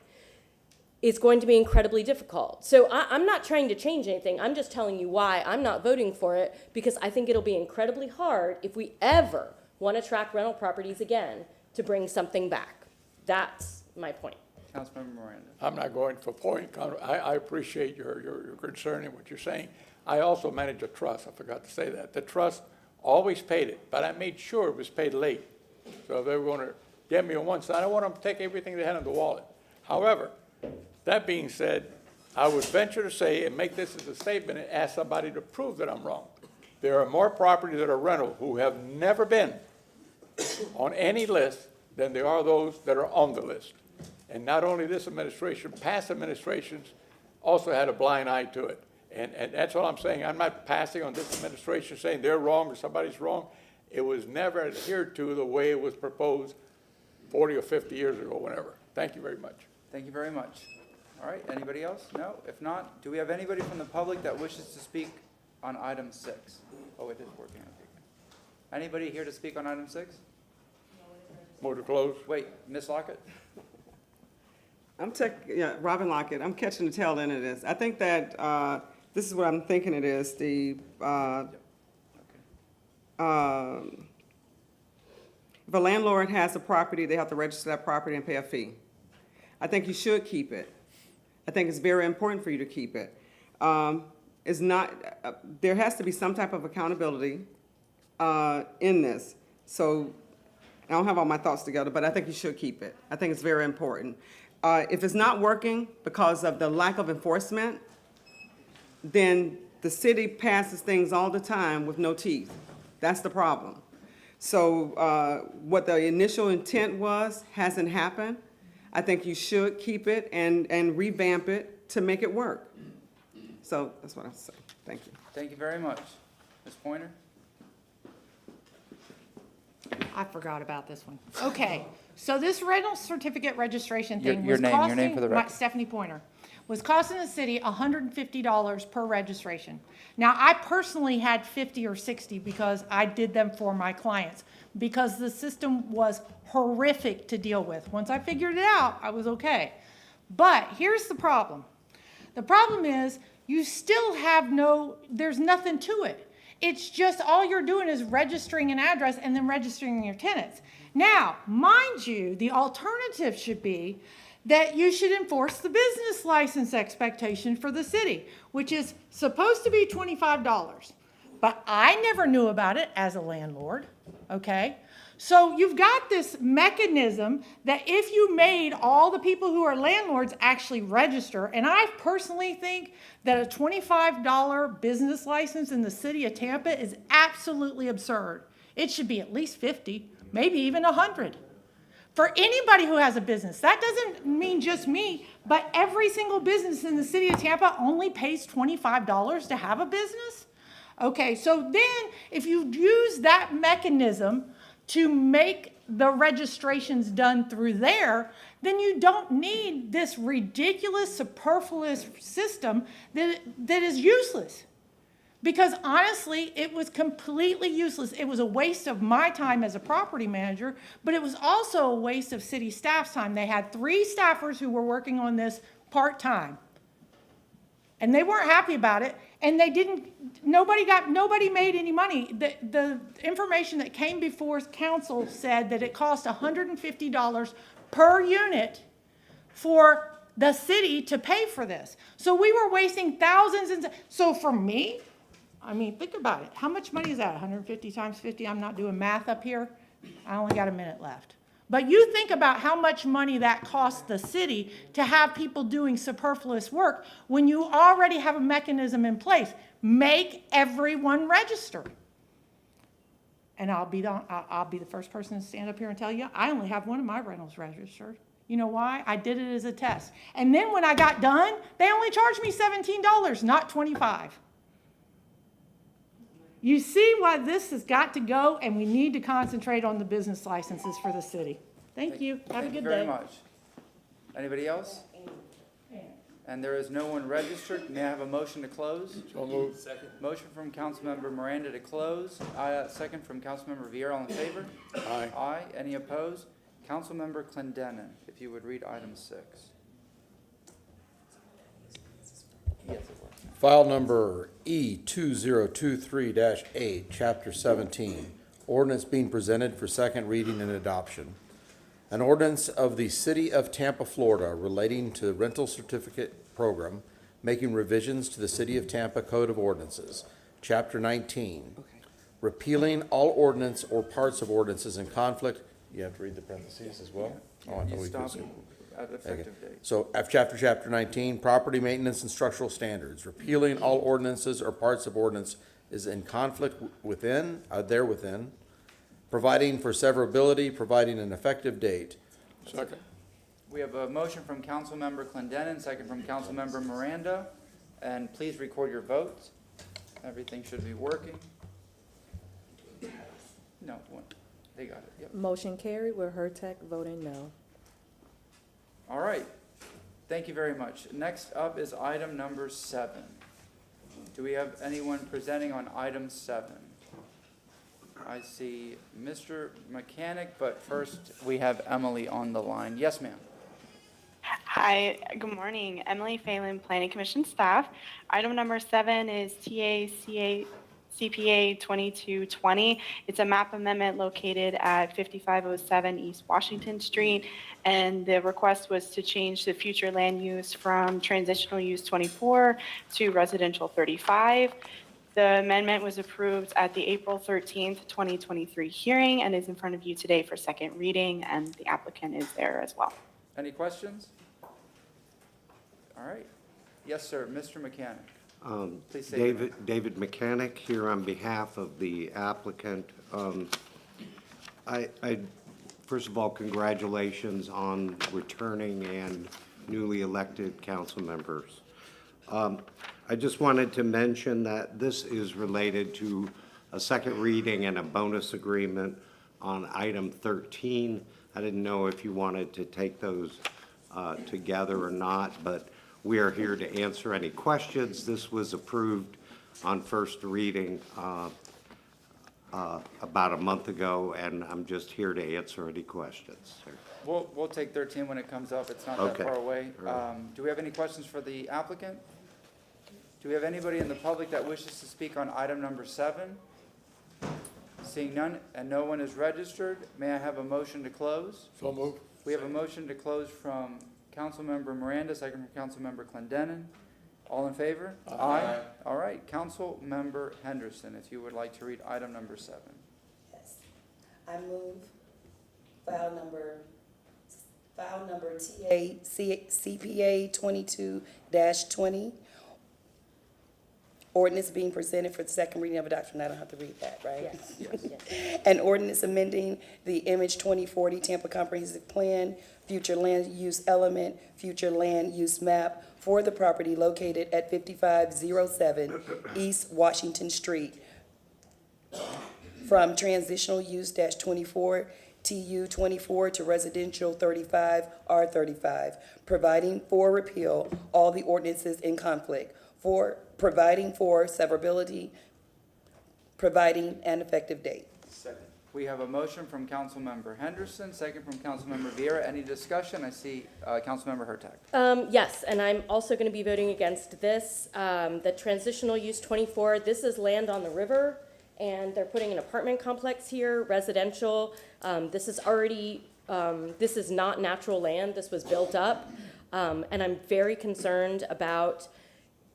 P: is going to be incredibly difficult. So I'm not trying to change anything. I'm just telling you why I'm not voting for it, because I think it'll be incredibly hard if we ever want to track rental properties again to bring something back. That's my point.
A: Councilmember Miranda.
H: I'm not going for point. I appreciate your concern and what you're saying. I also manage a trust. I forgot to say that. The trust always paid it, but I made sure it was paid late. So if they were going to get me on one side, I want them to take everything they had in the wallet. However, that being said, I would venture to say and make this as a statement and ask somebody to prove that I'm wrong. There are more properties that are rental who have never been on any list than there are those that are on the list. And not only this administration, past administrations also had a blind eye to it. And that's all I'm saying. I'm not passing on this administration saying they're wrong or somebody's wrong. It was never adhered to the way it was proposed 40 or 50 years ago, whenever. Thank you very much.
A: Thank you very much. All right, anybody else? No? If not, do we have anybody from the public that wishes to speak on item 6? Oh, it is working. Anybody here to speak on item 6?
H: Move to close.
A: Wait, Ms. Lockett?
E: Robin Lockett, I'm catching the tail end of this. I think that this is what I'm thinking it is. If a landlord has a property, they have to register that property and pay a fee. I think you should keep it. I think it's very important for you to keep it. It's not, there has to be some type of accountability in this. So I don't have all my thoughts together, but I think you should keep it. I think it's very important. If it's not working because of the lack of enforcement, then the city passes things all the time with no teeth. That's the problem. So what the initial intent was hasn't happened. I think you should keep it and revamp it to make it work. So that's what I say. Thank you.
A: Thank you very much. Ms. Pointer?
O: I forgot about this one. Okay, so this rental certificate registration thing
A: Your
O: was
A: name
O: costing,
A: for the record.
O: Stephanie Pointer, was costing the city $150 per registration. Now, I personally had 50 or 60 because I did them for my clients, because the system was horrific to deal with. Once I figured it out, I was okay. But here's the problem. The problem is you still have there's nothing to it. It's just all you're doing is registering an address and then registering your tenants. Now, mind you, the alternative should be that you should enforce the business license expectation for the city, which is supposed to be $25. But I never knew about it as a landlord, okay? So you've got this mechanism that if you made all the people who are landlords actually register, and I personally think that a $25 business license in the city of Tampa is absolutely absurd. It should be at least 50, maybe even 100. For anybody who has a business. That doesn't mean just me, but every single business in the city of Tampa only pays $25 to have a business. Okay, so then if you use that mechanism to make the registrations done through there, then you don't need this ridiculous, superfluous system that is useless. Because honestly, it was completely useless. It was a waste of my time as a property manager, but it was also a waste of city staff's time. They had 3 staffers who were working on this part-time. And they weren't happy about it, and nobody made any money. The information that came before council said that it cost $150 per unit for the city to pay for this. So we were wasting thousands, so for me, I mean, think about it. How much money is that? 150 times 50? I'm not doing math up here. I only got a minute left. But you think about how much money that costs the city to have people doing superfluous work when you already have a mechanism in place. Make everyone register. And I'll be the first person to stand up here and tell you, I only have one of my rentals registered. You know why? I did it as a test. And then when I got done, they only charged me $17, not $25. You see why this has got to go, and we need to concentrate on the business licenses for the city. Thank you. Have a good day.
A: Thank you very much. Anybody else? And there is no one registered. May I have a motion to close?
H: So moved. Second.
A: Motion from Councilmember Miranda to close. Second from Councilmember Vieira. All in favor?
H: Aye.
A: Aye. Any opposed? Councilmember Clendenin, if you would read item 6. Yes, it was.
F: File number E2023-8, Chapter 17, ordinance being presented for second reading and adoption. An ordinance of the City of Tampa, Florida relating to the rental certificate program, making revisions to the City of Tampa Code of Ordinances, Chapter 19, repealing all ordinance or parts of ordinances in conflict. You have to read the parentheses as well? Oh, I thought we could assume.
A: At effective date.
F: So, chapter 19, property maintenance and structural standards, repealing all ordinances or parts of ordinance is in conflict therewithin, providing for severability, providing an effective date.
H: Second.
A: We have a motion from Councilmember Clendenin, second from Councilmember Miranda, and please record your votes. Everything should be working. No, they got it. Yep.
Q: Motion carried with Hurtak voting no.
A: All right. Thank you very much. Next up is item number 7. Do we have anyone presenting on item 7? I see Mr. Mechanic, but first we have Emily on the line. Yes, ma'am.
I: Hi, good morning. Emily Phelan, Planning Commission staff. Item number 7 is CPA 2220. It's a map amendment located at 5507 East Washington Street, and the request was to change the future land use from transitional use 24 to residential 35. The amendment was approved at the April 13th, 2023 hearing and is in front of you today for second reading, and the applicant is there as well.
A: Any questions? All right. Yes, sir. Mr. Mechanic. Please say your name.
V: David Mechanic here on behalf of the applicant. First of all, congratulations on returning and newly elected council members. I just wanted to mention that this is related to a second reading and a bonus agreement on item 13. I didn't know if you wanted to take those together or not, but we are here to answer any questions. This was approved on first reading about a month ago, and I'm just here to answer any questions.
A: We'll take 13 when it comes up. It's not that
V: Okay.
A: far away. Do we have any questions for the applicant? Do we have anybody in the public that wishes to speak on item number 7? Seeing none and no one is registered, may I have a motion to close?
H: So moved.
A: We have a motion to close from Councilmember Miranda, second from Councilmember Clendenin. All in favor? Aye. All right. Councilmember Henderson, if you would like to read item number 7.
U: Yes. I move file number CPA 22-20, Ordinance being presented for the second reading of adoption. I don't have to read that, right?
P: Yes.
U: An ordinance amending the Image 2040 Tampa Comprehensive Plan, future land use element, future land use map for the property located at 5507 East Washington Street from transitional use -24 TU 24 to residential 35 R35, providing for repeal all the ordinances in conflict, for providing for severability, providing an effective date.
A: We have a motion from Councilmember Henderson, second from Councilmember Vieira. Any discussion? I see Councilmember Hurtak.
P: Yes, and I'm also going to be voting against this. The transitional use 24, this is land on the river, and they're putting an apartment complex here, residential. This is already, this is not natural land. This was built up. And I'm very concerned about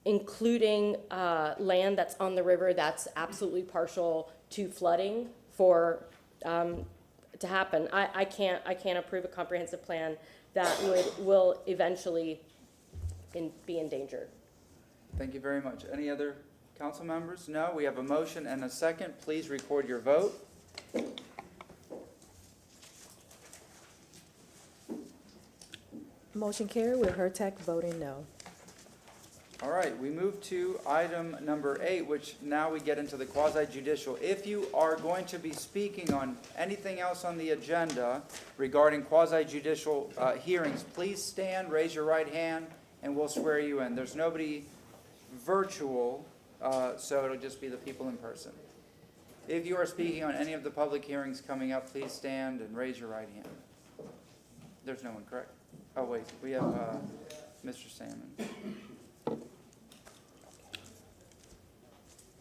P: including land that's on the river that's absolutely partial to flooding for to happen. I can't approve a comprehensive plan that will eventually be endangered.
A: Thank you very much. Any other council members? No? We have a motion and a second. Please record your vote.
Q: Motion carried with Hurtak voting no.
A: All right, we move to item number 8, which now we get into the quasi-judicial. If you are going to be speaking on anything else on the agenda regarding quasi-judicial hearings, please stand, raise your right hand, and we'll swear you in. There's nobody virtual, so it'll just be the people in person. If you are speaking on any of the public hearings coming up, please stand and raise your right hand. There's no one, correct? Oh, wait, we have Mr. Salmon.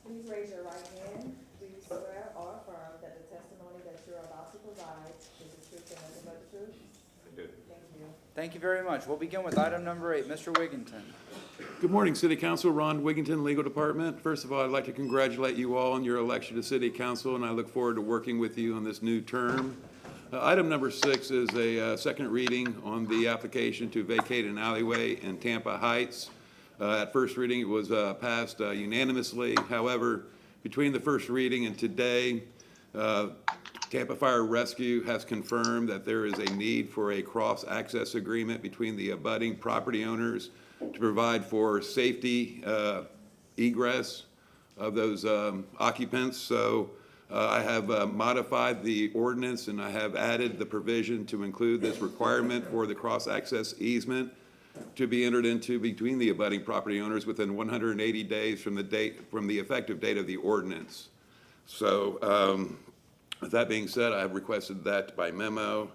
P: Please raise your right hand. Do you swear or affirm that the testimony that you're about to provide is the truth and nothing but the truth?
L: I do.
P: Thank you.
A: Thank you very much. We'll begin with item number 8. Mr. Wigginton.
C: Good morning, City Council. Ron Wigginton, Legal Department. First of all, I'd like to congratulate you all on your election to City Council, and I look forward to working with you on this new term. Item number 6 is a second reading on the application to vacate an alleyway in Tampa Heights. At first reading, it was passed unanimously. However, between the first reading and today, Tampa Fire Rescue has confirmed that there is a need for a cross-access agreement between the abutting property owners to provide for safety egress of those occupants. So I have modified the ordinance, and I have added the provision to include this requirement for the cross-access easement to be entered into between the abutting property owners within 180 days from the effective date of the ordinance. So with that being said, I have requested that by memo.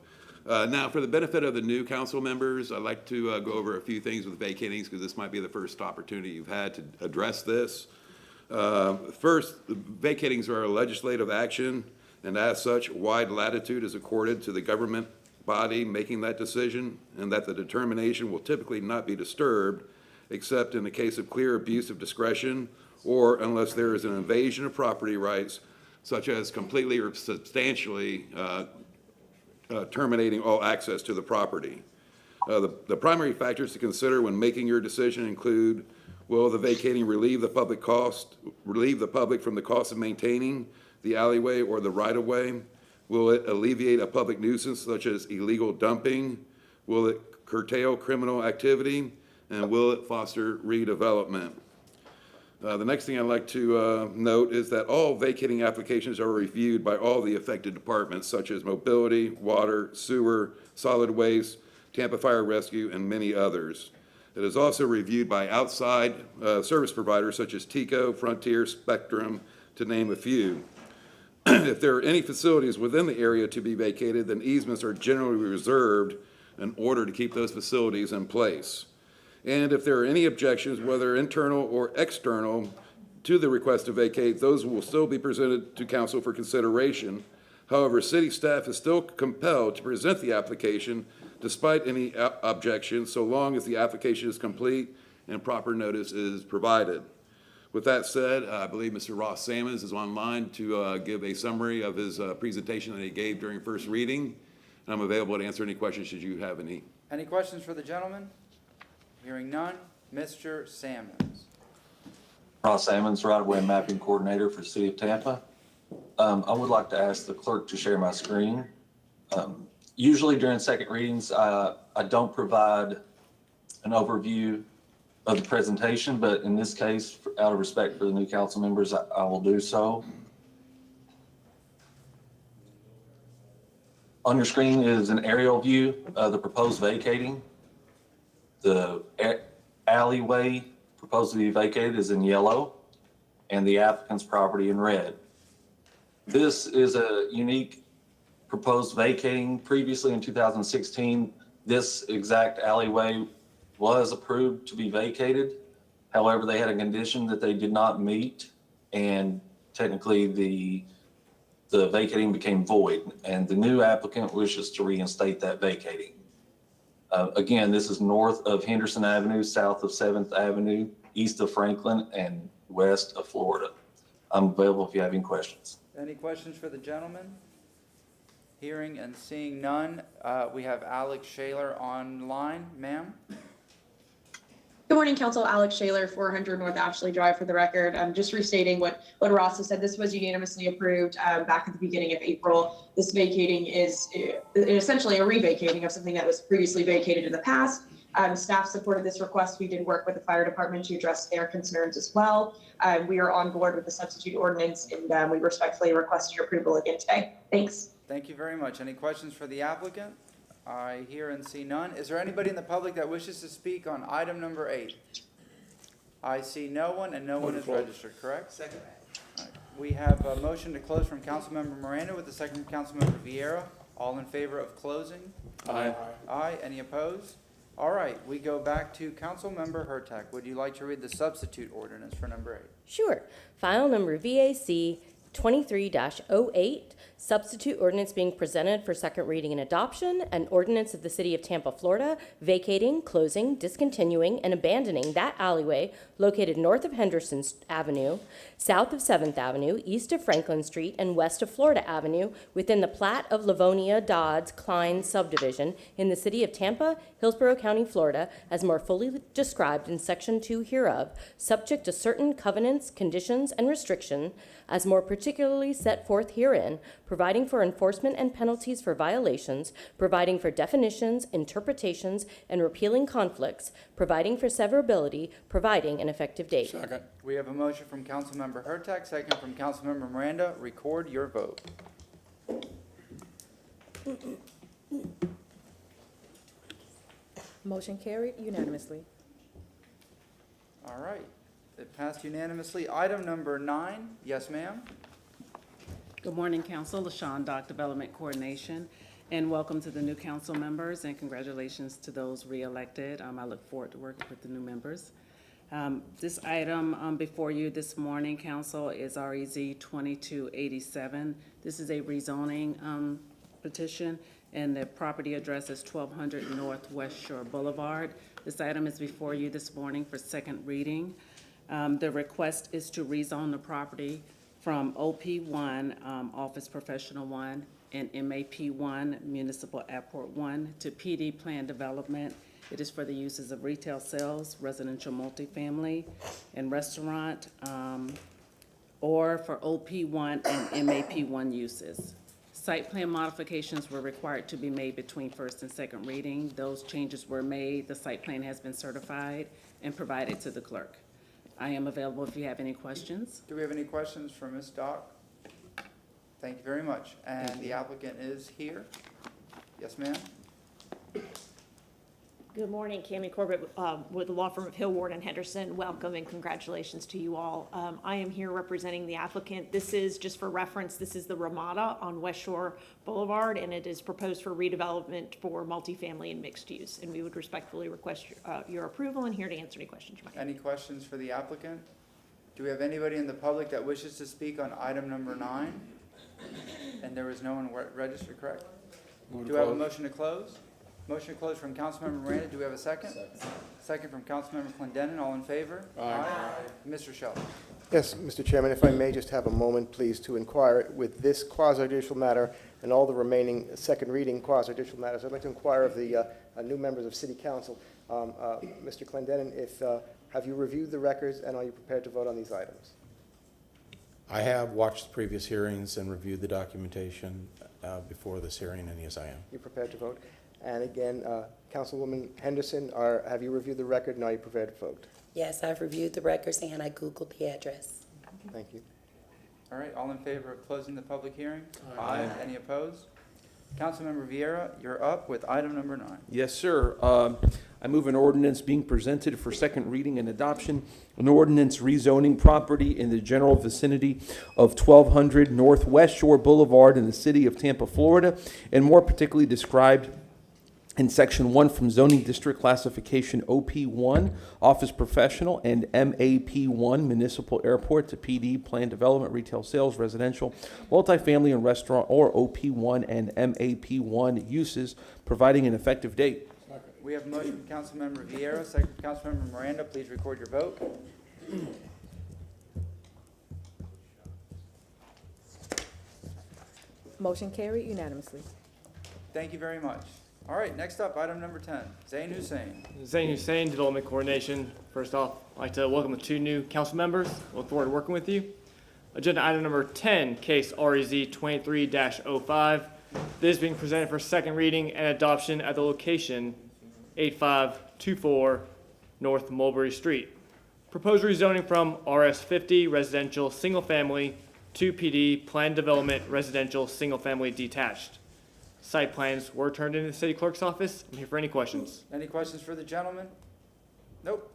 C: Now, for the benefit of the new council members, I'd like to go over a few things with vacatings, because this might be the first opportunity you've had to address this. First, vacatings are a legislative action, and as such, wide latitude is accorded to the government body making that decision, and that the determination will typically not be disturbed except in the case of clear abuse of discretion, or unless there is an invasion of property rights, such as completely or substantially terminating all access to the property. The primary factors to consider when making your decision include: will the vacating relieve the public from the cost of maintaining the alleyway or the right-of-way? Will it alleviate a public nuisance such as illegal dumping? Will it curtail criminal activity? And will it foster redevelopment? The next thing I'd like to note is that all vacating applications are reviewed by all the affected departments, such as mobility, water, sewer, solid waste, Tampa Fire Rescue, and many others. It is also reviewed by outside service providers such as TECO, Frontier, Spectrum, to name a few. If there are any facilities within the area to be vacated, then easements are generally reserved in order to keep those facilities in place. And if there are any objections, whether internal or external, to the request to vacate, those will still be presented to council for consideration. However, city staff is still compelled to present the application despite any objections, so long as the application is complete and proper notice is provided. With that said, I believe Mr. Ross Salmons is online to give a summary of his presentation that he gave during first reading. And I'm available to answer any questions should you have any.
A: Any questions for the gentleman? Hearing none, Mr. Salmons.
G: Ross Ammons, right-of-way mapping coordinator for the City of Tampa. I would like to ask the clerk to share my screen. Usually during second readings, I don't provide an overview of the presentation, but in this case, out of respect for the new council members, I will do so. On your screen is an aerial view of the proposed vacating. The alleyway proposed to be vacated is in yellow, and the applicant's property in red. This is a unique proposed vacating. Previously in 2016, this exact alleyway was approved to be vacated. However, they had a condition that they did not meet, and technically the vacating became void, and the new applicant wishes to reinstate that vacating. Again, this is north of Henderson Avenue, south of 7th Avenue, east of Franklin, and west of Florida. I'm available if you have any questions.
A: Any questions for the gentleman? Hearing and seeing none, we have Alex Shaler online. Ma'am?
M: Good morning, Council. Alex Shaler, 400 North Ashley Drive, for the record. Just restating what Ross has said. This was unanimously approved back at the beginning of April. This vacating is essentially a revacating of something that was previously vacated in the past. Staff supported this request. We did work with the fire department to address their concerns as well. We are on board with the substitute ordinance, and we respectfully request your approval again today. Thanks.
A: Thank you very much. Any questions for the applicant? I hear and see none. Is there anybody in the public that wishes to speak on item number 8? I see no one, and no one is registered, correct? Second. All right. We have a motion to close from Councilmember Miranda with the second from Councilmember Vieira. All in favor of closing?
H: Aye.
A: Aye. Any opposed? All right, we go back to Councilmember Hurtak. Would you like to read the substitute ordinance for number 8?
P: Sure. File number VAC 23-08, substitute ordinance being presented for second reading and adoption, an ordinance of the City of Tampa, Florida, vacating, closing, discontinuing, and abandoning that alleyway located north of Henderson Avenue, south of 7th Avenue, east of Franklin Street, and west of Florida Avenue within the plat of Livonia Dodds Klein subdivision in the City of Tampa, Hillsborough County, Florida, as more fully described in Section 2 hereof, subject to certain covenants, conditions, and restrictions, as more particularly set forth herein, providing for enforcement and penalties for violations, providing for definitions, interpretations, and repealing conflicts, providing for severability, providing an effective date.
H: Second.
A: We have a motion from Councilmember Hurtak, second from Councilmember Miranda. Record your vote.
Q: Motion carried unanimously.
A: All right, it passed unanimously. Item number 9, yes, ma'am?
B: Good morning, Council. LaShawn, Dock Development Coordination, and welcome to the new council members, and congratulations to those re-elected. I look forward to working with the new members. This item before you this morning, Council, is REZ 2287. This is a rezoning petition, and the property address is 1200 North West Shore Boulevard. This item is before you this morning for second reading. The request is to rezone the property from OP1, Office Professional 1, and MAP1, Municipal Airport 1, to PD Plan Development. It is for the uses of retail sales, residential multifamily, and restaurant, or for OP1 and MAP1 uses. Site plan modifications were required to be made between first and second reading. Those changes were made. The site plan has been certified and provided to the clerk. I am available if you have any questions.
A: Do we have any questions for Ms. Dock? Thank you very much. And the applicant is here. Yes, ma'am?
W: Good morning, Cammie Corbett with the law firm of Hill, Ward, and Henderson. Welcome and congratulations to you all. I am here representing the applicant. This is, just for reference, this is the Ramada on West Shore Boulevard, and it is proposed for redevelopment for multifamily and mixed use. And we would respectfully request your approval, and here to answer any questions you might have.
A: Any questions for the applicant? Do we have anybody in the public that wishes to speak on item number 9? And there was no one registered, correct? Do we have a motion to close? Motion to close from Councilmember Miranda. Do we have a second? Second from Councilmember Clendenin. All in favor? Aye. Mr. Shelton.
X: Yes, Mr. Chairman, if I may just have a moment, please, to inquire with this quasi-judicial matter and all the remaining second reading quasi-judicial matters. I'd like to inquire of the new members of City Council. Mr. Clendenin, if Have you reviewed the records, and are you prepared to vote on these items?
F: I have watched the previous hearings and reviewed the documentation before this hearing, and yes, I am.
X: You're prepared to vote? And again, Councilwoman Henderson, have you reviewed the record, and are you prepared to vote?
U: Yes, I've reviewed the records and I Googled the address.
X: Thank you.
A: All right, all in favor of closing the public hearing? Aye. Any opposed? Councilmember Vieira, you're up with item number 9.
C: Yes, sir. I move an ordinance being presented for second reading and adoption, an ordinance rezoning property in the general vicinity of 1200 Northwest Shore Boulevard in the city of Tampa, Florida, and more particularly described in Section 1 from Zoning District Classification OP1, Office Professional, and MAP1, Municipal Airport, to PD, Planned Development, Retail Sales, Residential, Multifamily, and Restaurant, or OP1 and MAP1 uses, providing an effective date.
A: We have a motion from Councilmember Vieira, second from Councilmember Miranda. Please record your vote.
Q: Motion carried unanimously.
A: Thank you very much. All right, next up, item number 10, Zain Hussein.
D: Zain Hussein, Development Coordination. First off, I'd like to welcome the 2 new council members. Look forward to working with you. Agenda item number 10, case REZ 23-05. This is being presented for second reading and adoption at the location 8524 North Mulberry Street. Proposed rezoning from RS50 Residential Single Family to PD Planned Development Residential Single Family Detached. Site plans were turned into the city clerk's office. I'm here for any questions.
A: Any questions for the gentleman? Nope.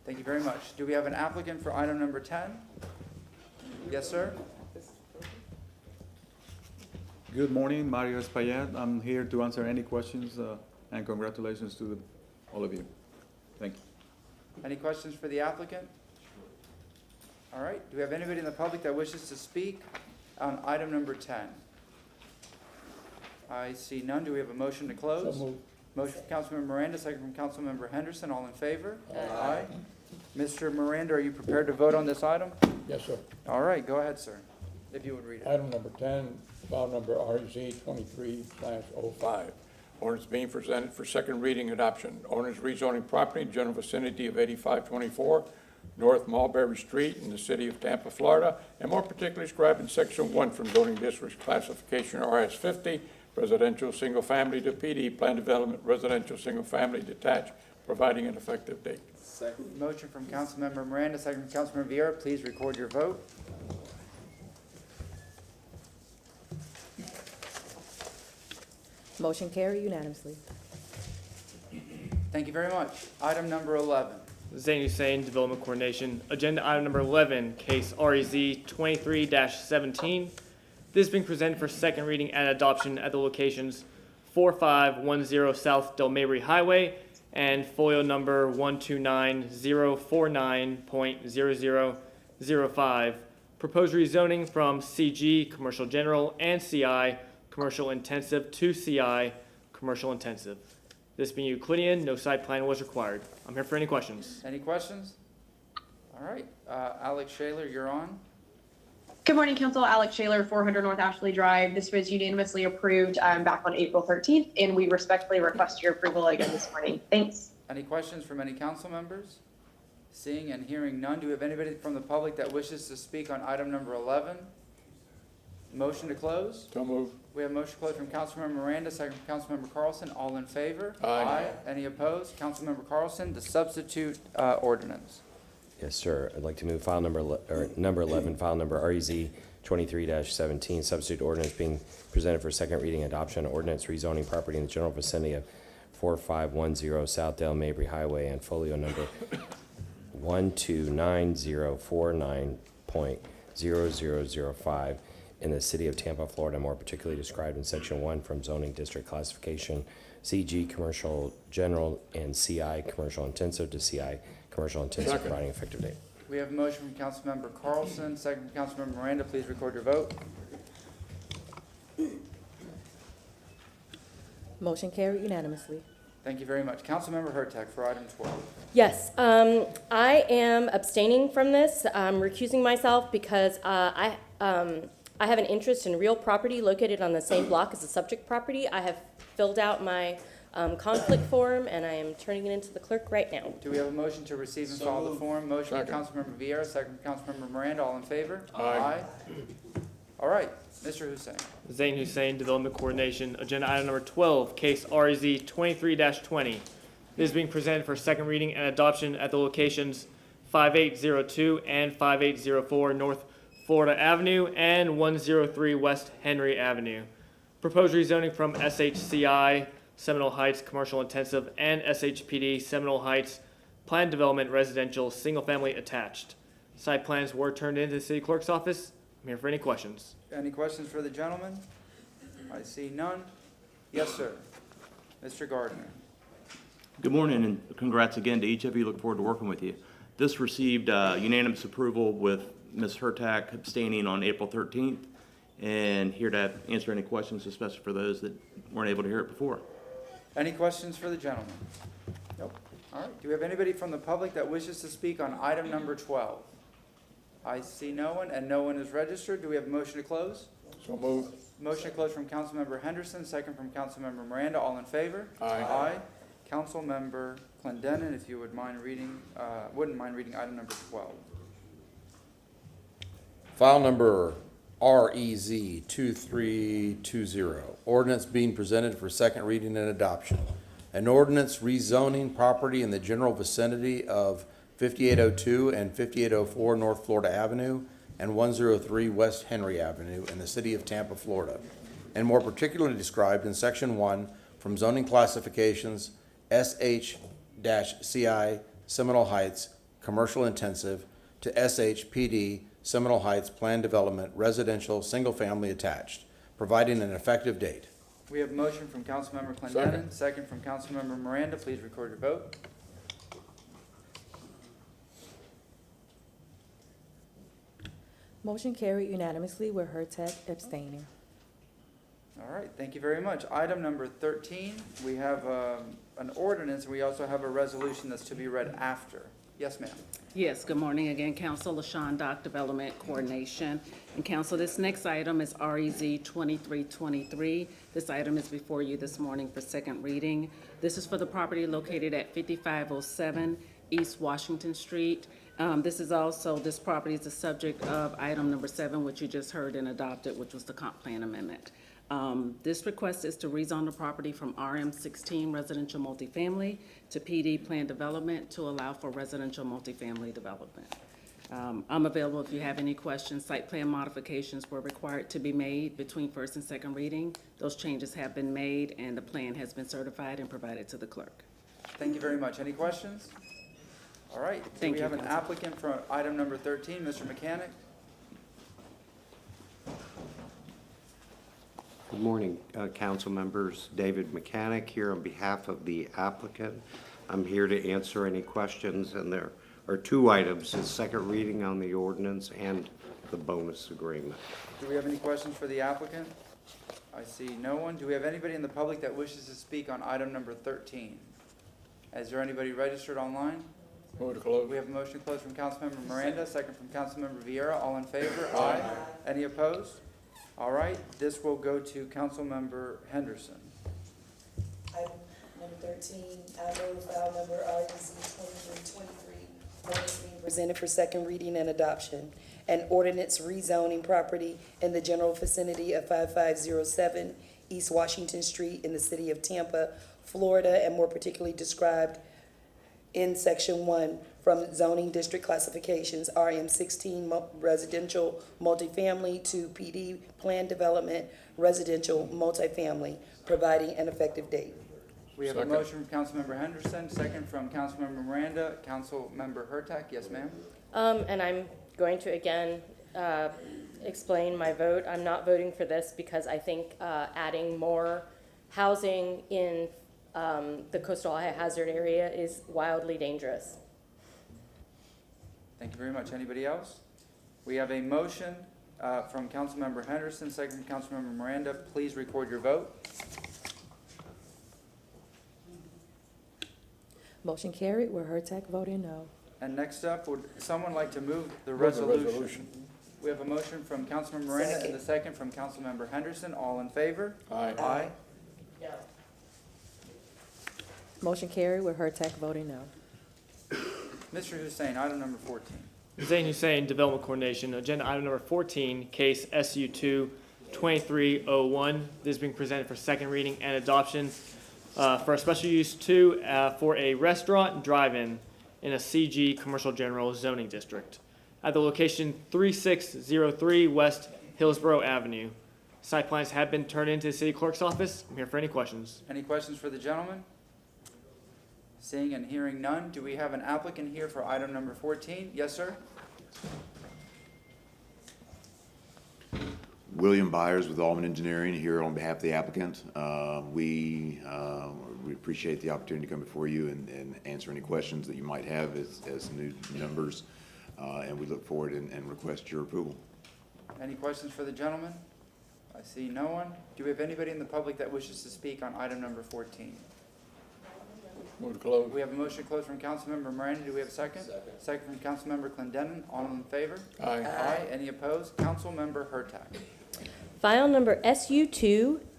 A: Thank you very much. Do we have an applicant for item number 10? Yes, sir.
N: Good morning, Mario Espaillat. I'm here to answer any questions, and congratulations to all of you. Thank you.
A: Any questions for the applicant? All right. Do we have anybody in the public that wishes to speak on item number 10? I see none. Do we have a motion to close?
H: So moved.
A: Motion from Councilmember Miranda, second from Councilmember Henderson. All in favor? Aye. Mr. Miranda, are you prepared to vote on this item?
H: Yes, sir.
A: All right, go ahead, sir, if you would read it.
H: Item number 10, file number RZ 23/05. Ordinance being presented for second reading adoption. Ordinance rezoning property in general vicinity of 8524 North Mulberry Street in the city of Tampa, Florida, and more particularly described in Section 1 from Zoning District Classification RS50, Residential Single Family to PD, Planned Development Residential Single Family Detached, providing an effective date.
A: Second. Motion from Councilmember Miranda, second from Councilmember Vieira. Please record your vote.
Q: Motion carried unanimously.
A: Thank you very much. Item number 11.
D: Zain Hussein, Development Coordination. Agenda item number 11, case REZ 23-17. This is being presented for second reading and adoption at the locations 4510 South Del Mabry Highway and folio number 129049.0005. Proposed rezoning from CG, Commercial General, and CI, Commercial Intensive, to CI, Commercial Intensive. This being Euclidean, no site plan was required. I'm here for any questions.
A: Any questions? All right, Alex Shaler, you're on.
M: Good morning, Council. Alex Shaler, 400 North Ashley Drive. This was unanimously approved back on April 13th, and we respectfully request your approval again this morning. Thanks.
A: Any questions from any council members? Seeing and hearing none, do we have anybody from the public that wishes to speak on item number 11? Motion to close?
H: So moved.
A: We have motion to close from Councilmember Miranda, second from Councilmember Carlson. All in favor?
H: Aye.
A: Any opposed? Councilmember Carlson, the substitute ordinance.
T: Yes, sir. I'd like to move file number 11, file number REZ 23-17, substitute ordinance being presented for second reading adoption, ordinance rezoning property in the general vicinity of 4510 South Del Mabry Highway and folio number 129049.0005 in the city of Tampa, Florida, more particularly described in Section 1 from Zoning District Classification CG Commercial General and CI Commercial Intensive to CI Commercial Intensive, providing effective date.
A: We have a motion from Councilmember Carlson, second from Councilmember Miranda. Please record your vote.
Q: Motion carried unanimously.
A: Thank you very much. Councilmember Hurtak for item 12.
P: Yes, I am abstaining from this. I'm recusing myself because I have an interest in real property located on the same block as the subject property. I have filled out my conflict form, and I am turning it into the clerk right now.
A: Do we have a motion to receive and file the form? Motion from Councilmember Vieira, second from Councilmember Miranda. All in favor? Aye. All right, Mr. Hussein.
D: Zane Hussein, Development Coordination. Agenda item number 12, case RZ 23-20. This is being presented for second reading and adoption at the locations 5802 and 5804 North Florida Avenue and 103 West Henry Avenue. Proposed rezoning from SHCI Seminole Heights Commercial Intensive and SHPD Seminole Heights Planned Development Residential Single Family Attached. Site plans were turned into the city clerk's office. I'm here for any questions.
A: Any questions for the gentleman? I see none. Yes, sir. Mr. Gardner.
J: Good morning, and congrats again to each of you. Look forward to working with you. This received unanimous approval with Ms. Hurtak abstaining on April 13th, and here to answer any questions, especially for those that weren't able to hear it before.
A: Any questions for the gentleman? Nope. All right. Do we have anybody from the public that wishes to speak on item number 12? I see no one, and no one is registered. Do we have a motion to close?
H: So moved.
A: Motion to close from Councilmember Henderson, second from Councilmember Miranda. All in favor?
H: Aye.
A: Aye. Councilmember Clendenin, if you wouldn't mind reading item number 12.
F: File number REZ 2320, ordinance being presented for second reading and adoption. An ordinance rezoning property in the general vicinity of 5802 and 5804 North Florida Avenue and 103 West Henry Avenue in the city of Tampa, Florida, and more particularly described in Section 1 from zoning classifications SH-CI Seminole Heights Commercial Intensive to SHPD Seminole Heights Planned Development Residential Single Family Attached, providing an effective date.
A: We have a motion from Councilmember Clendenin, second from Councilmember Miranda. Please record your vote.
Q: Motion carried unanimously with Hurtak abstaining.
A: All right, thank you very much. Item number 13, we have an ordinance, and we also have a resolution that's to be read after. Yes, ma'am.
B: Yes, good morning again, Council. LaShawn Dock, Development Coordination. And Council, this next item is REZ 2323. This item is before you this morning for second reading. This is for the property located at 5507 East Washington Street. This property is the subject of item number 7, which you just heard and adopted, which was the comp plan amendment. This request is to rezone the property from RM16 residential multifamily to PD planned development to allow for residential multifamily development. I'm available if you have any questions. Site plan modifications were required to be made between first and second reading. Those changes have been made, and the plan has been certified and provided to the clerk.
A: Thank you very much. Any questions? All right.
B: Thank
A: we
B: you,
A: have an
B: Council.
A: applicant for item number 13, Mr. Mechanic.
V: Good morning, council members. David Mechanic here on behalf of the applicant. I'm here to answer any questions, and there are two items, the second reading on the ordinance and the bonus agreement.
A: Do we have any questions for the applicant? I see no one. Do we have anybody in the public that wishes to speak on item number 13? Is there anybody registered online?
H: Move to close.
A: We have a motion to close from Councilmember Miranda, second from Councilmember Vieira. All in favor? Aye. Any opposed? All right, this will go to Councilmember Henderson.
U: Item number 13, I move file number REZ 2323, ordinance being presented for second reading and adoption. An ordinance rezoning property in the general vicinity of 5507 East Washington Street in the city of Tampa, Florida, and more particularly described in Section 1 from zoning district classifications RM16 residential multifamily to PD planned development residential multifamily, providing an effective date.
A: We have a motion from Councilmember Henderson, second from Councilmember Miranda. Councilmember Hurtak, yes, ma'am.
P: And I'm going to again explain my vote. I'm not voting for this because I think adding more housing in the coastal high hazard area is wildly dangerous.
A: Thank you very much. Anybody else? We have a motion from Councilmember Henderson, second from Councilmember Miranda. Please record your vote.
Q: Motion carried with Hurtak voting no.
A: And next up, would someone like to move the resolution? We have a motion from Councilmember Miranda and the second from Councilmember Henderson. All in favor?
H: Aye.
A: Aye.
Q: Motion carried with Hurtak voting no.
A: Mr. Hussein, item number 14.
D: Zain Hussein, Development Coordination, agenda item number 14, case SU 2-2301. This is being presented for second reading and adoption for a special use 2 for a restaurant drive-in in a CG Commercial General Zoning District at the location 3603 West Hillsborough Avenue. Site plans have been turned into the city clerk's office. I'm here for any questions.
A: Any questions for the gentleman? Seeing and hearing none, do we have an applicant here for item number 14? Yes, sir?
E: William Byers with Allman Engineering here on behalf of the applicant. We appreciate the opportunity to come before you and answer any questions that you might have as new members, and we look forward and request your approval.
A: Any questions for the gentleman? I see no one. Do we have anybody in the public that wishes to speak on item number 14?
H: Move to close.
A: We have a motion to close from Councilmember Miranda. Do we have a second? Second from Councilmember Clendenin. All in favor?
H: Aye.
A: Aye. Any opposed? Councilmember Hurtak.
P: File number SU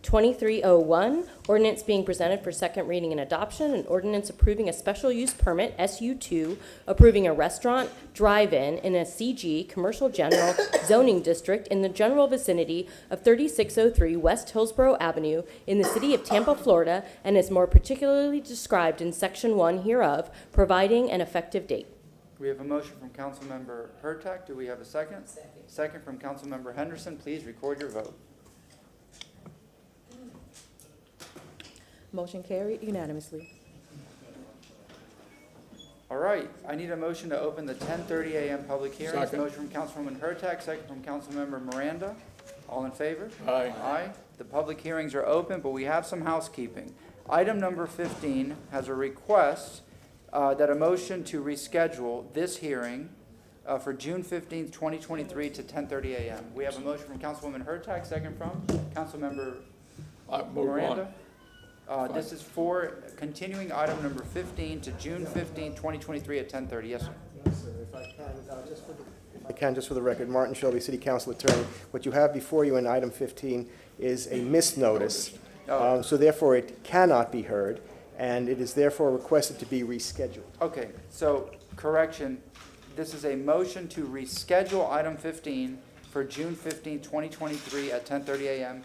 P: 2-2301, ordinance being presented for second reading and adoption, an ordinance approving a special use permit, SU 2, approving a restaurant drive-in in a CG Commercial General Zoning District in the general vicinity of 3603 West Hillsborough Avenue in the city of Tampa, Florida, and is more particularly described in Section 1 hereof, providing an effective date.
A: We have a motion from Councilmember Hurtak. Do we have a second? Second from Councilmember Henderson. Please record your vote.
Q: Motion carried unanimously.
A: All right, I need a motion to open the 10:30 a.m. public hearings.
H: Second.
A: Motion from Councilwoman Hurtak, second from Councilmember Miranda. All in favor?
H: Aye.
A: Aye. The public hearings are open, but we have some housekeeping. Item number 15 has a request that a motion to reschedule this hearing for June 15th, 2023 to 10:30 a.m. We have a motion from Councilwoman Hurtak, second from Councilmember
H: Move
A: Miranda.
H: on.
A: This is for continuing item number 15 to June 15th, 2023 at 10:30. Yes, sir.
X: Yes, sir. If I can, just for the record, Martin Shelby, City Council Attorney. What you have before you in item 15 is a misnotice, so therefore it cannot be heard, and it is therefore requested to be rescheduled.
A: Okay, so correction, this is a motion to reschedule item 15 for June 15th, 2023 at 10:30 a.m.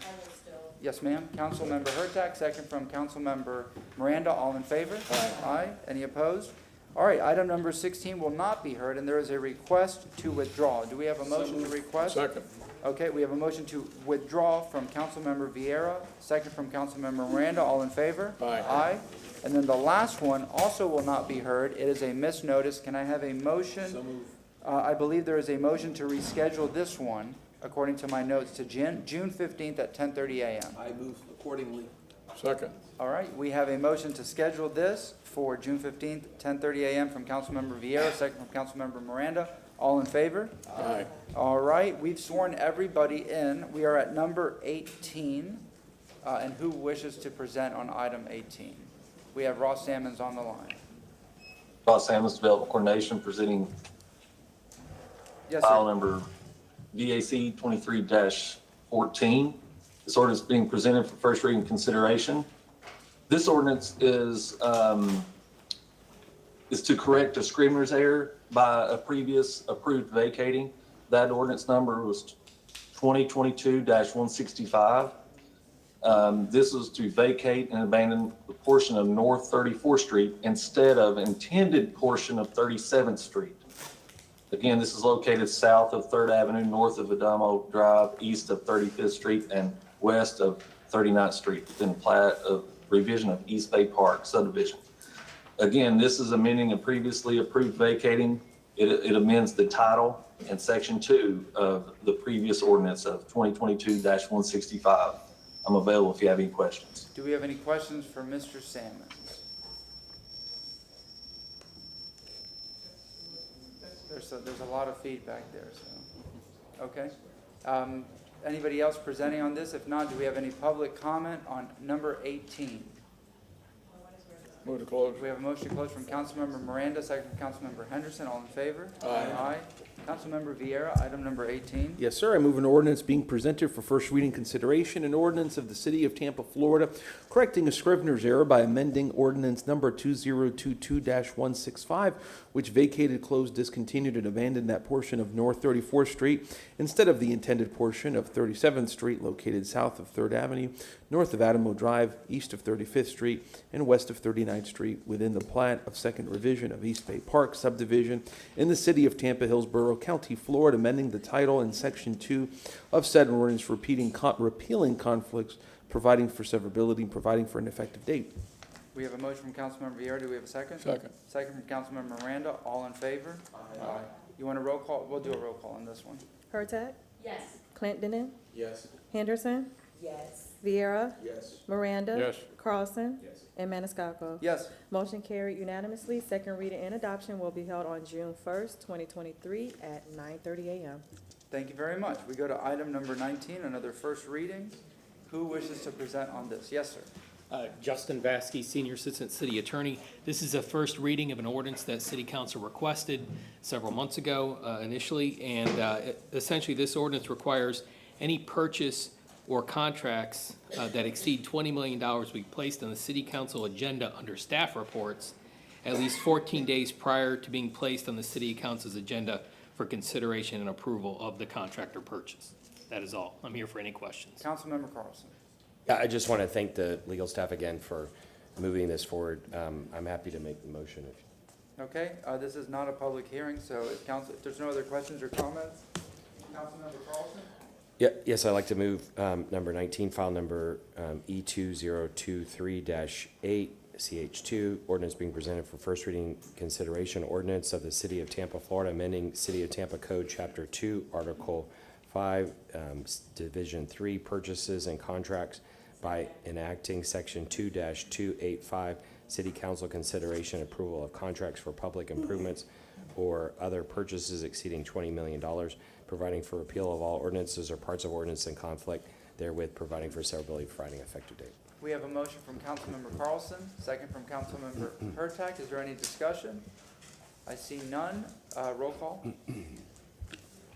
A: Yes, ma'am. Councilmember Hurtak, second from Councilmember Miranda. All in favor? Aye. Any opposed? All right, item number 16 will not be heard, and there is a request to withdraw. Do we have a motion to request?
H: Second.
A: Okay, we have a motion to withdraw from Councilmember Vieira, second from Councilmember Miranda. All in favor?
H: Aye.
A: Aye. And then the last one also will not be heard. It is a misnotice. Can I have a motion?
H: So moved.
A: I believe there is a motion to reschedule this one, according to my notes, to June 15th at 10:30 a.m.
C: I move accordingly.
H: Second.
A: All right, we have a motion to schedule this for June 15th, 10:30 a.m. from Councilmember Vieira, second from Councilmember Miranda. All in favor?
H: Aye.
A: All right, we've sworn everybody in. We are at number 18. And who wishes to present on item 18? We have Ross Sammons on the line.
G: Ross Sammons, Development Coordination, presenting
A: Yes,
G: file
A: sir.
G: number VAC 23-14. This ordinance being presented for first reading consideration. This ordinance is to correct a scrivener's error by a previous approved vacating. That ordinance number was 2022-165. This was to vacate and abandon the portion of North 34th Street instead of intended portion of 37th Street. Again, this is located south of 3rd Avenue, north of Adamo Drive, east of 35th Street, and west of 39th Street, within plat of revision of East Bay Park subdivision. Again, this is amending a previously approved vacating. It amends the title and section 2 of the previous ordinance of 2022-165. I'm available if you have any questions.
A: Do we have any questions for Mr. Sammons? There's a lot of feedback there, so, okay. Anybody else presenting on this? If not, do we have any public comment on number 18?
H: Move to close.
A: We have a motion to close from Councilmember Miranda, second from Councilmember Henderson. All in favor?
H: Aye.
A: Aye. Councilmember Vieira, item number 18.
C: Yes, sir. I move an ordinance being presented for first reading consideration, an ordinance of the City of Tampa, Florida, correcting a Scrivener's error by amending ordinance number 2022-165, which vacated, closed, discontinued, and abandoned that portion of North 34th Street instead of the intended portion of 37th Street located south of 3rd Avenue, north of Adamo Drive, east of 35th Street, and west of 39th Street within the plat of Second Revision of East Bay Park subdivision in the City of Tampa, Hillsborough County, Florida, amending the title in Section 2 of said ordinance, repealing conflicts, providing for severability, and providing for an effective date.
A: We have a motion from Councilmember Vieira. Do we have a second?
H: Second.
A: Second from Councilmember Miranda. All in favor? Aye. You want a roll call? We'll do a roll call on this one.
Q: Hurtak,
P: Yes.
Q: Clendenin,
F: Yes.
Q: Henderson,
U: Yes.
Q: Vieira,
F: Yes.
Q: Miranda.
H: Yes.
Q: Carlson.
F: Yes.
Q: And Maniscalco.
A: Yes.
Q: Motion carried unanimously. Second reading and adoption will be held on June 1st, 2023 at 9:30 a.m.
A: Thank you very much. We go to item number 19, another first reading. Who wishes to present on this? Yes, sir.
K: Justin Vasky, Senior Assistant City Attorney. This is a first reading of an ordinance that City Council requested several months ago initially, and essentially this ordinance requires any purchase or contracts that exceed $20 million be placed on the City Council agenda under staff reports at least 14 days prior to being placed on the City Council's agenda for consideration and approval of the contract or purchase. That is all. I'm here for any questions.
A: Councilmember Carlson.
T: Yeah, I just want to thank the legal staff again for moving this forward. I'm happy to make the motion.
A: Okay, this is not a public hearing, so if there's no other questions or comments, Councilmember Carlson?
T: Yeah, yes, I'd like to move number 19, file number E2023-8, CH2, ordinance being presented for first reading consideration, ordinance of the City of Tampa, Florida, amending City of Tampa Code, Chapter 2, Article 5, Division 3, purchases and contracts by enacting Section 2-285, City Council consideration approval of contracts for public improvements or other purchases exceeding $20 million, providing for repeal of all ordinances or parts of ordinance in conflict therewith, providing for severability, providing effective date.
A: We have a motion from Councilmember Carlson, second from Councilmember Hurtak. Is there any discussion? I see none. Roll call.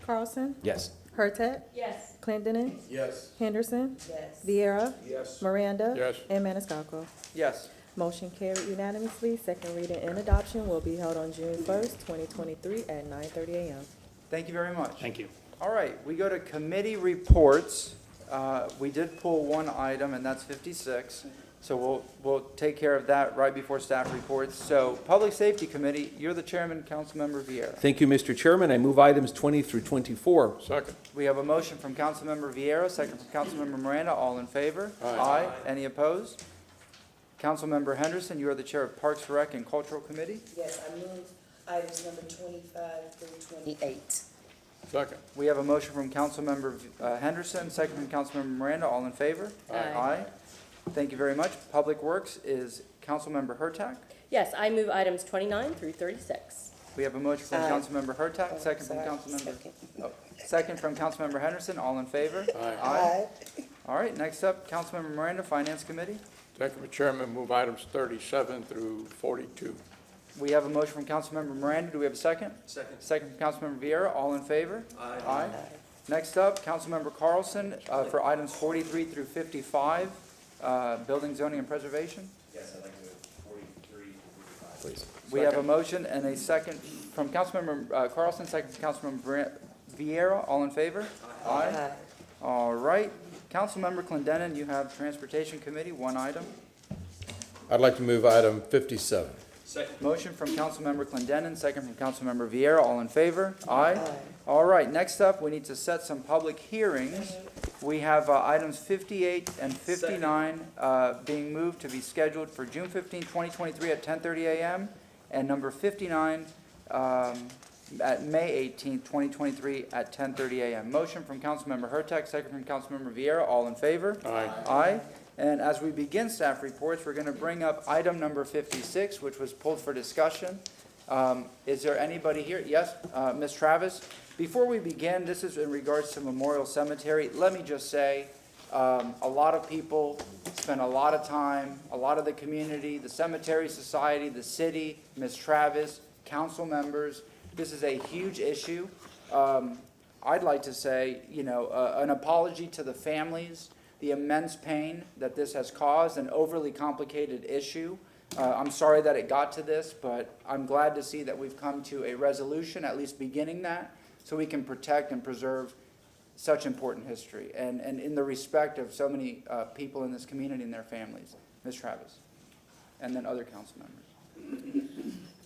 Q: Carlson,
T: Yes.
Q: Hurtak,
P: Yes.
Q: Clendenin,
F: Yes.
Q: Henderson,
U: Yes.
Q: Vieira,
F: Yes.
Q: Miranda.
H: Yes.
Q: And Maniscalco.
A: Yes.
Q: Motion carried unanimously. Second reading and adoption will be held on June 1st, 2023 at 9:30 a.m.
A: Thank you very much.
K: Thank you.
A: All right, we go to committee reports. We did pull one item, and that's 56. So we'll take care of that right before staff reports. So Public Safety Committee, you're the chairman, Councilmember Vieira.
C: Thank you, Mr. Chairman. I move items 20 through 24.
H: Second.
A: We have a motion from Councilmember Vieira, second from Councilmember Miranda. All in favor?
H: Aye.
A: Any opposed? Councilmember Henderson, you are the chair of Parks, Rec, and Cultural Committee.
U: Yes, I move items number 25 through 28.
H: Second.
A: We have a motion from Councilmember Henderson, second from Councilmember Miranda. All in favor?
P: Aye.
A: Thank you very much. Public Works is Councilmember Hurtak.
P: Yes, I move items 29 through 36.
A: We have a motion from
U: Aye.
A: Councilmember Hurtak, second from
U: Sorry,
A: Councilmember,
U: second.
A: second from Councilmember Henderson. All in favor?
U: Aye.
A: All right, next up, Councilmember Miranda, Finance Committee.
H: Second, Mr. Chairman, move items 37 through 42.
A: We have a motion from Councilmember Miranda. Do we have a second? Second. Second from Councilmember Vieira. All in favor? Aye. Next up, Councilmember Carlson, for items 43 through 55, Building, Zoning, and Preservation.
T: Yes, I'd like to move 43 to 55, please.
A: We have a motion and a second from Councilmember Carlson, second from Councilmember Vieira. All in favor? Aye. All right. Councilmember Clendenin, you have Transportation Committee, one item.
F: I'd like to move item 57.
A: Motion from Councilmember Clendenin, second from Councilmember Vieira. All in favor? Aye. All right, next up, we need to set some public hearings. We have items 58 and 59 being moved to be scheduled for June 15, 2023 at 10:30 a.m. and number 59 at May 18, 2023 at 10:30 a.m. Motion from Councilmember Hurtak, second from Councilmember Vieira. All in favor?
H: Aye.
A: Aye. And as we begin staff reports, we're going to bring up item number 56, which was pulled for discussion. Is there anybody here? Yes, Ms. Travis. Before we begin, this is in regards to Memorial Cemetery. Let me just say, a lot of people spend a lot of time, a lot of the community, the Cemetery Society, the city, Ms. Travis, council members. This is a huge issue. I'd like to say, you know, an apology to the families, the immense pain that this has caused, an overly complicated issue. I'm sorry that it got to this, but I'm glad to see that we've come to a resolution, at least beginning that, so we can protect and preserve such important history, and in the respect of so many people in this community and their families. Ms. Travis, and then other council members.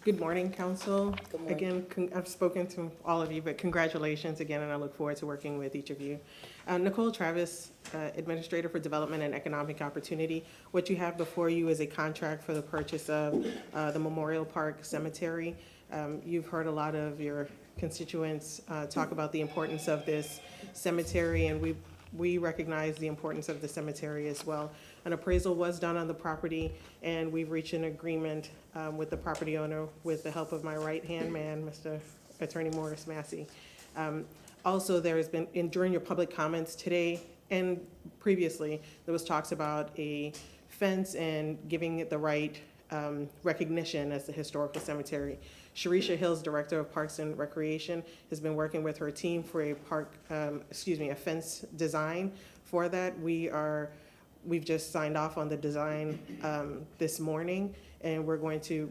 I: Good morning, council.
U: Good morning.
I: Again, I've spoken to all of you, but congratulations again, and I look forward to working with each of you. Nicole Travis, Administrator for Development and Economic Opportunity. What you have before you is a contract for the purchase of the Memorial Park Cemetery. You've heard a lot of your constituents talk about the importance of this cemetery, and we recognize the importance of the cemetery as well. An appraisal was done on the property, and we've reached an agreement with the property owner with the help of my right-hand man, Mr. Attorney Morris Massey. Also, there has been, during your public comments today and previously, there was talks about a fence and giving it the right recognition as the historical cemetery. Sharisha Hills, Director of Parks and Recreation, has been working with her team for a a fence design for that. We've just signed off on the design this morning, and we're going to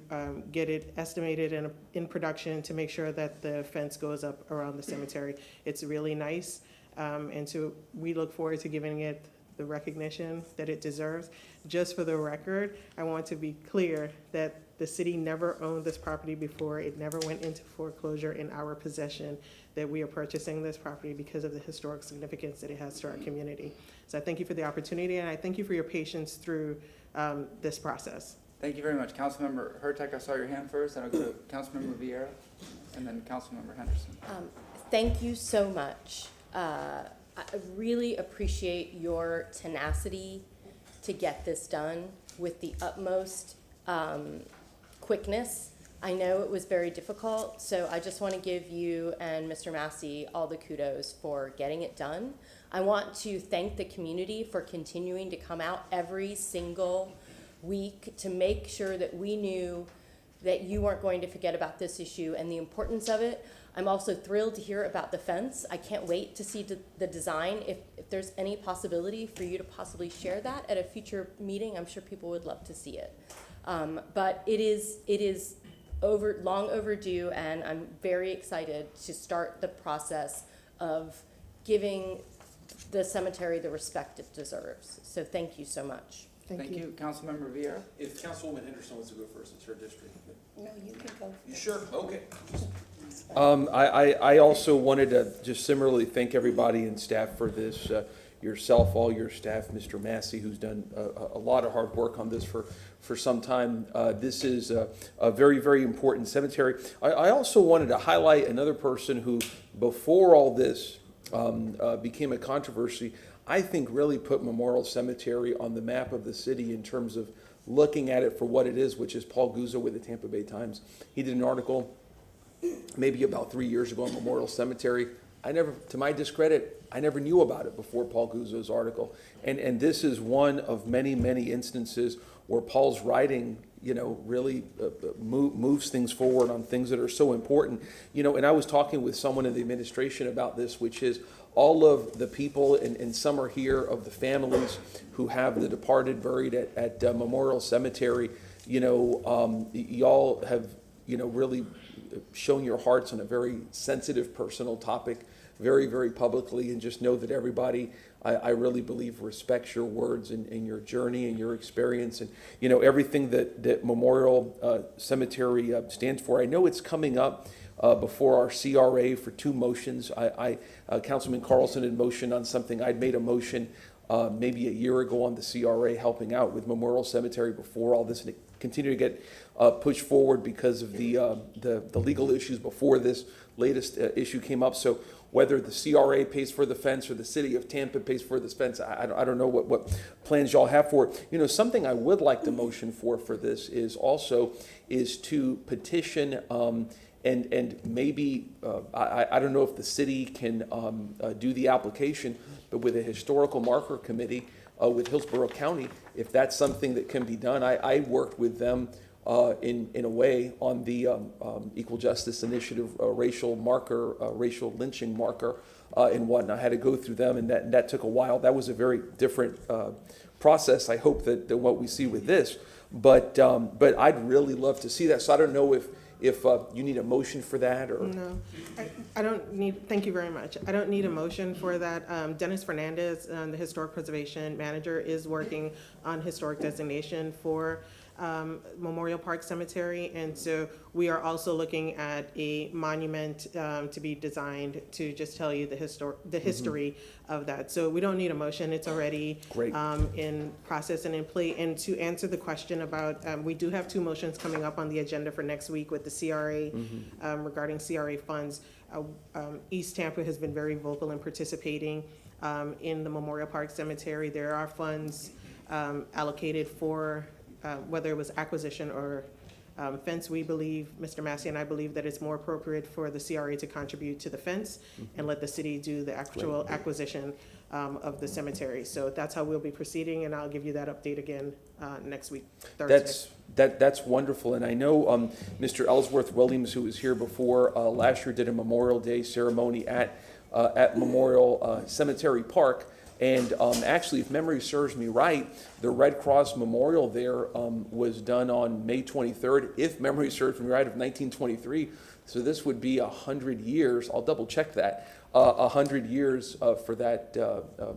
I: get it estimated and in production to make sure that the fence goes up around the cemetery. It's really nice, and so we look forward to giving it the recognition that it deserves. Just for the record, I want to be clear that the city never owned this property before. It never went into foreclosure in our possession, that we are purchasing this property because of the historic significance that it has to our community. So I thank you for the opportunity, and I thank you for your patience through this process.
A: Thank you very much. Councilmember Hurtak, I saw your hand first, and I'll go to Councilmember Vieira, and then Councilmember Henderson.
P: Thank you so much. I really appreciate your tenacity to get this done with the utmost quickness. I know it was very difficult, so I just want to give you and Mr. Massey all the kudos for getting it done. I want to thank the community for continuing to come out every single week to make sure that we knew that you weren't going to forget about this issue and the importance of it. I'm also thrilled to hear about the fence. I can't wait to see the design. If there's any possibility for you to possibly share that at a future meeting, I'm sure people would love to see it. But it is long overdue, and I'm very excited to start the process of giving the cemetery the respect it deserves. So thank you so much.
A: Thank you. Councilmember Vieira.
C: If Councilwoman Henderson wants to go first, it's her district.
U: No, you can go.
C: You sure? Okay. I also wanted to just similarly thank everybody in staff for this, yourself, all your staff, Mr. Massey, who's done a lot of hard work on this for some time. This is a very, very important cemetery. I also wanted to highlight another person who, before all this became a controversy, I think really put Memorial Cemetery on the map of the city in terms of looking at it for what it is, which is Paul Guzzo with the Tampa Bay Times. He did an article maybe about 3 years ago on Memorial Cemetery. To my discredit, I never knew about it before Paul Guzzo's article. And this is one of many, many instances where Paul's writing, really moves things forward on things that are so important. And I was talking with someone in the administration about this, which is all of the people, and some are here, of the families who have the departed buried at Memorial Cemetery. Y'all have, really shown your hearts on a very sensitive, personal topic very, very publicly, and just know that everybody, I really believe, respects your words and your journey and your experience and, everything that Memorial Cemetery stands for. I know it's coming up before our CRA for two motions. Councilman Carlson had motioned on something. I'd made a motion maybe a year ago on the CRA helping out with Memorial Cemetery before all this, and it continued to get pushed forward because of the legal issues before this latest issue came up. So whether the CRA pays for the fence or the city of Tampa pays for this fence, I don't know what plans y'all have for it. Something I would like to motion for this is to petition and maybe, I don't know if the city can do the application, but with a historical marker committee with Hillsborough County, if that's something that can be done. I worked with them in a way on the Equal Justice Initiative racial marker, racial lynching marker and whatnot. I had to go through them, and that took a while. That was a very different process, I hope, than what we see with this. But I'd really love to see that. So I don't know if you need a motion for that, or?
I: No, I don't need, thank you very much. I don't need a motion for that. Dennis Fernandez, the Historic Preservation Manager, is working on historic designation for Memorial Park Cemetery, and so we are also looking at a monument to be designed to just tell you the history of that. So we don't need a motion; it's already in process and in play. And to answer the question about, we do have 2 motions coming up on the agenda for next week with the CRA regarding CRA funds. East Tampa has been very vocal in participating in the Memorial Park Cemetery. There are funds allocated for whether it was acquisition or fence. We believe, Mr. Massey and I believe, that it's more appropriate for the CRA to contribute to the fence and let the city do the actual acquisition of the cemetery. So that's how we'll be proceeding, and I'll give you that update again next week, Thursday.
C: That's wonderful. And I know Mr. Ellsworth Williams, who was here before, last year did a Memorial Day ceremony at Memorial Cemetery Park. And actually, if memory serves me right, the Red Cross Memorial there was done on May 23rd, if memory serves me right, of 1923. So this would be 100 years. I'll double check that. 100 years for that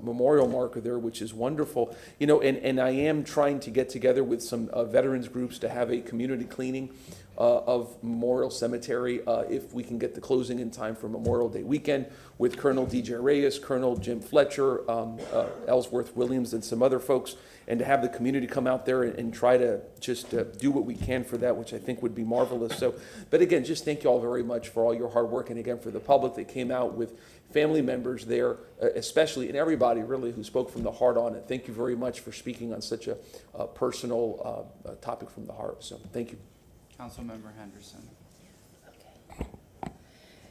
C: memorial marker there, which is wonderful. You know, and I am trying to get together with some veterans groups to have a community cleaning of Memorial Cemetery if we can get the closing in time for Memorial Day weekend, with Colonel DJ Reyes, Colonel Jim Fletcher, Ellsworth Williams, and some other folks, and to have the community come out there and try to just do what we can for that, which I think would be marvelous. So, but again, just thank you all very much for all your hard work, and again for the public that came out with family members there, especially, and everybody really who spoke from the heart on it. Thank you very much for speaking on such a personal topic from the heart. So thank you.
A: Councilmember Henderson.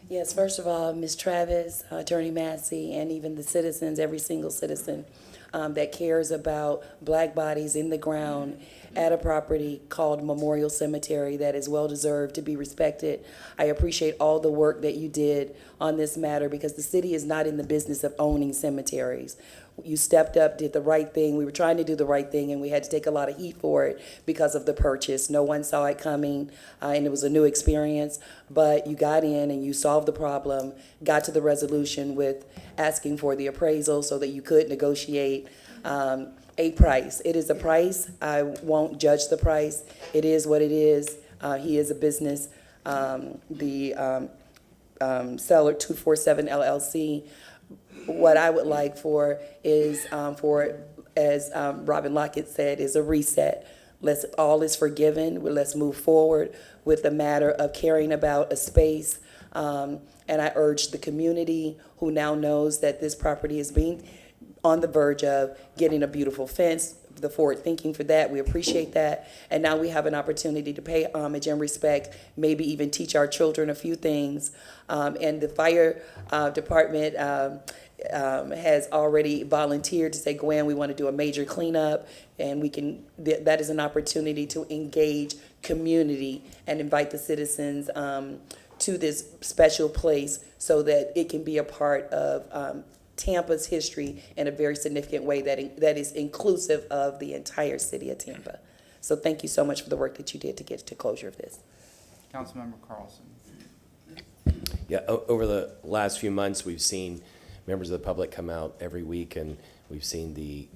U: Yes, first of all, Ms. Travis, Attorney Massey, and even the citizens, every single citizen that cares about black bodies in the ground at a property called Memorial Cemetery that is well-deserved to be respected. I appreciate all the work that you did on this matter, because the city is not in the business of owning cemeteries. You stepped up, did the right thing. We were trying to do the right thing, and we had to take a lot of heat for it because of the purchase. No one saw it coming, and it was a new experience. But you got in and you solved the problem, got to the resolution with asking for the appraisal so that you could negotiate a price. It is a price. I won't judge the price. It is what it is. He is a business. The seller, 247 LLC. What I would like for is as Robin Lockett said, is a reset. All is forgiven. Let's move forward with the matter of caring about a space. And I urge the community, who now knows that this property is being on the verge of getting a beautiful fence, the forward thinking for that. We appreciate that. And now we have an opportunity to pay homage and respect, maybe even teach our children a few things. And the fire department has already volunteered to say, Gwen, we want to do a major cleanup, and we can, that is an opportunity to engage community and invite the citizens to this special place so that it can be a part of Tampa's history in a very significant way that is inclusive of the entire city of Tampa. So thank you so much for the work that you did to get to closure of this.
A: Councilmember Carlson.
T: Yeah, over the last few months, we've seen members of the public come out every week, and we've seen the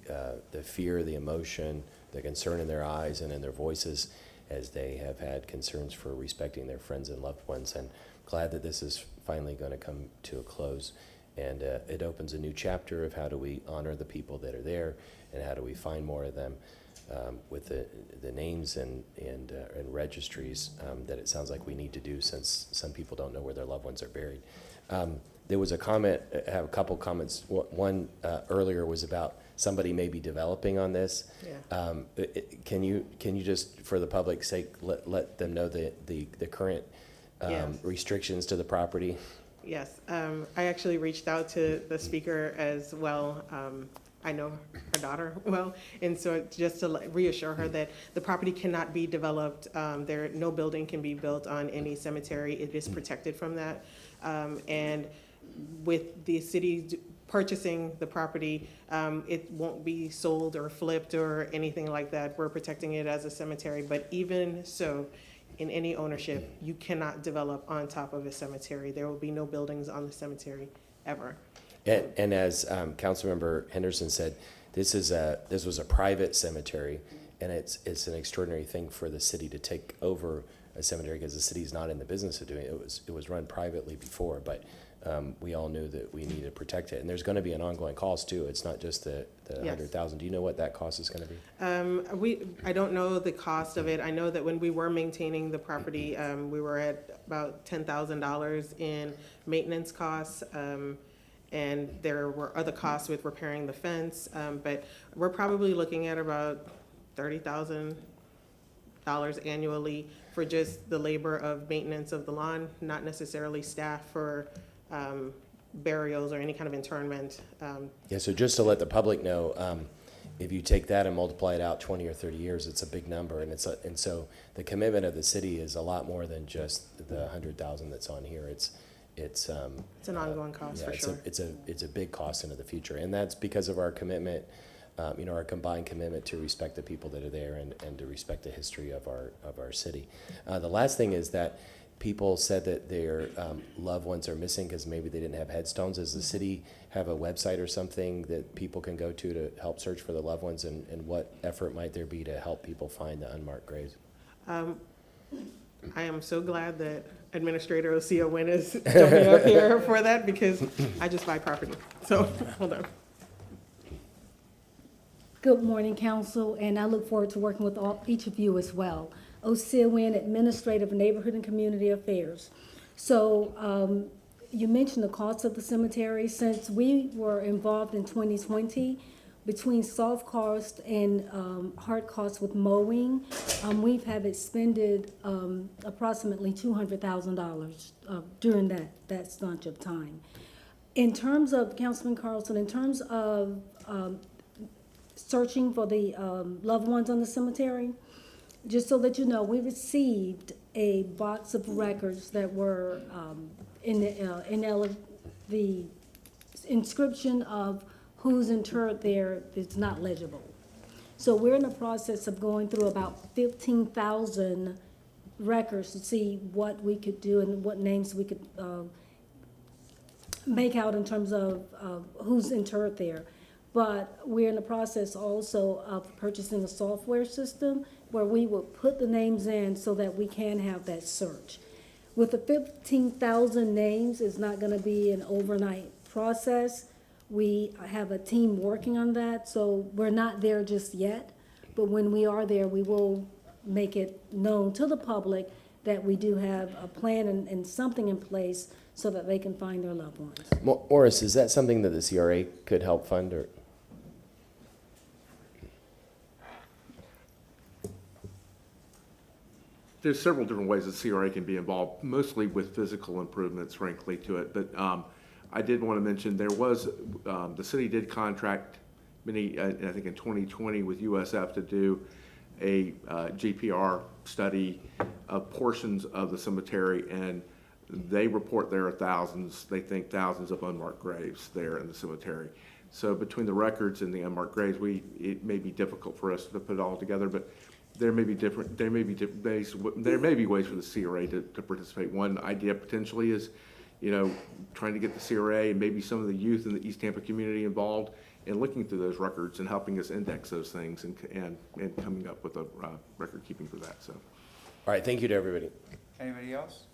T: fear, the emotion, the concern in their eyes and in their voices as they have had concerns for respecting their friends and loved ones. And glad that this is finally going to come to a close. And it opens a new chapter of how do we honor the people that are there, and how do we find more of them with the names and registries that it sounds like we need to do, since some people don't know where their loved ones are buried. There was a comment, I have a couple comments. One earlier was about somebody maybe developing on this. Yeah. Can you just, for the public's sake, let them know the current
I: Yes.
T: restrictions to the property?
I: Yes, I actually reached out to the speaker as well I know her daughter well, and so just to reassure her that the property cannot be developed. No building can be built on any cemetery. It is protected from that. And with the city purchasing the property, it won't be sold or flipped or anything like that. We're protecting it as a cemetery, but even so, in any ownership, you cannot develop on top of a cemetery. There will be no buildings on the cemetery ever.
T: And as Councilmember Henderson said, this was a private cemetery, and it's an extraordinary thing for the city to take over a cemetery because the city's not in the business of doing it. It was run privately before, but we all knew that we needed to protect it. And there's going to be an ongoing cost too. It's not just the
I: Yes.
T: $100,000. Do you know what that cost is going to be?
I: I don't know the cost of it. I know that when we were maintaining the property, we were at about $10,000 in maintenance costs. And there were other costs with repairing the fence, but we're probably looking at about $30,000 annually for just the labor of maintenance of the lawn, not necessarily staff for burials or any kind of interment.
T: Yeah, so just to let the public know, if you take that and multiply it out 20 or 30 years, it's a big number, and so the commitment of the city is a lot more than just the $100,000 that's on here. It's
I: an ongoing cost, for sure.
T: It's a big cost into the future, and that's because of our commitment, our combined commitment to respect the people that are there and to respect the history of our city. The last thing is that people said that their loved ones are missing because maybe they didn't have headstones. Does the city have a website or something that people can go to help search for the loved ones, and what effort might there be to help people find the unmarked graves?
I: I am so glad that Administrator Osea Wynn is jumping up here for that, because I just buy property. So, hold on.
L: Good morning, Council, and I look forward to working with each of you as well. Osea Wynn, Administrative Neighborhood and Community Affairs. So, you mentioned the cost of the cemetery. Since we were involved in 2020, between soft cost and hard costs with mowing, we have expended approximately $200,000 during that stretch of time. In terms of, Councilman Carlson, in terms of searching for the loved ones on the cemetery, just so that you know, we received a box of records that were in the inscription of who's interred there is not legible. So we're in the process of going through about 15,000 records to see what we could do and what names we could make out in terms of who's interred there. But we're in the process also of purchasing a software system where we will put the names in so that we can have that search. With the 15,000 names, it's not going to be an overnight process. We have a team working on that, so we're not there just yet. But when we are there, we will make it known to the public that we do have a plan and something in place so that they can find their loved ones.
T: Morris, is that something that the CRA could help fund, or?
C: There's several different ways the CRA can be involved, mostly with physical improvements, frankly, to it. But I did want to mention there was, the city did contract I think in 2020 with USF to do a GPR study of portions of the cemetery, and they report there are thousands, they think thousands of unmarked graves there in the cemetery. So between the records and the unmarked graves, it may be difficult for us to put it all together, but there may be ways for the CRA to participate. One idea potentially is, trying to get the CRA and maybe some of the youth in the East Tampa community involved in looking through those records and helping us index those things and coming up with a record keeping for that. So,
T: all right, thank you to everybody.
A: Anybody else?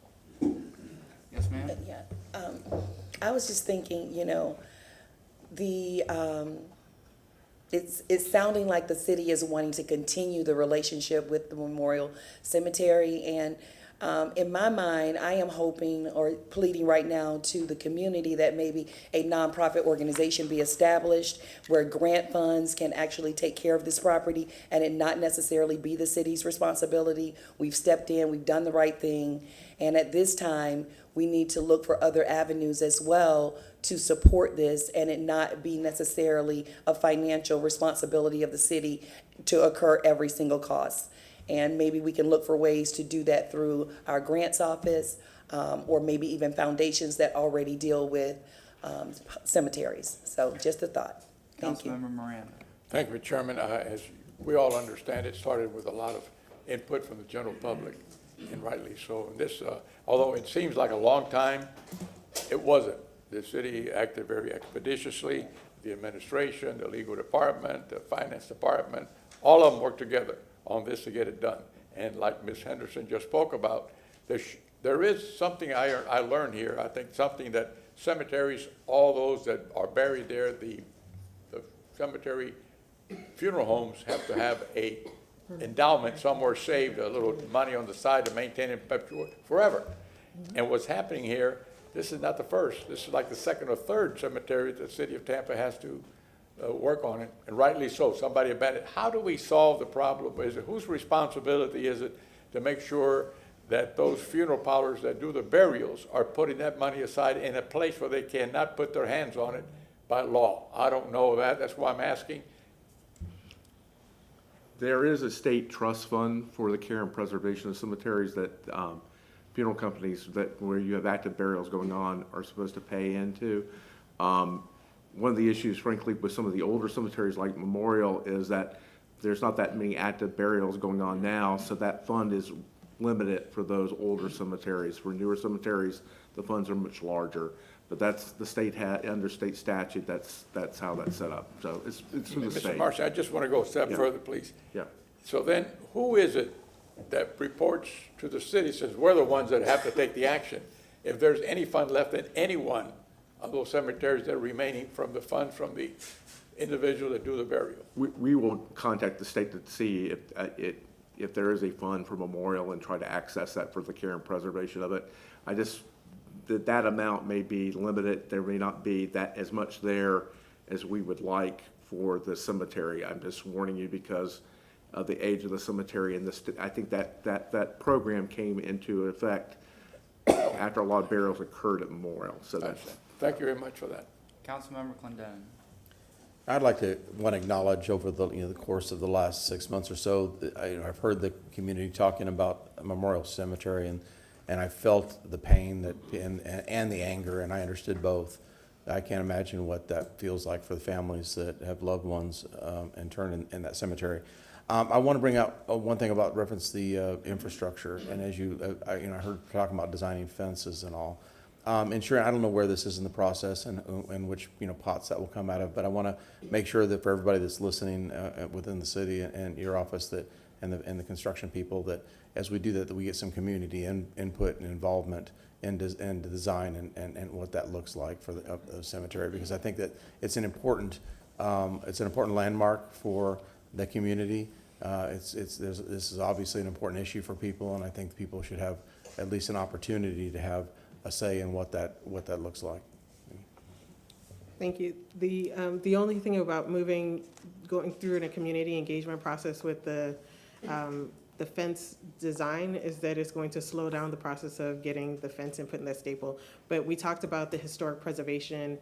A: Yes, ma'am?
U: Yeah, I was just thinking, it's sounding like the city is wanting to continue the relationship with the Memorial Cemetery, and In my mind, I am hoping or pleading right now to the community that maybe a nonprofit organization be established where grant funds can actually take care of this property and it not necessarily be the city's responsibility. We've stepped in, we've done the right thing, and at this time, we need to look for other avenues as well to support this and it not be necessarily a financial responsibility of the city to occur every single cost. And maybe we can look for ways to do that through our grants office, or maybe even foundations that already deal with cemeteries. So just a thought. Thank you.
A: Councilmember Miranda.
H: Thank you, Chairman. As we all understand, it started with a lot of input from the general public, and rightly so. And this, although it seems like a long time, it wasn't. The city acted very expeditiously. The administration, the legal department, the finance department, all of them worked together on this to get it done. And like Ms. Henderson just spoke about, there is something I learned here. I think something that cemeteries, all those that are buried there, the cemetery funeral homes have to have a endowment somewhere saved, a little money on the side to maintain it forever. And what's happening here, this is not the first. This is like the second or third cemetery that the city of Tampa has to work on it, and rightly so. Somebody abandoned. How do we solve the problem? Whose responsibility is it to make sure that those funeral parlors that do the burials are putting that money aside in a place where they cannot put their hands on it by law? I don't know that. That's why I'm asking.
C: There is a state trust fund for the care and preservation of cemeteries that funeral companies where you have active burials going on are supposed to pay into. One of the issues, frankly, with some of the older cemeteries like Memorial is that there's not that many active burials going on now, so that fund is limited for those older cemeteries. For newer cemeteries, the funds are much larger. But that's the state under state statute. That's how that's set up. So it's through the state.
H: Mr. Marshall, I just want to go a step further, please.
C: Yeah.
H: So then, who is it that reports to the city, since we're the ones that have to take the action, if there's any fund left in any one of those cemeteries that are remaining from the funds from the individual that do the burial?
C: We will contact the state to see if there is a fund for Memorial and try to access that for the care and preservation of it. That amount may be limited. There may not be that as much there as we would like for the cemetery. I'm just warning you because of the age of the cemetery, and I think that program came into effect after a lot of burials occurred at Memorial. So
H: thank you very much for that.
A: Councilmember Clendenin.
F: I'd like to acknowledge over the course of the last 6 months or so, I've heard the community talking about Memorial Cemetery, and I felt the pain and the anger, and I understood both. I can't imagine what that feels like for the families that have loved ones interned in that cemetery. I want to bring out one thing about reference the infrastructure, and as I heard talking about designing fences and all. Ensuring, I don't know where this is in the process and which pots that will come out of, but I want to make sure that for everybody that's listening within the city and your office and the construction people, that as we do that we get some community input and involvement in the design and what that looks like for the cemetery, because I think that it's an important landmark for the community. This is obviously an important issue for people, and I think people should have at least an opportunity to have a say in what that looks like.
I: Thank you. The only thing about going through in a community engagement process with the fence design is that it's going to slow down the process of getting the fence and putting that staple. But we talked about the historic preservation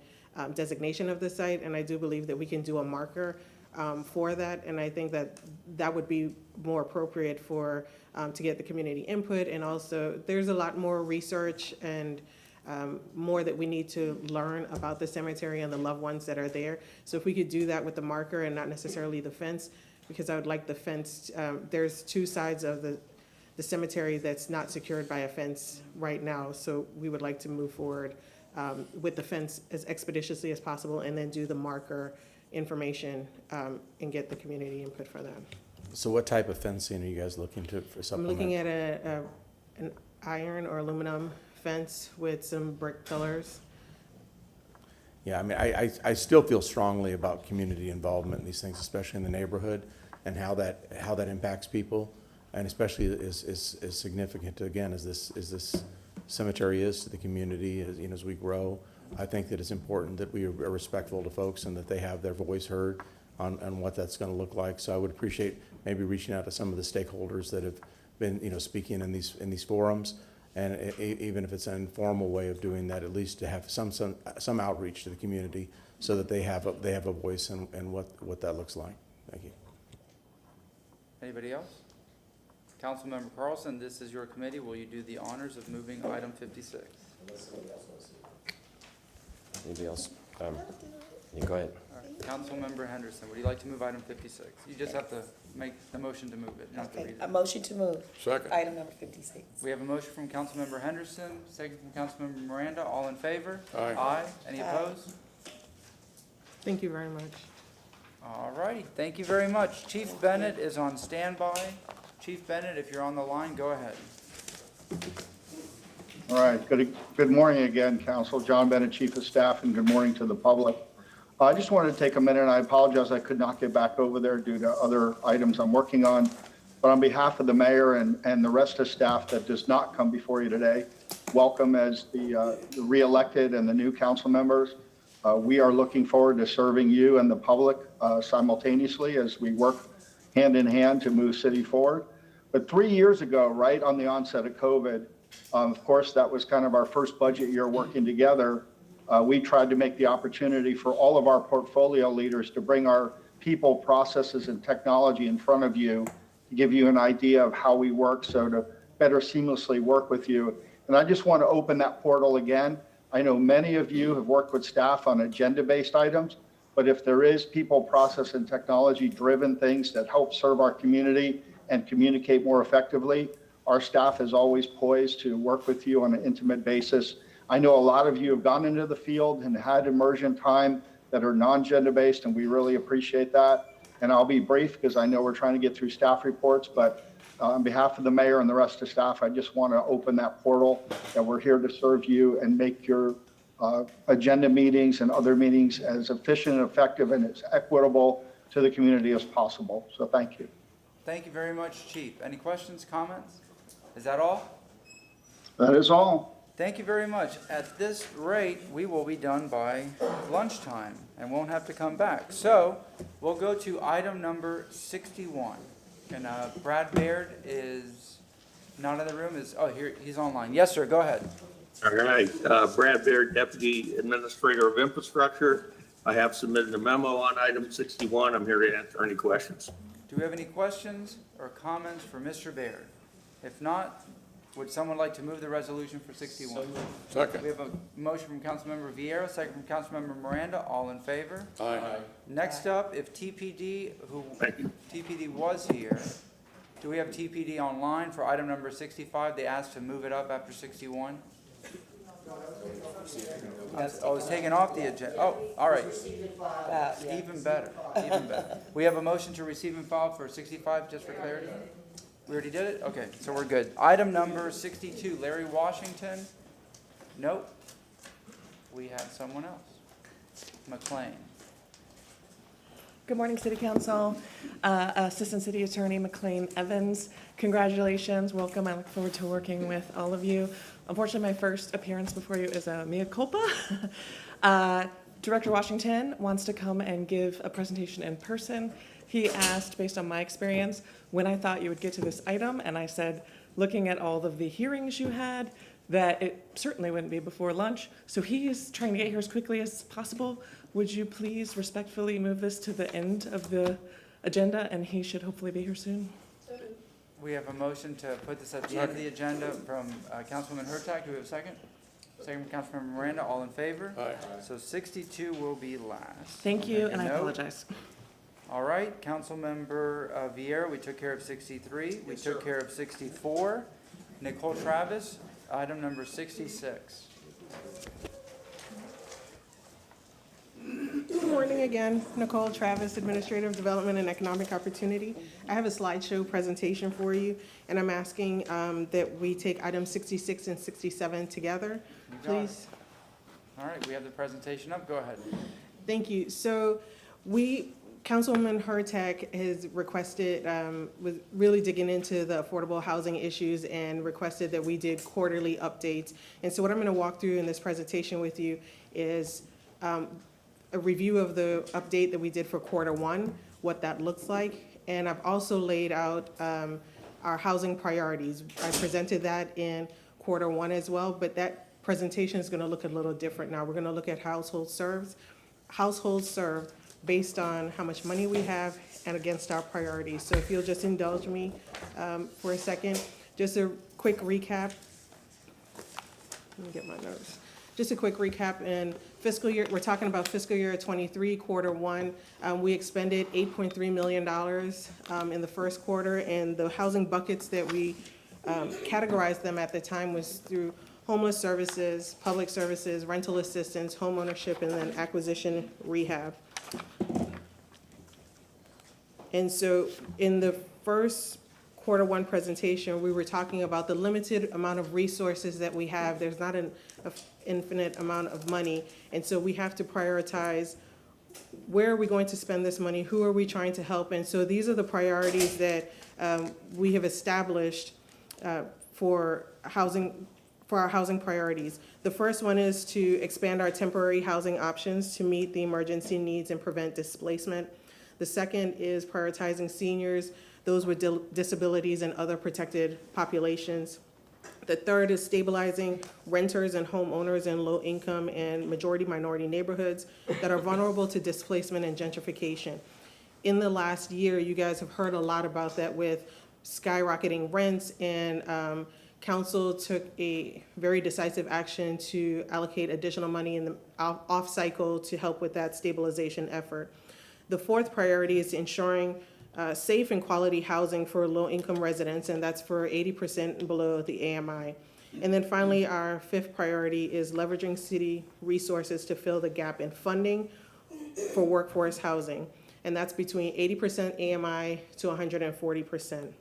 I: designation of the site, and I do believe that we can do a marker for that, and I think that would be more appropriate for to get the community input. And also there's a lot more research and more that we need to learn about the cemetery and the loved ones that are there. So if we could do that with the marker and not necessarily the fence, because I would like the fence, there's two sides of the cemetery that's not secured by a fence right now, so we would like to move forward with the fence as expeditiously as possible, and then do the marker information and get the community input for that.
F: So what type of fencing are you guys looking for supplement?
I: I'm looking at an iron or aluminum fence with some brick pillars.
F: Yeah, I mean, I still feel strongly about community involvement in these things, especially in the neighborhood, and how that impacts people. and especially is significant, again, as this cemetery is to the community, as we grow. I think that it's important that we are respectful to folks and that they have their voice heard on what that's going to look like. So I would appreciate maybe reaching out to some of the stakeholders that have been, speaking in these forums, and even if it's an informal way of doing that, at least to have some outreach to the community so that they have a voice in what that looks like. Thank you.
A: Anybody else? Councilmember Carlson, this is your committee. Will you do the honors of moving item 56?
T: Anybody else? You go ahead.
A: All right. Councilmember Henderson, would you like to move item 56? You just have to make the motion to move it, not to read it.
U: A motion to move.
H: Second.
U: Item number 56.
A: We have a motion from Councilmember Henderson, second from Councilmember Miranda. All in favor?
H: Aye.
A: Aye. Any opposed?
I: Thank you very much.
A: All righty. Thank you very much. Chief Bennett is on standby. Chief Bennett, if you're on the line, go ahead.
O: All right. Good morning again, Council. John Bennett, Chief of Staff, and good morning to the public. I just wanted to take a minute, and I apologize I could not get back over there due to other items I'm working on. But on behalf of the mayor and the rest of staff that does not come before you today, welcome as the re-elected and the new council members. We are looking forward to serving you and the public simultaneously as we work hand in hand to move city forward. But 3 years ago, right on the onset of COVID, of course, that was kind of our first budget year working together. We tried to make the opportunity for all of our portfolio leaders to bring our people, processes, and technology in front of you to give you an idea of how we work, so to better seamlessly work with you. And I just want to open that portal again. I know many of you have worked with staff on agenda-based items, but if there is people, process, and technology-driven things that help serve our community and communicate more effectively, our staff is always poised to work with you on an intimate basis. I know a lot of you have gone into the field and had immersion time that are non-agenda based, and we really appreciate that. And I'll be brief because I know we're trying to get through staff reports, but on behalf of the mayor and the rest of staff, I just want to open that portal that we're here to serve you and make your agenda meetings and other meetings as efficient and effective and as equitable to the community as possible. So thank you.
A: Thank you very much, Chief. Any questions, comments? Is that all?
O: That is all.
A: Thank you very much. At this rate, we will be done by lunchtime and won't have to come back. So we'll go to item number 61. And Brad Baird is not in the room. Here, he's online. Yes, sir, go ahead.
R: All right, Brad Baird, Deputy Administrator of Infrastructure. I have submitted a memo on item 61. I'm here to answer any questions.
A: Do we have any questions or comments for Mr. Baird? If not, would someone like to move the resolution for 61?
H: Second.
A: We have a motion from Councilmember Vieira, second from Councilmember Miranda. All in favor?
H: Aye.
A: Next up, if TPD, TPD was here, do we have TPD online for item number 65? They asked to move it up after 61. Oh, it's taken off the agenda. Oh, all right. Even better, even better. We have a motion to receive and file for 65, just for clarity? We already did it? Okay, so we're good. Item number 62, Larry Washington. Nope. We have someone else. McLean.
S: Good morning, City Council. Assistant City Attorney McLean Evans. Congratulations, welcome. I look forward to working with all of you. Unfortunately, my first appearance before you is a mea culpa. Director Washington wants to come and give a presentation in person. He asked, based on my experience, when I thought you would get to this item, and I said, looking at all of the hearings you had, that it certainly wouldn't be before lunch. So he is trying to get here as quickly as possible. Would you please respectfully move this to the end of the agenda, and he should hopefully be here soon.
A: We have a motion to put this at the end of the agenda from Councilwoman Hurtak. Do we have a second? Second from Councilmember Miranda. All in favor?
H: Aye.
A: So 62 will be last.
S: Thank you, and I apologize.
A: All right, Councilmember Vieira, we took care of 63. We took care of 64. Nicole Travis, item number 66.
I: Good morning again. Nicole Travis, Administrator of Development and Economic Opportunity. I have a slideshow presentation for you, and I'm asking that we take items 66 and 67 together, please.
A: All right, we have the presentation up. Go ahead.
I: Thank you. So we Councilwoman Hurtak has requested, was really digging into the affordable housing issues and requested that we did quarterly updates. And so what I'm going to walk through in this presentation with you is a review of the update that we did for Q1, what that looks like. And I've also laid out our housing priorities. I presented that in Q1 as well, but that presentation is going to look a little different now. We're going to look at households served based on how much money we have and against our priorities. So if you'll just indulge me for a second, just a quick recap. Let me get my notes. Just a quick recap. In fiscal year, we're talking about fiscal year 23, Q1. We expended $8.3 million in the first quarter, and the housing buckets that we categorized them at the time was through homeless services, public services, rental assistance, home ownership, and then acquisition rehab. And so in the first Q1 presentation, we were talking about the limited amount of resources that we have. There's not an infinite amount of money. And so we have to prioritize where are we going to spend this money? Who are we trying to help? And so these are the priorities that we have established for our housing priorities. The first one is to expand our temporary housing options to meet the emergency needs and prevent displacement. The second is prioritizing seniors, those with disabilities and other protected populations. The third is stabilizing renters and homeowners in low-income and majority minority neighborhoods that are vulnerable to displacement and gentrification. In the last year, you guys have heard a lot about that with skyrocketing rents, and council took a very decisive action to allocate additional money in the off cycle to help with that stabilization effort. The fourth priority is ensuring safe and quality housing for low-income residents, and that's for 80% and below the AMI. And then finally, our fifth priority is leveraging city resources to fill the gap in funding for workforce housing, and that's between 80% AMI to 140%.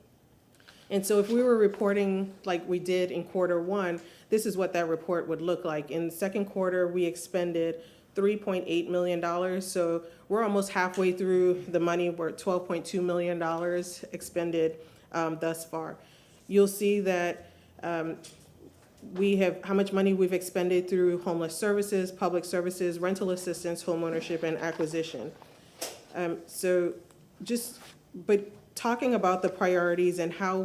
I: And so if we were reporting like we did in Q1, this is what that report would look like. In the second quarter, we expended $3.8 million. So we're almost halfway through the money. We're at $12.2 million expended thus far. You'll see that we have how much money we've expended through homeless services, public services, rental assistance, homeownership, and acquisition. But talking about the priorities and how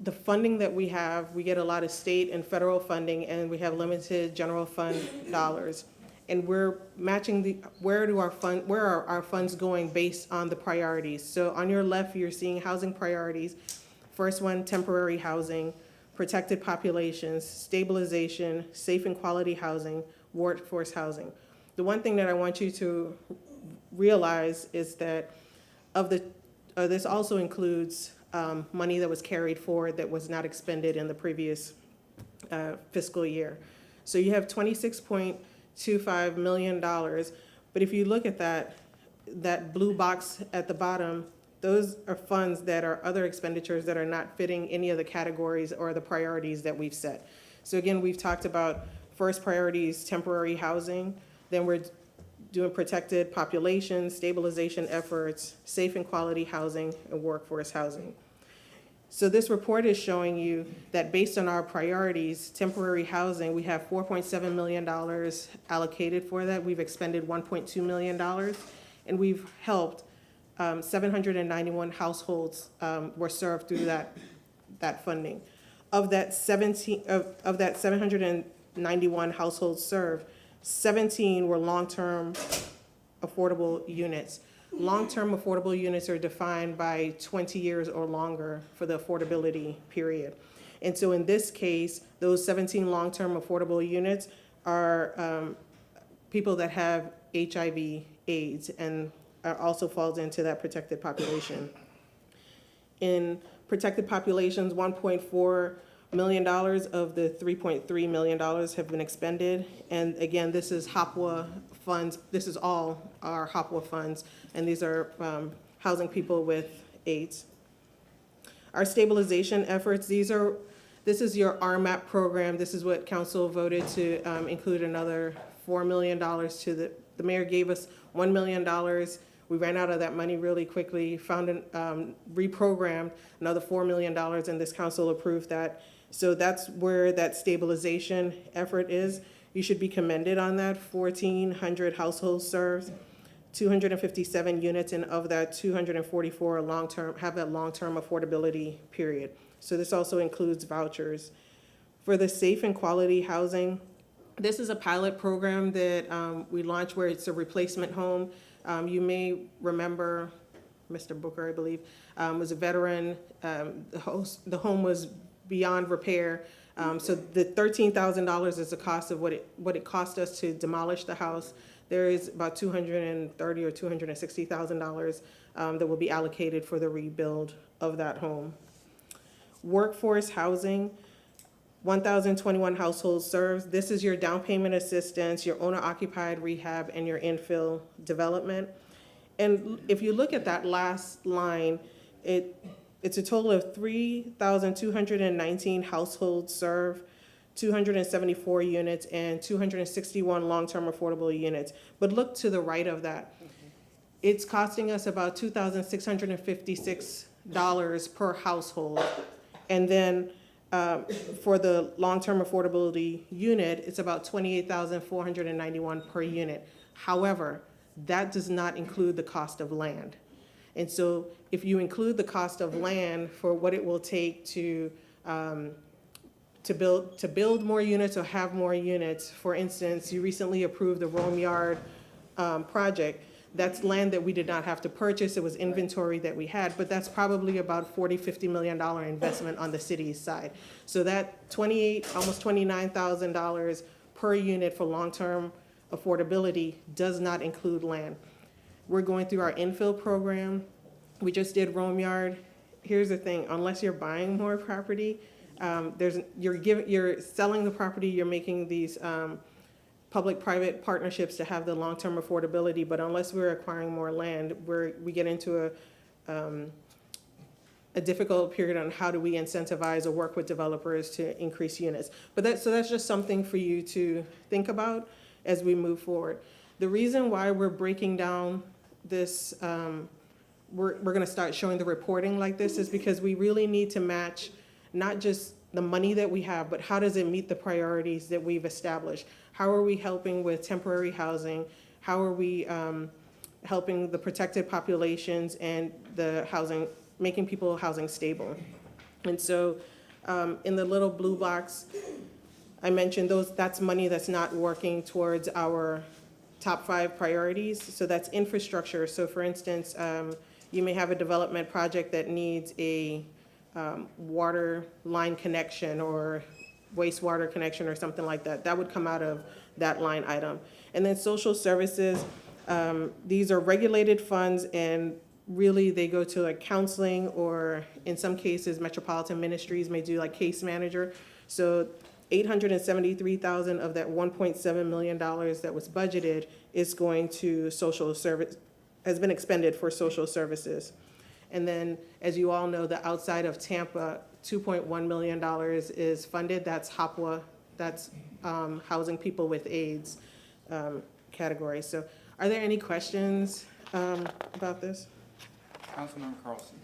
I: the funding that we have, we get a lot of state and federal funding, and we have limited general fund dollars. And we're matching where are our funds going based on the priorities. So on your left, you're seeing housing priorities. First one, temporary housing, protected populations, stabilization, safe and quality housing, workforce housing. The one thing that I want you to realize is that this also includes money that was carried forward that was not expended in the previous fiscal year. So you have $26.25 million, but if you look at that blue box at the bottom, those are funds that are other expenditures that are not fitting any of the categories or the priorities that we've set. So again, we've talked about first priorities, temporary housing, then we're doing protected populations, stabilization efforts, safe and quality housing, and workforce housing. So this report is showing you that based on our priorities, temporary housing, we have $4.7 million allocated for that. We've expended $1.2 million, and we've helped 791 households were served through that funding. Of that 791 households served, 17 were long-term affordable units. Long-term affordable units are defined by 20 years or longer for the affordability period. And so in this case, those 17 long-term affordable units are people that have HIV, AIDS, and also falls into that protected population. In protected populations, $1.4 million of the $3.3 million have been expended. And again, this is HOPWA funds. This is all our HOPWA funds, and these are housing people with AIDS. Our stabilization efforts, this is your RMAP program. This is what council voted to include another $4 million to the mayor gave us $1 million. We ran out of that money really quickly, reprogrammed another $4 million, and this council approved that. So that's where that stabilization effort is. You should be commended on that. 1,400 households served, 257 units, and of that, 244 are have that long-term affordability period. So this also includes vouchers. For the safe and quality housing, this is a pilot program that we launched where it's a replacement home. You may remember Mr. Booker, I believe, was a veteran. The home was beyond repair. So the $13,000 is the cost of what it cost us to demolish the house. There is about $230,000 or $260,000 that will be allocated for the rebuild of that home. Workforce housing, 1,021 households served. This is your down payment assistance, your owner-occupied rehab, and your infill development. And if you look at that last line, it's a total of 3,219 households served, 274 units, and 261 long-term affordable units. But look to the right of that. It's costing us about $2,656 per household. And then for the long-term affordability unit, it's about $28,491 per unit. However, that does not include the cost of land. And so if you include the cost of land for what it will take to build more units or have more units, for instance, you recently approved the Rome Yard project. That's land that we did not have to purchase. It was inventory that we had, but that's probably about $40–50 million investment on the city's side. So that almost $29,000 per unit for long-term affordability does not include land. We're going through our infill program. We just did Rome Yard. Here's the thing: unless you're buying more property, you're selling the property. You're making these public-private partnerships to have the long-term affordability. But unless we're acquiring more land, we get into a difficult period on how do we incentivize or work with developers to increase units. But that's just something for you to think about as we move forward. The reason why we're breaking down this, we're going to start showing the reporting like this is because we really need to match not just the money that we have, but how does it meet the priorities that we've established? How are we helping with temporary housing? How are we helping the protected populations and the housing, making people housing stable? And so in the little blue box, I mentioned that's money that's not working towards our top 5 priorities. So that's infrastructure. So for instance, you may have a development project that needs a water line connection or wastewater connection or something like that. That would come out of that line item. And then social services, these are regulated funds, and really they go to like counseling, or in some cases, Metropolitan Ministries may do like case manager. So $873,000 of that $1.7 million that was budgeted is going to social service, has been expended for social services. And then, as you all know, the outside of Tampa, $2.1 million is funded. That's HOPWA, that's housing people with AIDS category. So are there any questions about this?
A: Councilmember Carlson.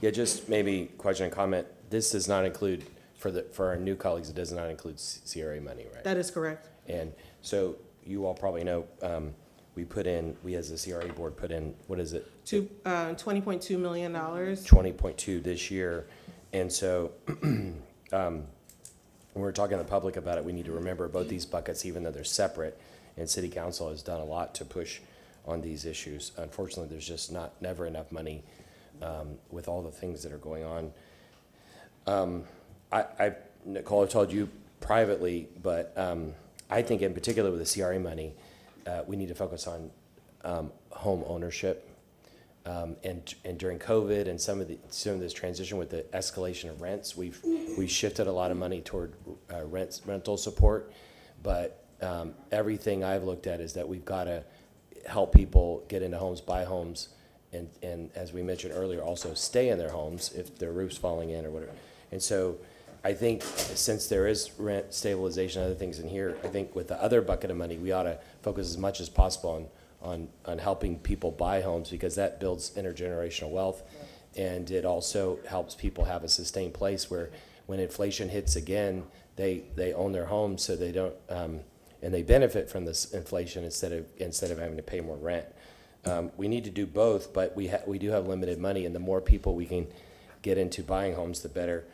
T: Yeah, just maybe question and comment. This does not include, for our new colleagues, it does not include CRA money, right?
I: That is correct.
T: And so you all probably know, we as the CRA board put in, what is it?
I: $20.2 million.
T: 20.2 this year. And so when we're talking to the public about it, we need to remember both these buckets, even though they're separate. And City Council has done a lot to push on these issues. Unfortunately, there's just never enough money with all the things that are going on. Nicole, I told you privately, but I think in particular with the CRA money, we need to focus on home ownership. And during COVID and some of this transition with the escalation of rents, we've shifted a lot of money toward rental support. But everything I've looked at is that we've got to help people get into homes, buy homes, and as we mentioned earlier, also stay in their homes if their roof's falling in or whatever. And so I think since there is rent stabilization, other things in here, I think with the other bucket of money, we ought to focus as much as possible on helping people buy homes, because that builds intergenerational wealth. And it also helps people have a sustained place where when inflation hits again, they own their homes, so they don't, and they benefit from this inflation instead of having to pay more rent. We need to do both, but we do have limited money, and the more people we can get into buying homes, the better.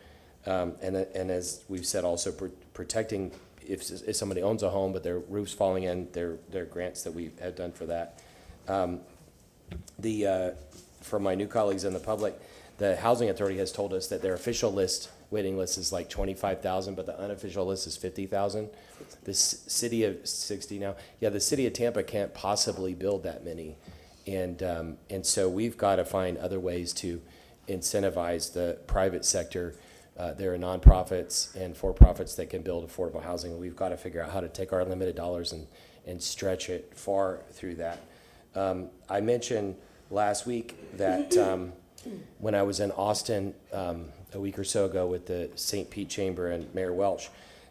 T: And as we've said, also protecting if somebody owns a home but their roof's falling in, there are grants that we have done for that. For my new colleagues in the public, the Housing Authority has told us that their official waiting list is like 25,000, but the unofficial list is 50,000. The city of 60 now. Yeah, the city of Tampa can't possibly build that many, and so we've got to find other ways to incentivize the private sector. There are nonprofits and for-profits that can build affordable housing. We've got to figure out how to take our limited dollars and stretch it far through that. I mentioned last week that when I was in Austin a week or so ago with the St. Pete Chamber and Mayor Welch,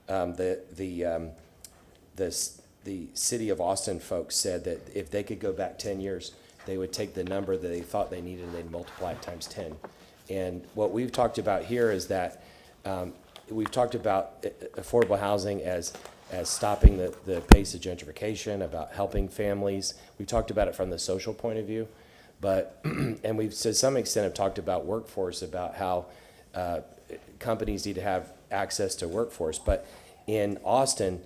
T: the city of Austin folks said that if they could go back 10 years, they would take the number that they thought they needed and they'd multiply it times 10. And what we've talked about here is that we've talked about affordable housing as stopping the pace of gentrification, about helping families. We've talked about it from the social point of view, but and we've to some extent have talked about workforce, about how companies need to have access to workforce. But in Austin,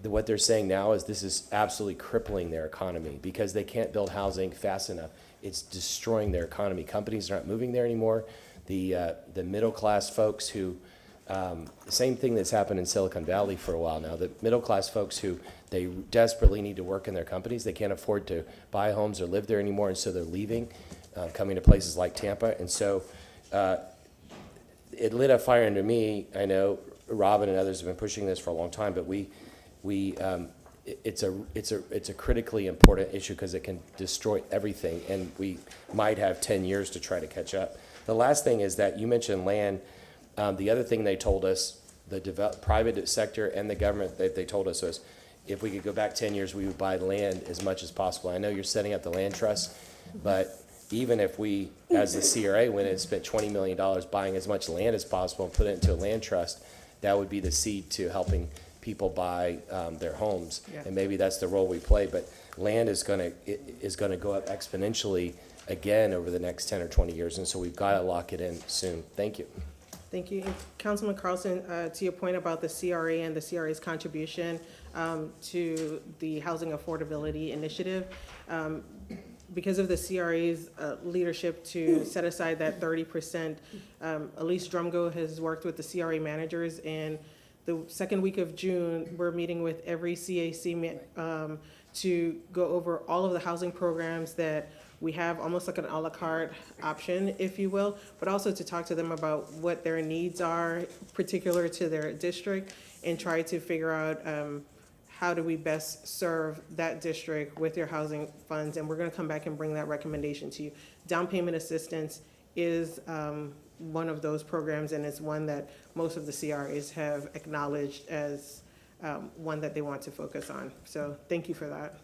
T: what they're saying now is this is absolutely crippling their economy because they can't build housing fast enough. It's destroying their economy. Companies are not moving there anymore. The middle class folks who, the same thing that's happened in Silicon Valley for a while now, the middle class folks who they desperately need to work in their companies, they can't afford to buy homes or live there anymore, and so they're leaving, coming to places like Tampa. And so it lit a fire under me. I know Robin and others have been pushing this for a long time, but it's a critically important issue because it can destroy everything, and we might have 10 years to try to catch up. The last thing is that you mentioned land. The other thing they told us, the private sector and the government, they told us was if we could go back 10 years, we would buy land as much as possible. I know you're setting up the land trust, but even if we, as the CRA, went and spent $20 million buying as much land as possible and put it into a land trust, that would be the seed to helping people buy their homes.
I: Yeah.
T: And maybe that's the role we play, but land is gonna go up exponentially again over the next 10 or 20 years, and so we've got to lock it in soon. Thank you.
I: Thank you. And Councilman Carlson, to your point about the CRA and the CRA's contribution to the Housing Affordability Initiative, because of the CRA's leadership to set aside that 30%, Elise Drumgo has worked with the CRA managers, and the second week of June, we're meeting with every CAC to go over all of the housing programs that we have, almost like an a la carte option, if you will, but also to talk to them about what their needs are particular to their district and try to figure out how do we best serve that district with their housing funds. And we're going to come back and bring that recommendation to you. Down payment assistance is one of those programs, and it's one that most of the CRAs have acknowledged as one that they want to focus on. So thank you for that.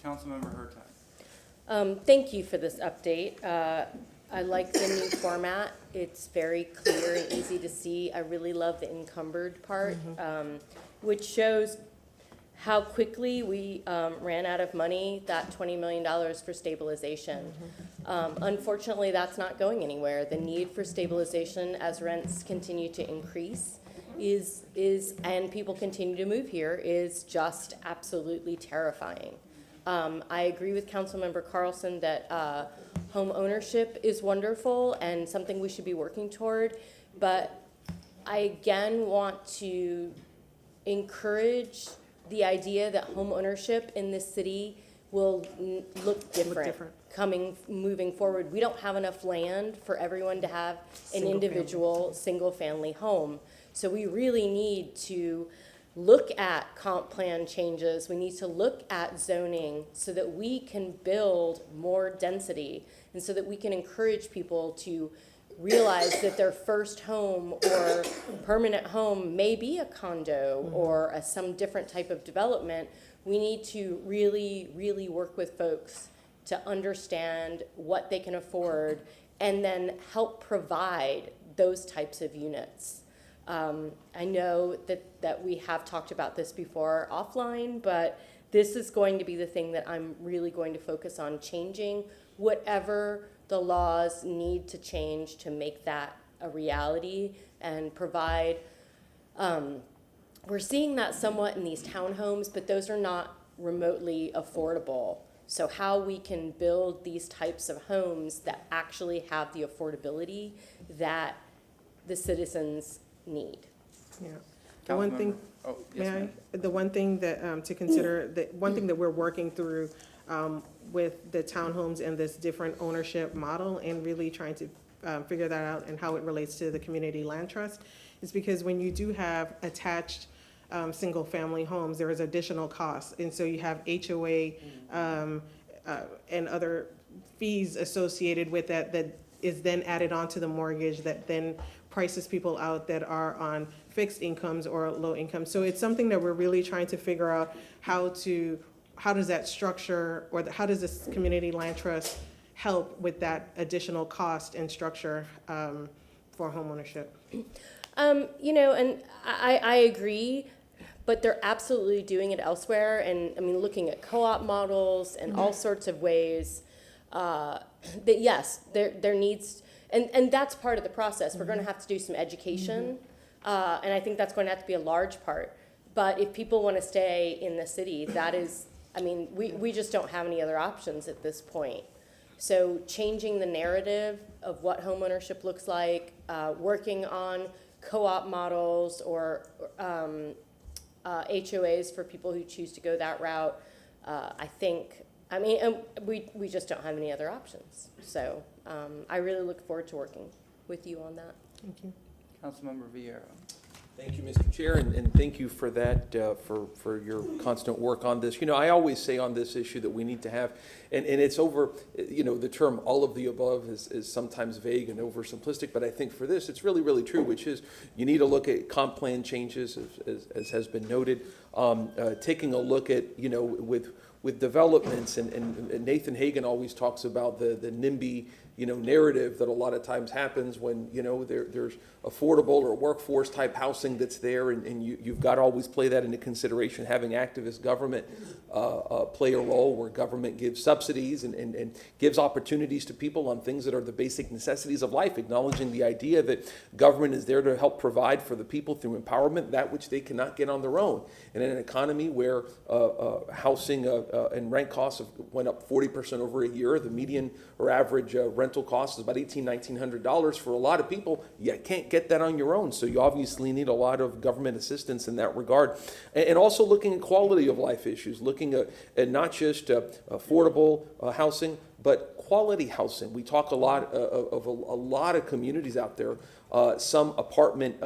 A: Councilmember Hurtak.
P: Thank you for this update. I like the new format. It's very clear and easy to see. I really love the encumbered part, which shows how quickly we ran out of money, that $20 million for stabilization. Unfortunately, that's not going anywhere. The need for stabilization as rents continue to increase and people continue to move here is just absolutely terrifying. I agree with Councilmember Carlson that home ownership is wonderful and something we should be working toward, but I again want to encourage the idea that home ownership in this city will look different. Moving forward. We don't have enough land for everyone to have an individual single-family home, so we really need to look at comp plan changes. We need to look at zoning so that we can build more density and so that we can encourage people to realize that their first home or permanent home may be a condo or some different type of development, we need to really, really work with folks to understand what they can afford and then help provide those types of units. I know that we have talked about this before offline, but this is going to be the thing that I'm really going to focus on changing, whatever the laws need to change to make that a reality and provide. We're seeing that somewhat in these townhomes, but those are not remotely affordable. So how we can build these types of homes that actually have the affordability that the citizens need.
I: Yeah. The one thing,
A: Oh, yes,
I: may
A: ma'am.
I: I? The one thing that, to consider, one thing that we're working through with the townhomes and this different ownership model and really trying to figure that out and how it relates to the community land trust is because when you do have attached single-family homes, there is additional costs. And so you have HOA and other fees associated with that is then added onto the mortgage that then prices people out that are on fixed incomes or low income. So it's something that we're really trying to figure out how does that structure or how does this community land trust help with that additional cost and structure for homeownership?
P: You know, and I agree, but they're absolutely doing it elsewhere. And I mean, looking at co-op models and all sorts of ways that yes, there needs, and that's part of the process. We're going to have to do some education, and I think that's going to have to be a large part. But if people want to stay in the city, that is, I mean, we just don't have any other options at this point. So changing the narrative of what homeownership looks like, working on co-op models or HOAs for people who choose to go that route, I think, I mean, and we just don't have any other options. So I really look forward to working with you on that.
I: Thank you.
A: Councilmember Vieira.
C: Thank you, Mr. Chair, and thank you for that, for your constant work on this. You know, I always say on this issue that we need to have, and it's over, you know, the term all of the above is sometimes vague and oversimplistic, but I think for this, it's really, really true, which is you need to look at comp plan changes, as has been noted, taking a look at, you know, with developments, and Nathan Hagan always talks about the NIMBY, you know, narrative that a lot of times happens when, you know, there's affordable or workforce type housing that's there, and you've got to always play that into consideration, having activist government play a role where government gives subsidies and gives opportunities to people on things that are the basic necessities of life, acknowledging the idea that government is there to help provide for the people through empowerment that which they cannot get on their own. And in an economy where housing and rent costs have went up 40% over a year, the median or average rental cost is about $1,900 for a lot of people. You can't get that on your own, so you obviously need a lot of government assistance in that regard. And also looking at quality of life issues, looking at not just affordable housing, but quality housing. We talk a lot of a lot of communities out there. Some apartment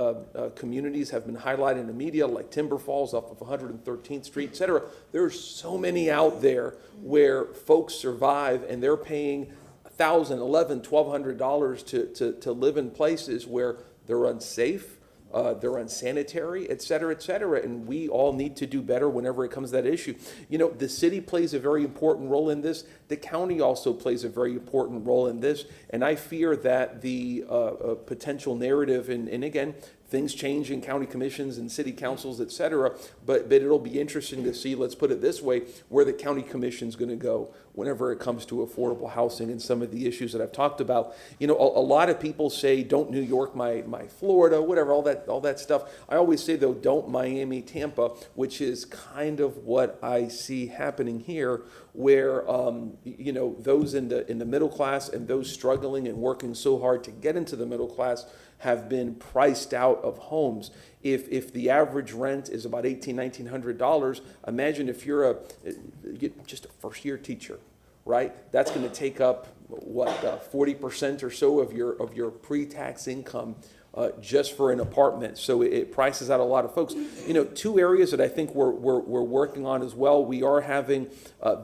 C: communities have been highlighted in the media, like Timber Falls off of 113th Street, et cetera. There's so many out there where folks survive and they're paying $1,000, $1,100, $1,200 to live in places where they're unsafe, they're unsanitary, et cetera, and we all need to do better whenever it comes to that issue. You know, the city plays a very important role in this. The county also plays a very important role in this, and I fear that the potential narrative, and again, things change in county commissions and city councils, et cetera, but it'll be interesting to see, let's put it this way, where the county commission's going to go whenever it comes to affordable housing and some of the issues that I've talked about. You know, a lot of people say, don't New York my Florida, whatever, all that stuff. I always say, though, don't Miami Tampa, which is kind of what I see happening here, where you know, those in the middle class and those struggling and working so hard to get into the middle class have been priced out of homes. If the average rent is about $1,800, $1,900, imagine if you're just a first-year teacher, right? That's going to take up what 40% or so of your pre-tax income just for an apartment. So it prices out a lot of folks. You know, two areas that I think we're working on as well. We are having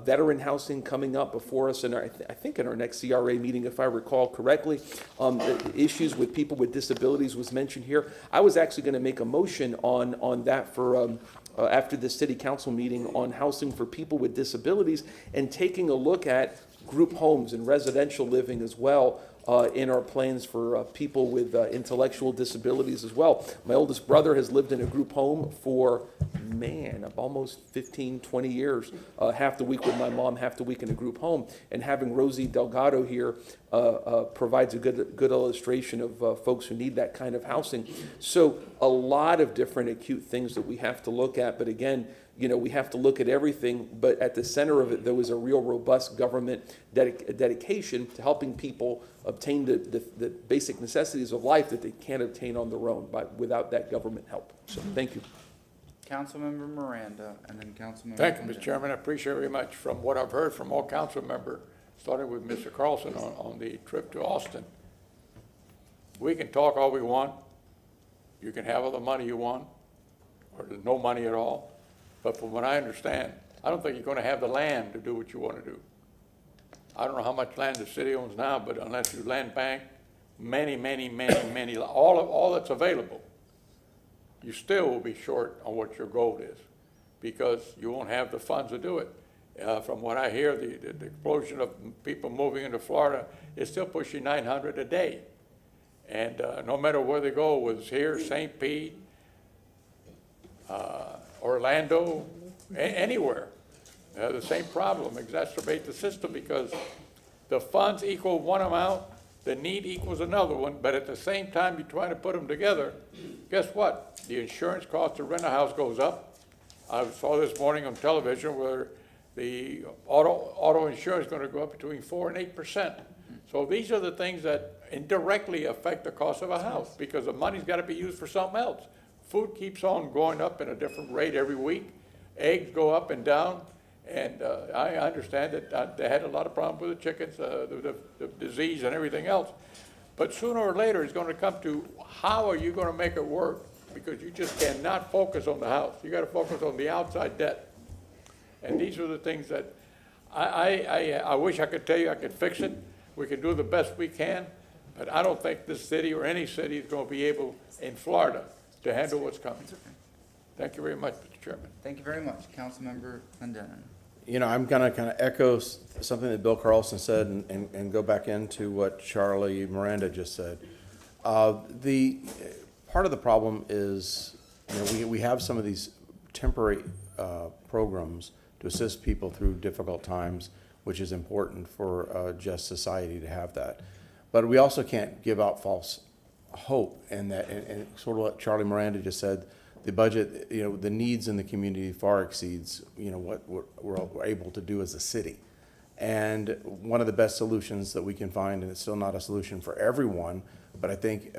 C: veteran housing coming up before us in I think in our next CRA meeting, if I recall correctly. The issues with people with disabilities was mentioned here. I was actually going to make a motion on that for after the city council meeting on housing for people with disabilities and taking a look at group homes and residential living as well in our plans for people with intellectual disabilities as well. My oldest brother has lived in a group home for, almost 15, 20 years, half the week with my mom, half the week in a group home. And having Rosie Delgado here provides a good illustration of folks who need that kind of housing. So a lot of different acute things that we have to look at, but again, you know, we have to look at everything, but at the center of it, there was a real robust government dedication to helping people obtain the basic necessities of life that they can't obtain on their own without that government help. So thank you.
A: Councilmember Miranda, and then Councilmember.
H: Thank you, Mr. Chairman. I appreciate very much from what I've heard from all council members, starting with Mr. Carlson on the trip to Austin. We can talk all we want. You can have all the money you want, or there's no money at all. But from what I understand, I don't think you're going to have the land to do what you want to do. I don't know how much land the city owns now, but unless you land bank, many, all that's available, you still will be short on what your goal is because you won't have the funds to do it. From what I hear, the explosion of people moving into Florida is still pushing 900 a day. And no matter where they go, whether it's here, St. Pete, Orlando, anywhere, the same problem, exacerbate the system because the funds equal one amount, the need equals another one, but at the same time you're trying to put them together, guess what? The insurance cost to rent a house goes up. I saw this morning on television where the auto insurance is going to go up between 4% and 8%. So these are the things that indirectly affect the cost of a house because the money's got to be used for something else. Food keeps on going up at a different rate every week. Eggs go up and down. And I understand that they had a lot of problems with the chickens, the disease and everything else. But sooner or later, it's going to come to how are you going to make it work? Because you just cannot focus on the house. You got to focus on the outside debt. And these are the things that I wish I could tell you I could fix it. We can do the best we can. But I don't think this city or any city is going to be able in Florida to handle what's coming. Thank you very much, Mr. Chairman.
A: Thank you very much. Councilmember Clendenin.
F: You know, I'm going to kind of echo something that Bill Carlson said and go back into what Charlie Miranda just said. The part of the problem is, you know, we have some of these temporary programs to assist people through difficult times, which is important for a just society to have that. But we also can't give out false hope, and sort of what Charlie Miranda just said, the budget, you know, the needs in the community far exceeds, you know, what we're able to do as a city. And one of the best solutions that we can find, and it's still not a solution for everyone, but I think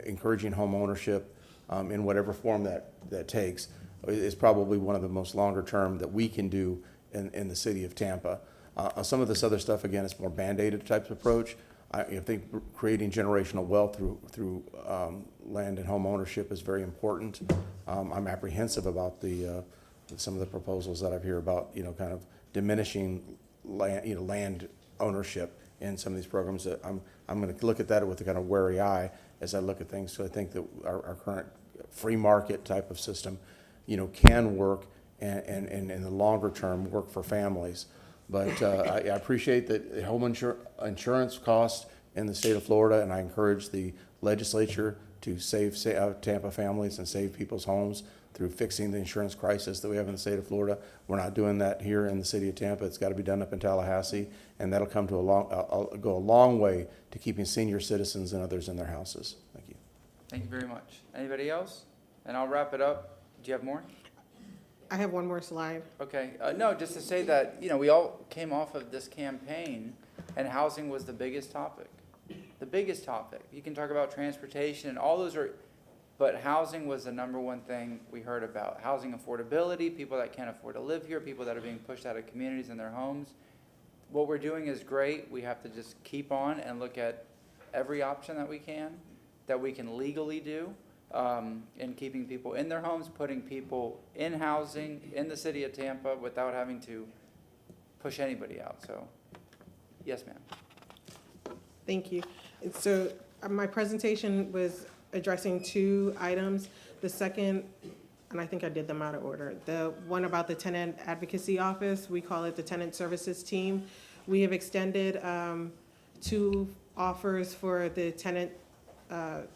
F: encouraging home ownership in whatever form that takes is probably one of the most longer term that we can do in the city of Tampa. Some of this other stuff, again, it's more band-aid type approach. I think creating generational wealth through land and home ownership is very important. I'm apprehensive about some of the proposals that I've heard about, you know, kind of diminishing land ownership in some of these programs. That I'm going to look at that with a kind of wary eye as I look at things. So I think that our current free market type of system, you know, can work and in the longer term work for families. But I appreciate that home insurance costs in the state of Florida, and I encourage the legislature to save Tampa families and save people's homes through fixing the insurance crisis that we have in the state of Florida. We're not doing that here in the city of Tampa. It's got to be done up in Tallahassee, and that'll come to go a long way to keeping senior citizens and others in their houses. Thank you.
A: Thank you very much. Anybody else? And I'll wrap it up. Do you have more?
I: I have one more slide.
A: Okay. No, just to say that, you know, we all came off of this campaign and housing was the biggest topic. The biggest topic. You can talk about transportation and all those but housing was the number one thing we heard about. Housing affordability, people that can't afford to live here, people that are being pushed out of communities and their homes. What we're doing is great. We have to just keep on and look at every option that we can. that we can legally do in keeping people in their homes, putting people in housing in the city of Tampa without having to push anybody out. So, yes, ma'am.
I: Thank you. And so my presentation was addressing 2 items. The second, and I think I did them out of order. The one about the tenant advocacy office, we call it the tenant services team. We have extended 2 offers for the tenant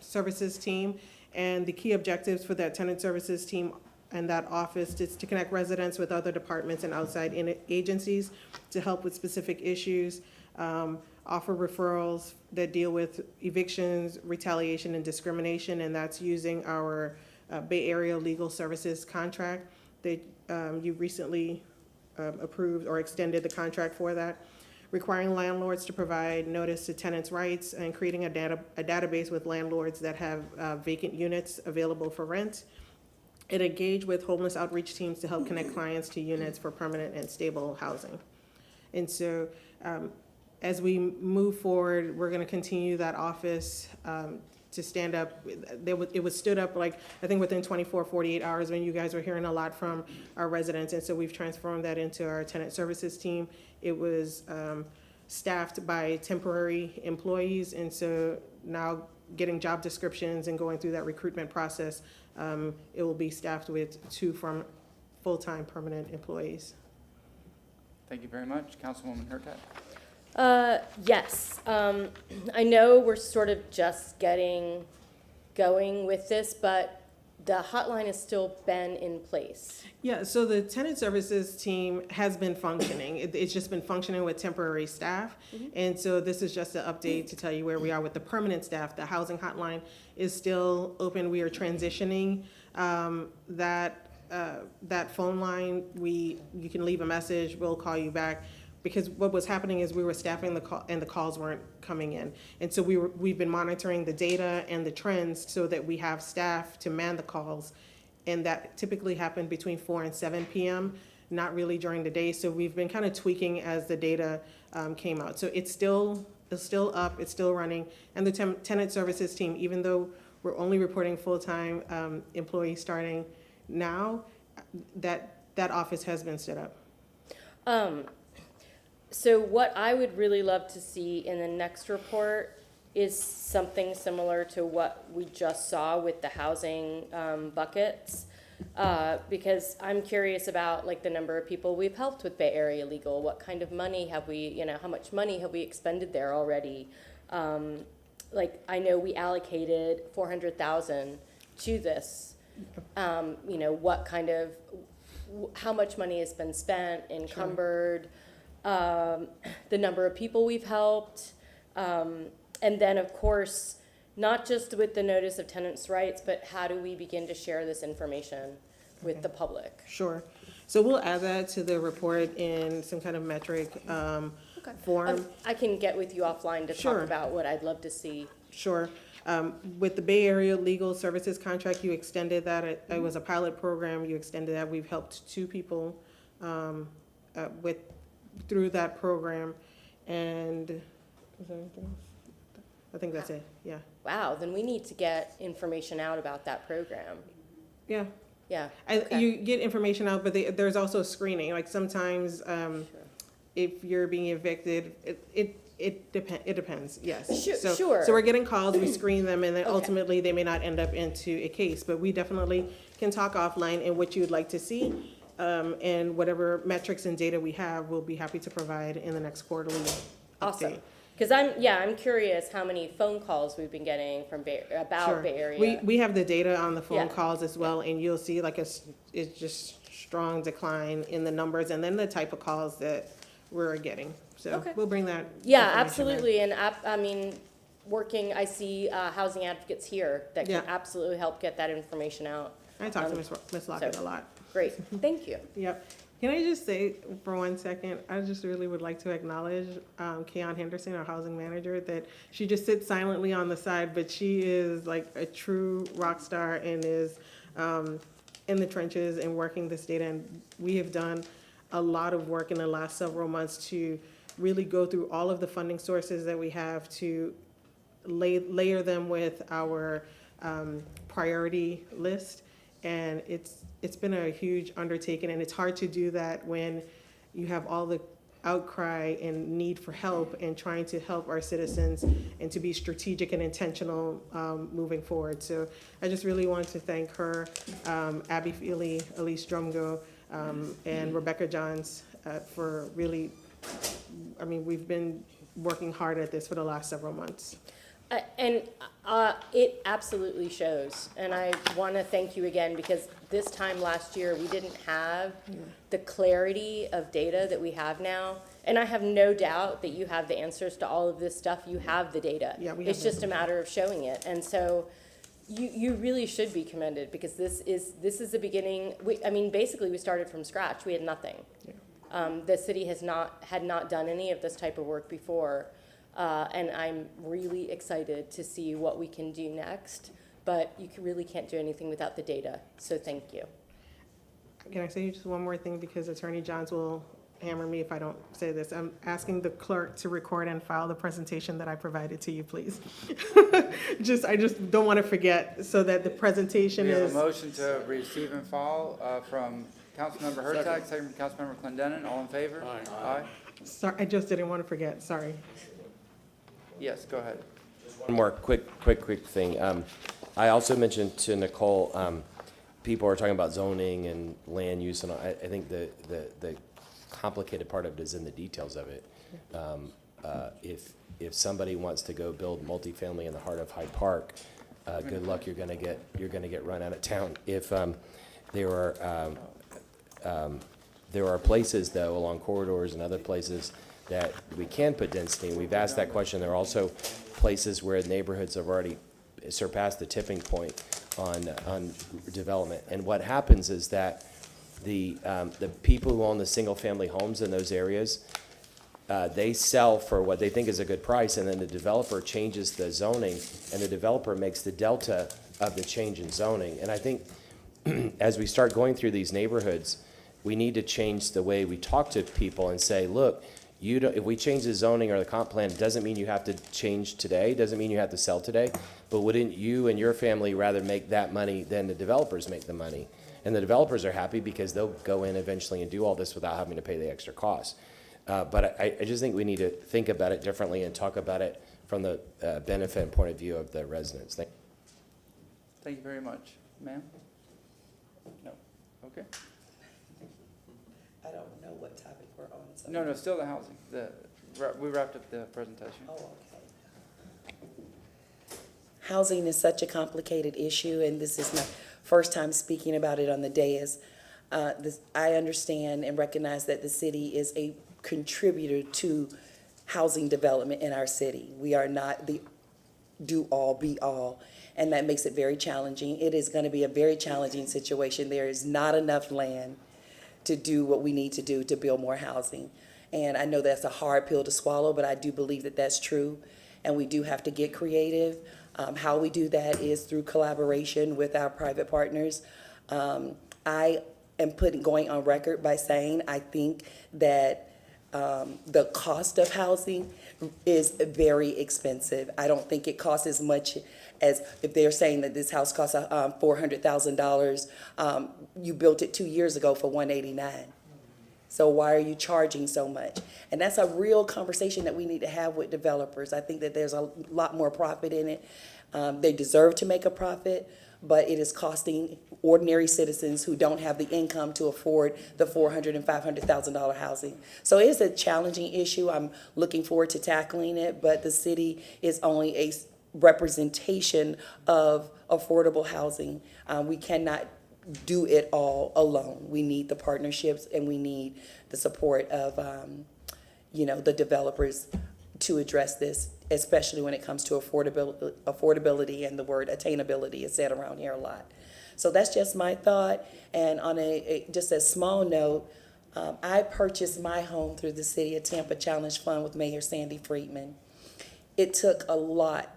I: services team. And the key objectives for that tenant services team and that office is to connect residents with other departments and outside agencies to help with specific issues, offer referrals that deal with evictions, retaliation, and discrimination, and that's using our Bay Area Legal Services contract that you recently approved or extended the contract for that. Requiring landlords to provide notice to tenants' rights and creating a database with landlords that have vacant units available for rent. And engage with homeless outreach teams to help connect clients to units for permanent and stable housing. And so as we move forward, we're going to continue that office to stand up. It was stood up, like, I think within 24, 48 hours when you guys were hearing a lot from our residents. And so we've transformed that into our tenant services team. It was staffed by temporary employees. And so now getting job descriptions and going through that recruitment process, it will be staffed with 2 from full-time permanent employees.
A: Thank you very much. Councilwoman Hurtak.
P: Yes. I know we're sort of just getting going with this, but the hotline has still been in place.
I: Yeah, so the tenant services team has been functioning. It's just been functioning with temporary staff. And so this is just an update to tell you where we are with the permanent staff. The housing hotline is still open. We are transitioning that phone line. You can leave a message, we'll call you back. Because what was happening is we were staffing the call and the calls weren't coming in. And so we've been monitoring the data and the trends so that we have staff to man the calls. And that typically happened between 4 and 7 p.m., not really during the day. So we've been kind of tweaking as the data came out. So it's still up, it's still running. And the tenant services team, even though we're only reporting full-time employees starting now, that office has been stood up.
P: So what I would really love to see in the next report is something similar to what we just saw with the housing buckets. Because I'm curious about like the number of people we've helped with Bay Area Legal. What kind of money have we, how much money have we expended there already? Like I know we allocated $400,000 to this. What kind of, how much money has been spent, encumbered? The number of people we've helped, and then of course, not just with the notice of tenants' rights, but how do we begin to share this information with the public?
I: Sure. So we'll add that to the report in some kind of metric form.
P: I can get with you offline to talk about what I'd love to see.
I: Sure. With the Bay Area Legal Services contract, you extended that. It was a pilot program. You extended that. We've helped 2 people through that program, and was there anything else? I think that's it. Yeah.
P: Wow. Then we need to get information out about that program.
I: Yeah.
P: Yeah.
I: You get information out, but there's also screening. Like sometimes, if you're being evicted, it depends. Yes.
P: Sure.
I: So we're getting calls, we screen them, and then ultimately they may not end up into a case. But we definitely can talk offline and what you would like to see. And whatever metrics and data we have, we'll be happy to provide in the next quarterly update.
P: Awesome. Because I'm curious how many phone calls we've been getting from Bay Area.
I: We have the data on the phone calls as well, and you'll see like it's just strong decline in the numbers and then the type of calls that we're getting. So we'll bring that.
P: Yeah, absolutely. And I mean, I see housing advocates here that can absolutely help get that information out.
I: I talk to Ms. Lockett a lot.
P: Great, thank you.
I: Yep. Can I just say for 1 second, I just really would like to acknowledge Keon Henderson, our housing manager, that she just sits silently on the side, but she is like a true rock star and is in the trenches and working this data. And we have done a lot of work in the last several months to really go through all of the funding sources that we have to layer them with our priority list. And it's been a huge undertaking, and it's hard to do that when you have all the outcry and need for help and trying to help our citizens and to be strategic and intentional moving forward. So I just really want to thank her, Abby Feely, Elise Drumgo, and Rebecca Johns for really, I mean, we've been working hard at this for the last several months.
P: And it absolutely shows. And I want to thank you again, because this time last year, we didn't have the clarity of data that we have now. And I have no doubt that you have the answers to all of this stuff. You have the data.
I: Yeah, we have
P: it's just a matter of showing it. And so you really should be commended, because this is the beginning. I mean, basically, we started from scratch. We had nothing. Yeah. The city had not done any of this type of work before. And I'm really excited to see what we can do next, but you really can't do anything without the data, so thank you.
I: Can I say just one more thing, because Attorney Johns will hammer me if I don't say this? I'm asking the clerk to record and file the presentation that I provided to you, please. I just don't want to forget, so that the presentation
A: We have
I: is.
A: a motion to receive and file from Councilmember Hurtak, second from Councilmember Clendenin. All in favor? Aye.
I: Sorry, I just didn't want to forget, sorry.
A: Yes, go ahead.
T: One more quick thing. I also mentioned to Nicole, people are talking about zoning and land use, and I think the complicated part of it is in the details of it. If somebody wants to go build multifamily in the heart of Hyde Park, good luck. You're gonna get run out of town. If there are places though along corridors and other places that we can put density, and we've asked that question. There are also places where neighborhoods have already surpassed the tipping point on development. And what happens is that the people who own the single-family homes in those areas, they sell for what they think is a good price, and then the developer changes the zoning, and the developer makes the delta of the change in zoning. And I think as we start going through these neighborhoods, we need to change the way we talk to people and say, look, if we change the zoning or the comp plan, it doesn't mean you have to change today, doesn't mean you have to sell today, but wouldn't you and your family rather make that money than the developers make the money? And the developers are happy because they'll go in eventually and do all this without having to pay the extra costs. But I just think we need to think about it differently and talk about it from the benefit and point of view of the residents.
A: Thank you very much. Ma'am? No. Okay.
U: I don't know what topic we're on. So.
A: No, still the housing. We wrapped up the presentation.
U: Oh, okay. Housing is such a complicated issue, and this is my first time speaking about it on the dais. I understand and recognize that the city is a contributor to housing development in our city. We are not the do-all, be-all, and that makes it very challenging. It is going to be a very challenging situation. There is not enough land to do what we need to do to build more housing. And I know that's a hard pill to swallow, but I do believe that that's true, and we do have to get creative. How we do that is through collaboration with our private partners. I am going on record by saying I think that the cost of housing is very expensive. I don't think it costs as much as if they're saying that this house costs $400,000. You built it 2 years ago for $189,000. So why are you charging so much? And that's a real conversation that we need to have with developers. I think that there's a lot more profit in it. They deserve to make a profit, but it is costing ordinary citizens who don't have the income to afford the $400,000 and $500,000 housing. So it is a challenging issue. I'm looking forward to tackling it, but the city is only a representation of affordable housing. We cannot do it all alone. We need the partnerships, and we need the support of, the developers to address this, especially when it comes to affordability, and the word attainability is said around here a lot. So that's just my thought. And on just a small note, I purchased my home through the City of Tampa Challenge Fund with Mayor Sandy Friedman. It took a lot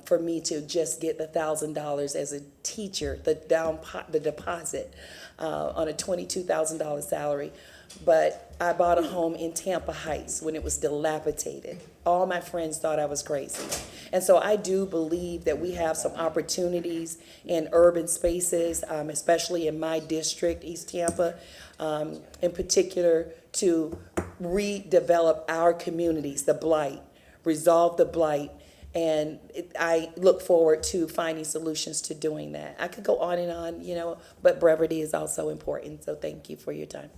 U: for me to just get the $1,000 as a teacher, the deposit on a $22,000 salary. But I bought a home in Tampa Heights when it was dilapidated. All my friends thought I was crazy. And so I do believe that we have some opportunities in urban spaces, especially in my district, East Tampa, in particular, to redevelop our communities, the blight, resolve the blight. And I look forward to finding solutions to doing that. I could go on and on, you know, but brevity is also important. So thank you for your time.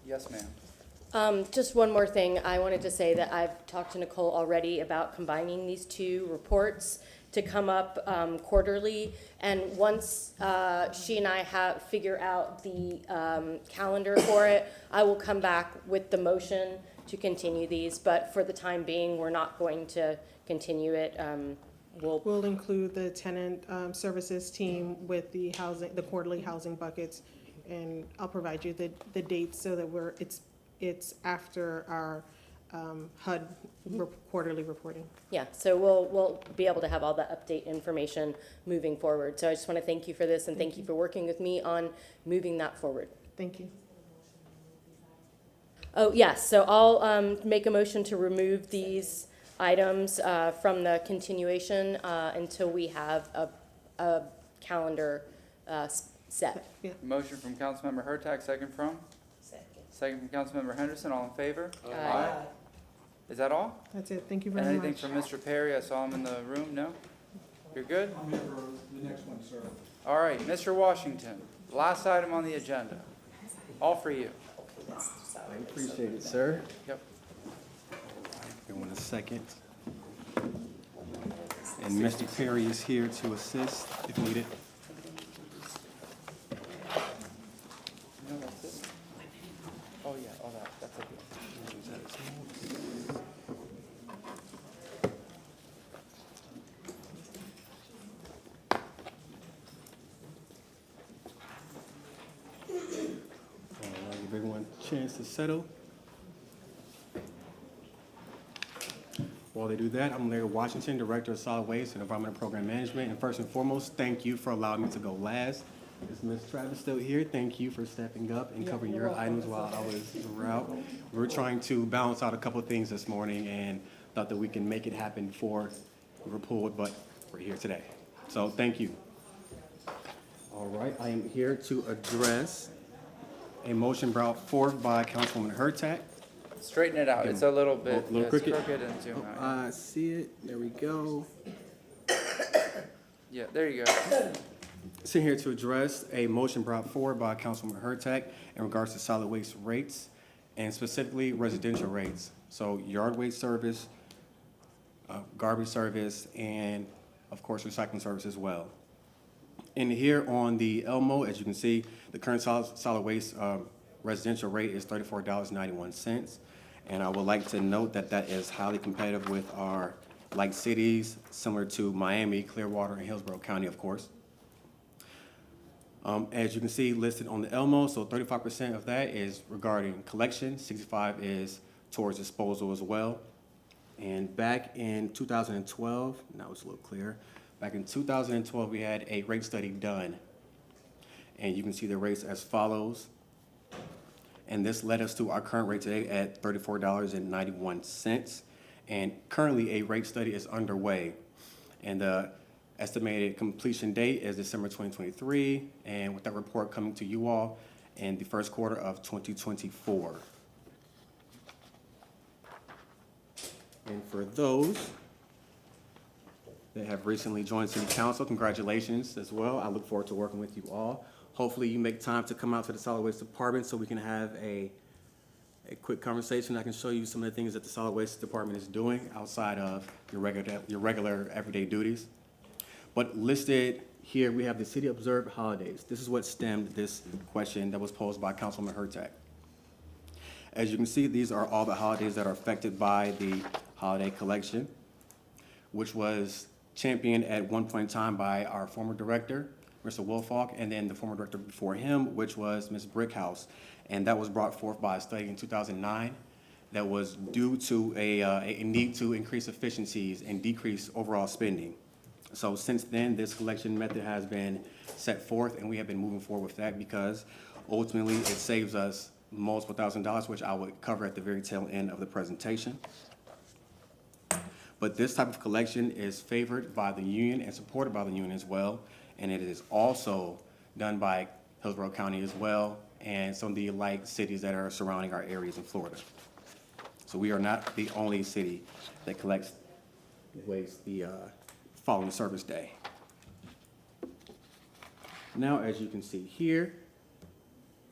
A: Yes, ma'am.
P: Just one more thing. I wanted to say that I've talked to Nicole already about combining these two reports to come up quarterly. And once she and I figure out the calendar for it, I will come back with the motion to continue these. But for the time being, we're not going to continue it.
I: We'll include the tenant services team with the quarterly housing buckets, and I'll provide you the dates so that it's after our HUD quarterly reporting.
P: Yeah, so we'll be able to have all the update information moving forward. So I just want to thank you for this, and thank you for working with me on moving that forward.
I: Thank you.
P: Oh, yes, so I'll make a motion to remove these items from the continuation until we have a calendar set.
I: Yeah.
A: Motion from Councilmember Hurtak, second from? Second from Councilmember Henderson, all in favor?
P: Aye.
A: Is that all?
I: That's it. Thank you very
A: And
I: much.
A: anything from Mr. Perry? I saw him in the room, no? You're good?
J: I'm here for the next one, sir.
A: All right, Mr. Washington, last item on the agenda. All for you.
M: I appreciate it, sir.
A: Yep.
M: Give me a second. And Mr. Perry is here to assist if needed.
A: No, that's it. Oh, yeah, all that, that's okay.
M: Give everyone a chance to settle. While they do that, I'm Larry Washington, Director of Solid Waste and Environmental Program Management. And first and foremost, thank you for allowing me to go last. Is Ms. Travis still here? Thank you for stepping up and covering your items while I was en route. We're trying to balance out a couple of things this morning and thought that we can make it happen before we were pulled, but we're here today. So thank you. All right, I am here to address a motion brought forth by Councilwoman Hurtak.
A: Straighten it out. It's a little bit
M: little
A: it's
M: crooked.
A: crooked and zoom out.
M: I see it. There we go.
A: Yeah, there you go.
M: Sitting here to address a motion brought forward by Councilwoman Hurtak in regards to solid waste rates and specifically residential rates. So yard waste service, garbage service, and of course recycling service as well. And here on the Elmo, as you can see, the current solid waste residential rate is $34.91. And I would like to note that that is highly competitive with our like cities, similar to Miami, Clearwater, and Hillsborough County, of course. As you can see listed on the Elmo, so 35% of that is regarding collection, 65% is towards disposal as well. And back in 2012, now it's a little clearer, back in 2012, we had a rate study done. And you can see the rates as follows. And this led us to our current rate today at $34.91. And currently a rate study is underway. And the estimated completion date is December 2023. And with that report coming to you all in the first quarter of 2024. And for those that have recently joined City Council, congratulations as well. I look forward to working with you all. Hopefully you make time to come out to the Solid Waste Department so we can have a quick conversation. I can show you some of the things that the Solid Waste Department is doing outside of your regular everyday duties. But listed here, we have the city observed holidays. This is what stemmed this question that was posed by Councilwoman Hurtak. As you can see, these are all the holidays that are affected by the holiday collection, which was championed at one point in time by our former director, Mr. Wolfalk, and then the former director before him, which was Ms. Brickhouse. And that was brought forth by a study in 2009 that was due to a need to increase efficiencies and decrease overall spending. So since then, this collection method has been set forth, and we have been moving forward with that because ultimately it saves us multiple $1,000s, which I would cover at the very tail end of the presentation. But this type of collection is favored by the union and supported by the union as well. And it is also done by Hillsborough County as well, and some of the like cities that are surrounding our areas in Florida. So we are not the only city that collects waste the following service day. Now, as you can see here,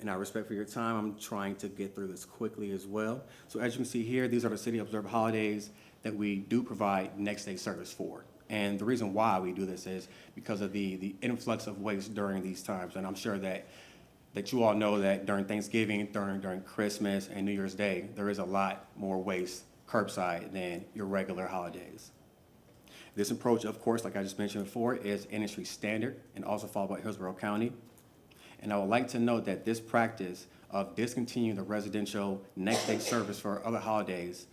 M: and I respect for your time, I'm trying to get through this quickly as well. So as you can see here, these are the city observed holidays that we do provide next day service for. And the reason why we do this is because of the influx of waste during these times. And I'm sure that you all know that during Thanksgiving, during Christmas and New Year's Day, there is a lot more waste curbside than your regular holidays. This approach, of course, like I just mentioned before, is industry standard and also followed by Hillsborough County. And I would like to note that this practice of discontinuing the residential next day service for other holidays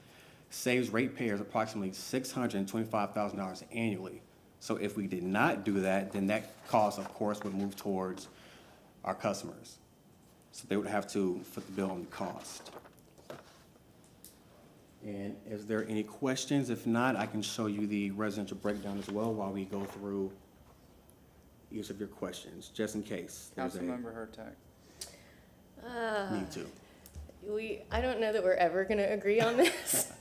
M: saves ratepayers approximately $625,000 annually. So if we did not do that, then that cost, of course, would move towards our customers. So they would have to foot the bill on the cost. And is there any questions? If not, I can show you the residential breakdown as well while we go through each of your questions, just in case.
A: Councilmember Hurtak.
M: Me too.
P: I don't know that we're ever going to agree on this.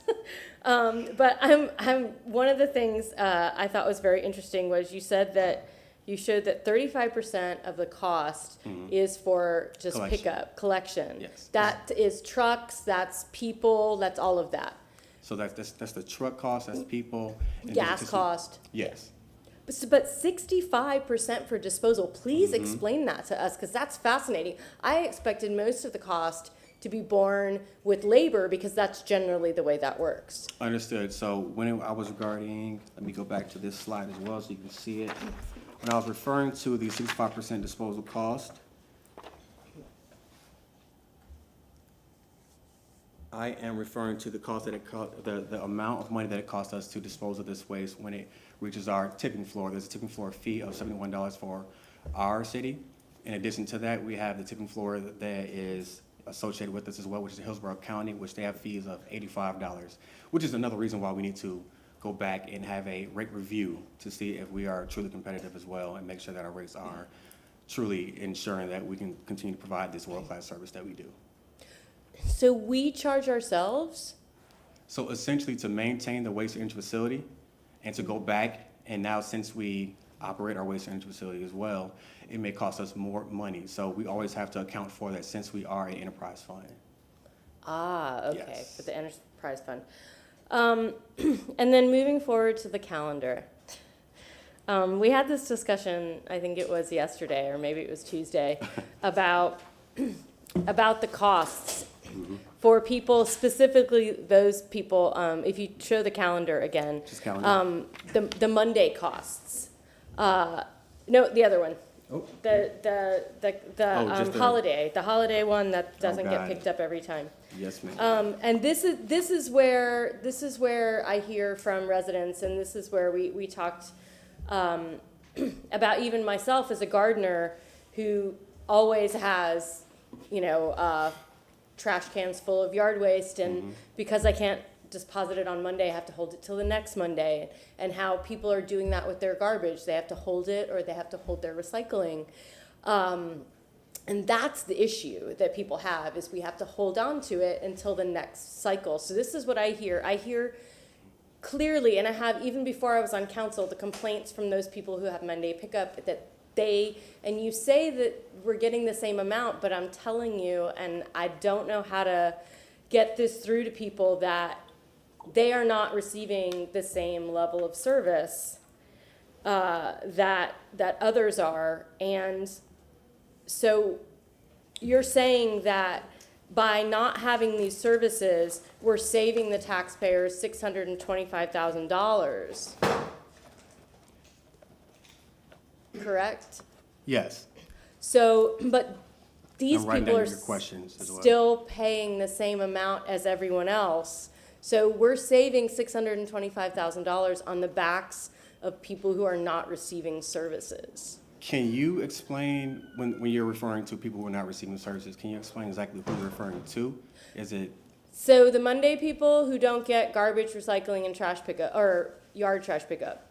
P: But I'm one of the things I thought was very interesting was you said that you showed that 35% of the cost is for just pickup, collection.
M: Yes.
P: That is trucks, that's people, that's all of that.
M: So that's the truck cost, that's people. and
P: Gas cost.
M: Yes.
P: But 65% for disposal. Please explain that to us because that's fascinating. I expected most of the cost to be borne with labor because that's generally the way that works.
M: Understood. So when I was regarding, let me go back to this slide as well so you can see it. When I was referring to the 65% disposal cost, I am referring to the cost that the amount of money that it costs us to dispose of this waste when it reaches our tipping floor. There's a tipping floor fee of $71 for our city. In addition to that, we have the tipping floor that is associated with this as well, which is Hillsborough County, which they have fees of $85, which is another reason why we need to go back and have a rate review to see if we are truly competitive as well and make sure that our rates are truly ensuring that we can continue to provide this world-class service that we do.
P: So we charge ourselves?
M: So essentially to maintain the waste energy facility and to go back, and now since we operate our waste energy facility as well, it may cost us more money. So we always have to account for that since we are an enterprise fund.
P: Ah, okay,
M: Yes.
P: for the enterprise fund. And then moving forward to the calendar. We had this discussion, I think it was yesterday or maybe it was Tuesday, about the costs for people, specifically those people, if you show the calendar again.
M: Just calendar.
P: The Monday costs. No, the other one.
M: Oh.
P: The holiday one that doesn't
M: got
P: get
M: it.
P: picked up every time.
M: Yes, ma'am.
P: And this is where I hear from residents, and this is where we talked about even myself as a gardener who always has, trash cans full of yard waste, and because I can't deposit it on Monday, I have to hold it till the next Monday, and how people are doing that with their garbage. They have to hold it or they have to hold their recycling. And that's the issue that people have, is we have to hold on to it until the next cycle. So this is what I hear. I hear clearly, and I have, even before I was on council, the complaints from those people who have Monday pickup that and you say that we're getting the same amount, but I'm telling you, and I don't know how to get this through to people, that they are not receiving the same level of service that others are. And so you're saying that by not having these services, we're saving the taxpayers $625,000. Correct?
M: Yes.
P: So, but these
M: I'm writing
P: people
M: down
P: are
M: your questions as well.
P: still paying the same amount as everyone else. So we're saving $625,000 on the backs of people who are not receiving services.
M: Can you explain, when you're referring to people who are not receiving services, can you explain exactly who you're referring to? Is it,
P: So the Monday people who don't get garbage, recycling, and trash pickup, or yard trash pickup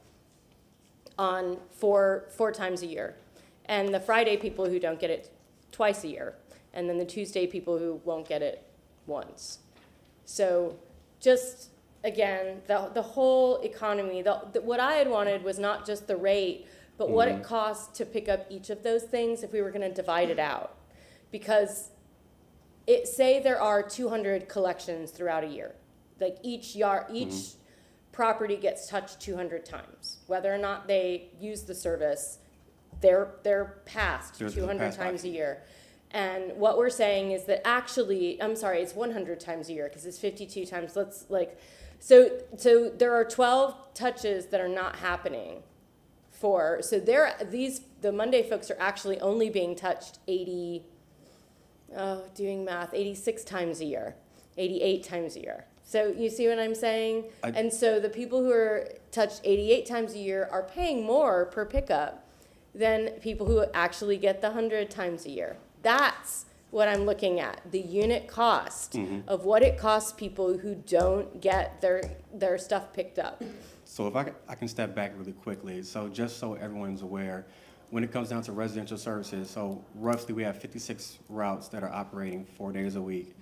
P: on four times a year. And the Friday people who don't get it twice a year. And then the Tuesday people who won't get it once. So just, again, the whole economy, what I had wanted was not just the rate, but what it costs to pick up each of those things if we were gonna divide it out. Because say there are 200 collections throughout a year. Like each property gets touched 200 times. Whether or not they use the service, they're passed 200 times a year. And what we're saying is that actually, I'm sorry, it's 100 times a year because it's 52 times. So there are 12 touches that are not happening the Monday folks are actually only being touched 86 times a year, 88 times a year. So you see what I'm saying? And so the people who are touched 88 times a year are paying more per pickup than people who actually get the 100 times a year. That's what I'm looking at, the unit cost of what it costs people who don't get their stuff picked up.
M: so if I can step back really quickly, so just so everyone's aware, when it comes down to residential services, so roughly we have 56 routes that are operating 4 days a week.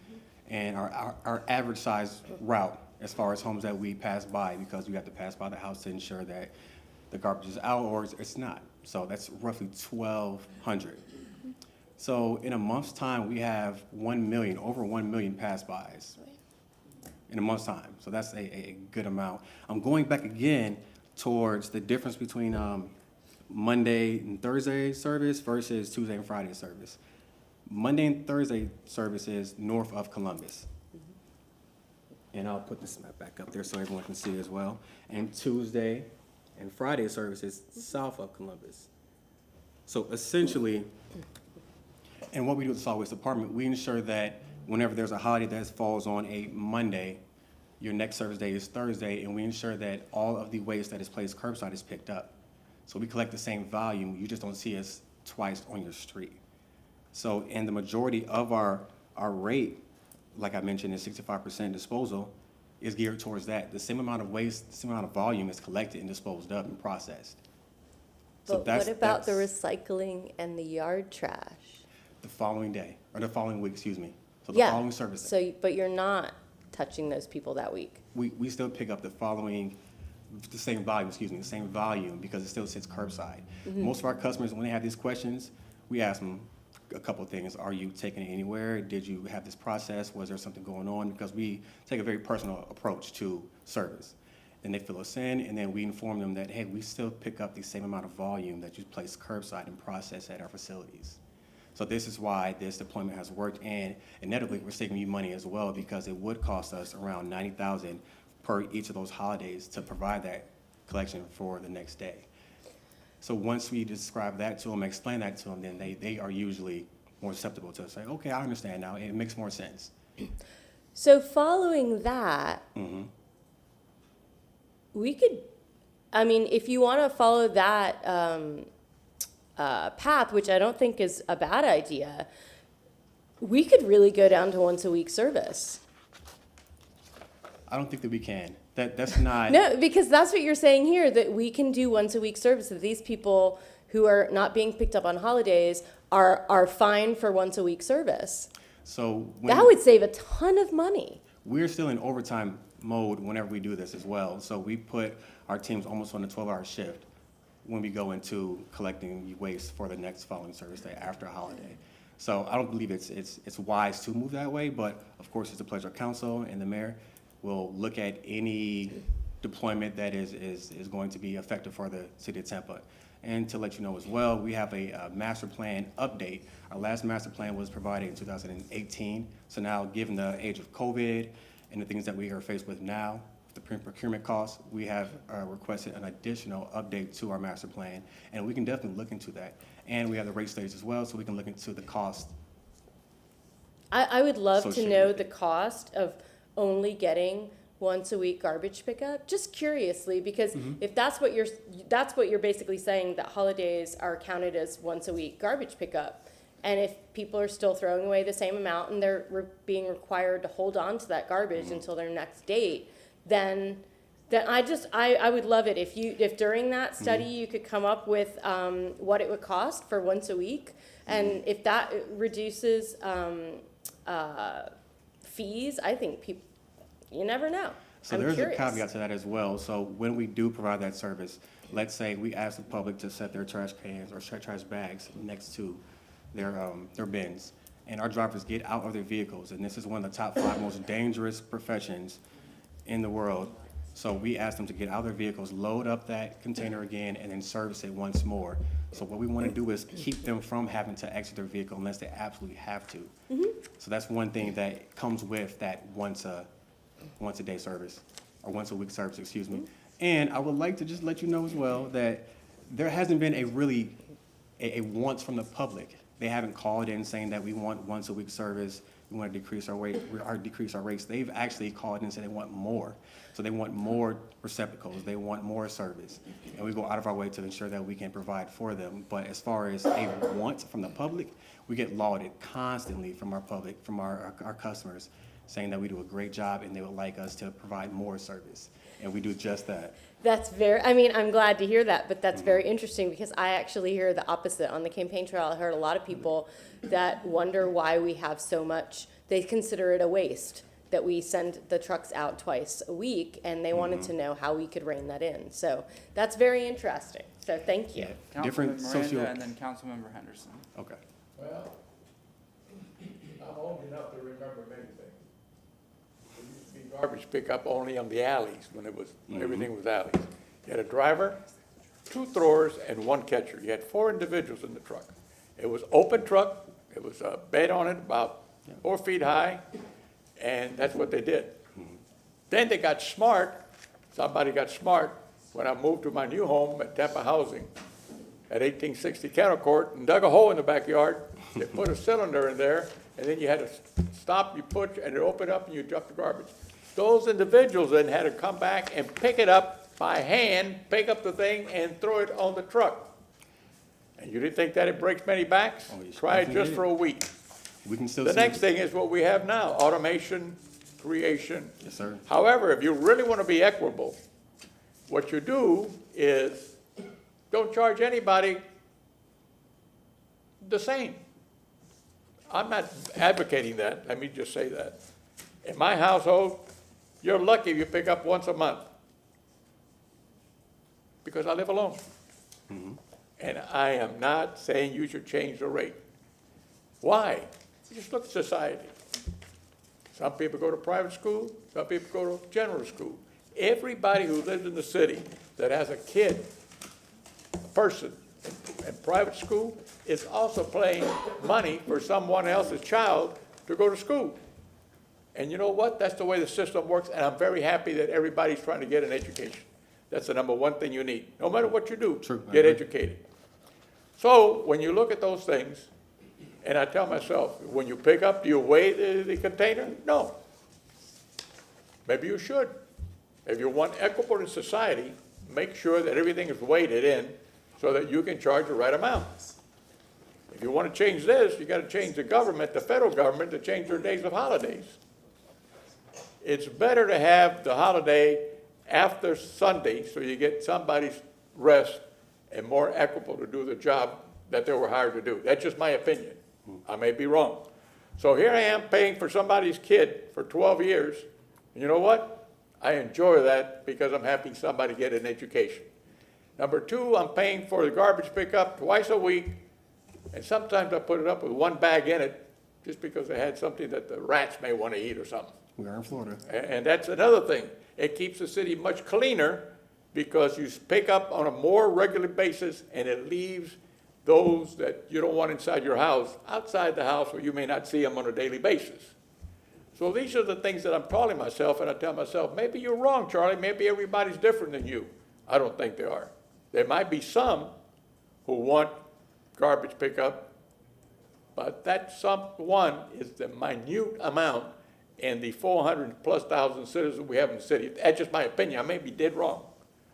M: And our average size route, as far as homes that we pass by, because we have to pass by the house to ensure that the garbage is out or it's not. So that's roughly 1,200. So in a month's time, we have over 1 million pass-bys in a month's time. So that's a good amount. I'm going back again towards the difference between Monday and Thursday service versus Tuesday and Friday service. Monday and Thursday service is north of Columbus. And I'll put this map back up there so everyone can see as well. And Tuesday and Friday service is south of Columbus. So essentially, and what we do at the solid waste department, we ensure that whenever there's a holiday that falls on a Monday, your next service day is Thursday, and we ensure that all of the waste that is placed curbside is picked up. So we collect the same volume, you just don't see us twice on your street. So, and the majority of our rate, like I mentioned, is 65% disposal, is geared towards that. The same amount of waste, the same amount of volume is collected and disposed of and processed. So
P: But what about the recycling and the yard trash?
M: The following day, or the following week, excuse me. So the following service day.
P: But you're not touching those people that week.
M: We still pick up the same volume, because it still sits curbside. Most of our customers, when they have these questions, we ask them a couple of things. Are you taking it anywhere? Did you have this process? Was there something going on? Because we take a very personal approach to service. Then they fill us in, and then we inform them that, hey, we still pick up the same amount of volume that you place curbside and process at our facilities. So this is why this deployment has worked, and inevitably we're saving you money as well, because it would cost us around $90,000 per each of those holidays to provide that collection for the next day. So once we describe that to them, explain that to them, then they are usually more susceptible to say, okay, I understand now, it makes more sense.
P: So following that, we could, if you want to follow that path, which I don't think is a bad idea, we could really go down to once a week service.
M: I don't think that we can. That's not.
P: No, because that's what you're saying here, that we can do once a week service, that these people who are not being picked up on holidays are fine for once a week service.
M: So
P: that would save a ton of money.
M: We're still in overtime mode whenever we do this as well. So we put our teams almost on a 12-hour shift when we go into collecting waste for the next following service day after a holiday. So I don't believe it's wise to move that way, but of course it's a pleasure of council and the mayor will look at any deployment that is going to be effective for the city of Tampa. And to let you know as well, we have a master plan update. Our last master plan was provided in 2018. So now, given the age of COVID and the things that we are faced with now, the procurement costs, we have requested an additional update to our master plan, and we can definitely look into that. And we have the rate studies as well, so we can look into the cost.
P: I would love to know the cost of only getting once a week garbage pickup? Just curiously, because if that's what you're basically saying, that holidays are counted as once a week garbage pickup. And if people are still throwing away the same amount and they're being required to hold on to that garbage until their next date, then I would love it if during that study you could come up with what it would cost for once a week, and if that reduces fees, I think people, you never know.
M: So there's a caveat to that as well. So when we do provide that service, let's say we ask the public to set their trash cans or trash bags next to their bins, and our drivers get out of their vehicles, and this is one of the top 5 most dangerous professions in the world. So we ask them to get out of their vehicles, load up that container again, and then service it once more. So what we want to do is keep them from having to exit their vehicle unless they absolutely have to. So that's one thing that comes with that once a day service, or once a week service, excuse me. And I would like to just let you know as well that there hasn't been a once from the public. They haven't called in saying that we want once a week service, we want to decrease our rates. They've actually called in and said they want more. So they want more receptacles, they want more service. And we go out of our way to ensure that we can provide for them. But as far as a want from the public, we get lauded constantly from our public, from our customers, saying that we do a great job and they would like us to provide more service. And we do just that.
P: I'm glad to hear that, but that's very interesting, because I actually hear the opposite. On the campaign trail, I heard a lot of people that wonder why we have so much, they consider it a waste that we send the trucks out twice a week, and they wanted to know how we could rein that in. So that's very interesting. So thank you.
A: Councilman Miranda and then Councilmember Henderson.
M: Okay.
H: Well, I'm old enough to remember many things. There used to be garbage pickup only on the alleys when it was, everything was alleys. You had a driver, 2 throwers, and 1 catcher. You had 4 individuals in the truck. It was open truck. It was a bed on it about 4 feet high, and that's what they did. Then they got smart. Somebody got smart when I moved to my new home at Tampa Housing at 1860 Cattle Court and dug a hole in the backyard. They put a cylinder in there, and then you had to stop, you push, and it opened up, and you dump the garbage. Those individuals then had to come back and pick it up by hand, pick up the thing, and throw it on the truck. And you didn't think that it breaks many backs? Try it just for a week.
M: We can still
H: The next thing is what we have now, automation, creation.
M: Yes, sir.
H: However, if you really want to be equitable, what you do is don't charge anybody the same. I'm not advocating that, let me just say that. In my household, you're lucky if you pick up once a month, because I live alone. And I am not saying you should change the rate. Why? Just look at society. Some people go to private school, some people go to general school. Everybody who lives in the city that has a kid, a person in private school, is also paying money for someone else's child to go to school. And you know what? That's the way the system works, and I'm very happy that everybody's trying to get an education. That's the number 1 thing you need. No matter what you do, get educated. So when you look at those things, and I tell myself, when you pick up, do you weigh the container? No. Maybe you should. If you want equitable in society, make sure that everything is weighted in so that you can charge the right amount. If you want to change this, you got to change the government, the federal government, to change their days of holidays. It's better to have the holiday after Sunday so you get somebody's rest and more equitable to do the job that they were hired to do. That's just my opinion. I may be wrong. So here I am paying for somebody's kid for 12 years. And you know what? I enjoy that because I'm helping somebody get an education. Number 2, I'm paying for the garbage pickup twice a week. And sometimes I put it up with 1 bag in it just because I had something that the rats may want to eat or something.
M: We are in Florida.
H: And that's another thing. It keeps the city much cleaner because you pick up on a more regular basis, and it leaves those that you don't want inside your house, outside the house where you may not see them on a daily basis. So these are the things that I'm telling myself, and I tell myself, maybe you're wrong, Charlie. Maybe everybody's different than you. I don't think they are. There might be some who want garbage pickup, but that someone is the minute amount, and the 400,000+ citizens we have in the city. That's just my opinion. I may be dead wrong.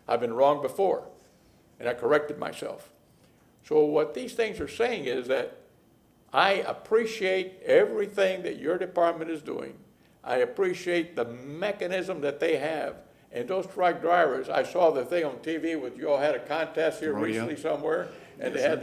H: I've been wrong before, and I corrected myself. So what these things are saying is that I appreciate everything that your department is doing. I appreciate the mechanism that they have. And those truck drivers, I saw the thing on TV with, you all had a contest here recently somewhere, and they had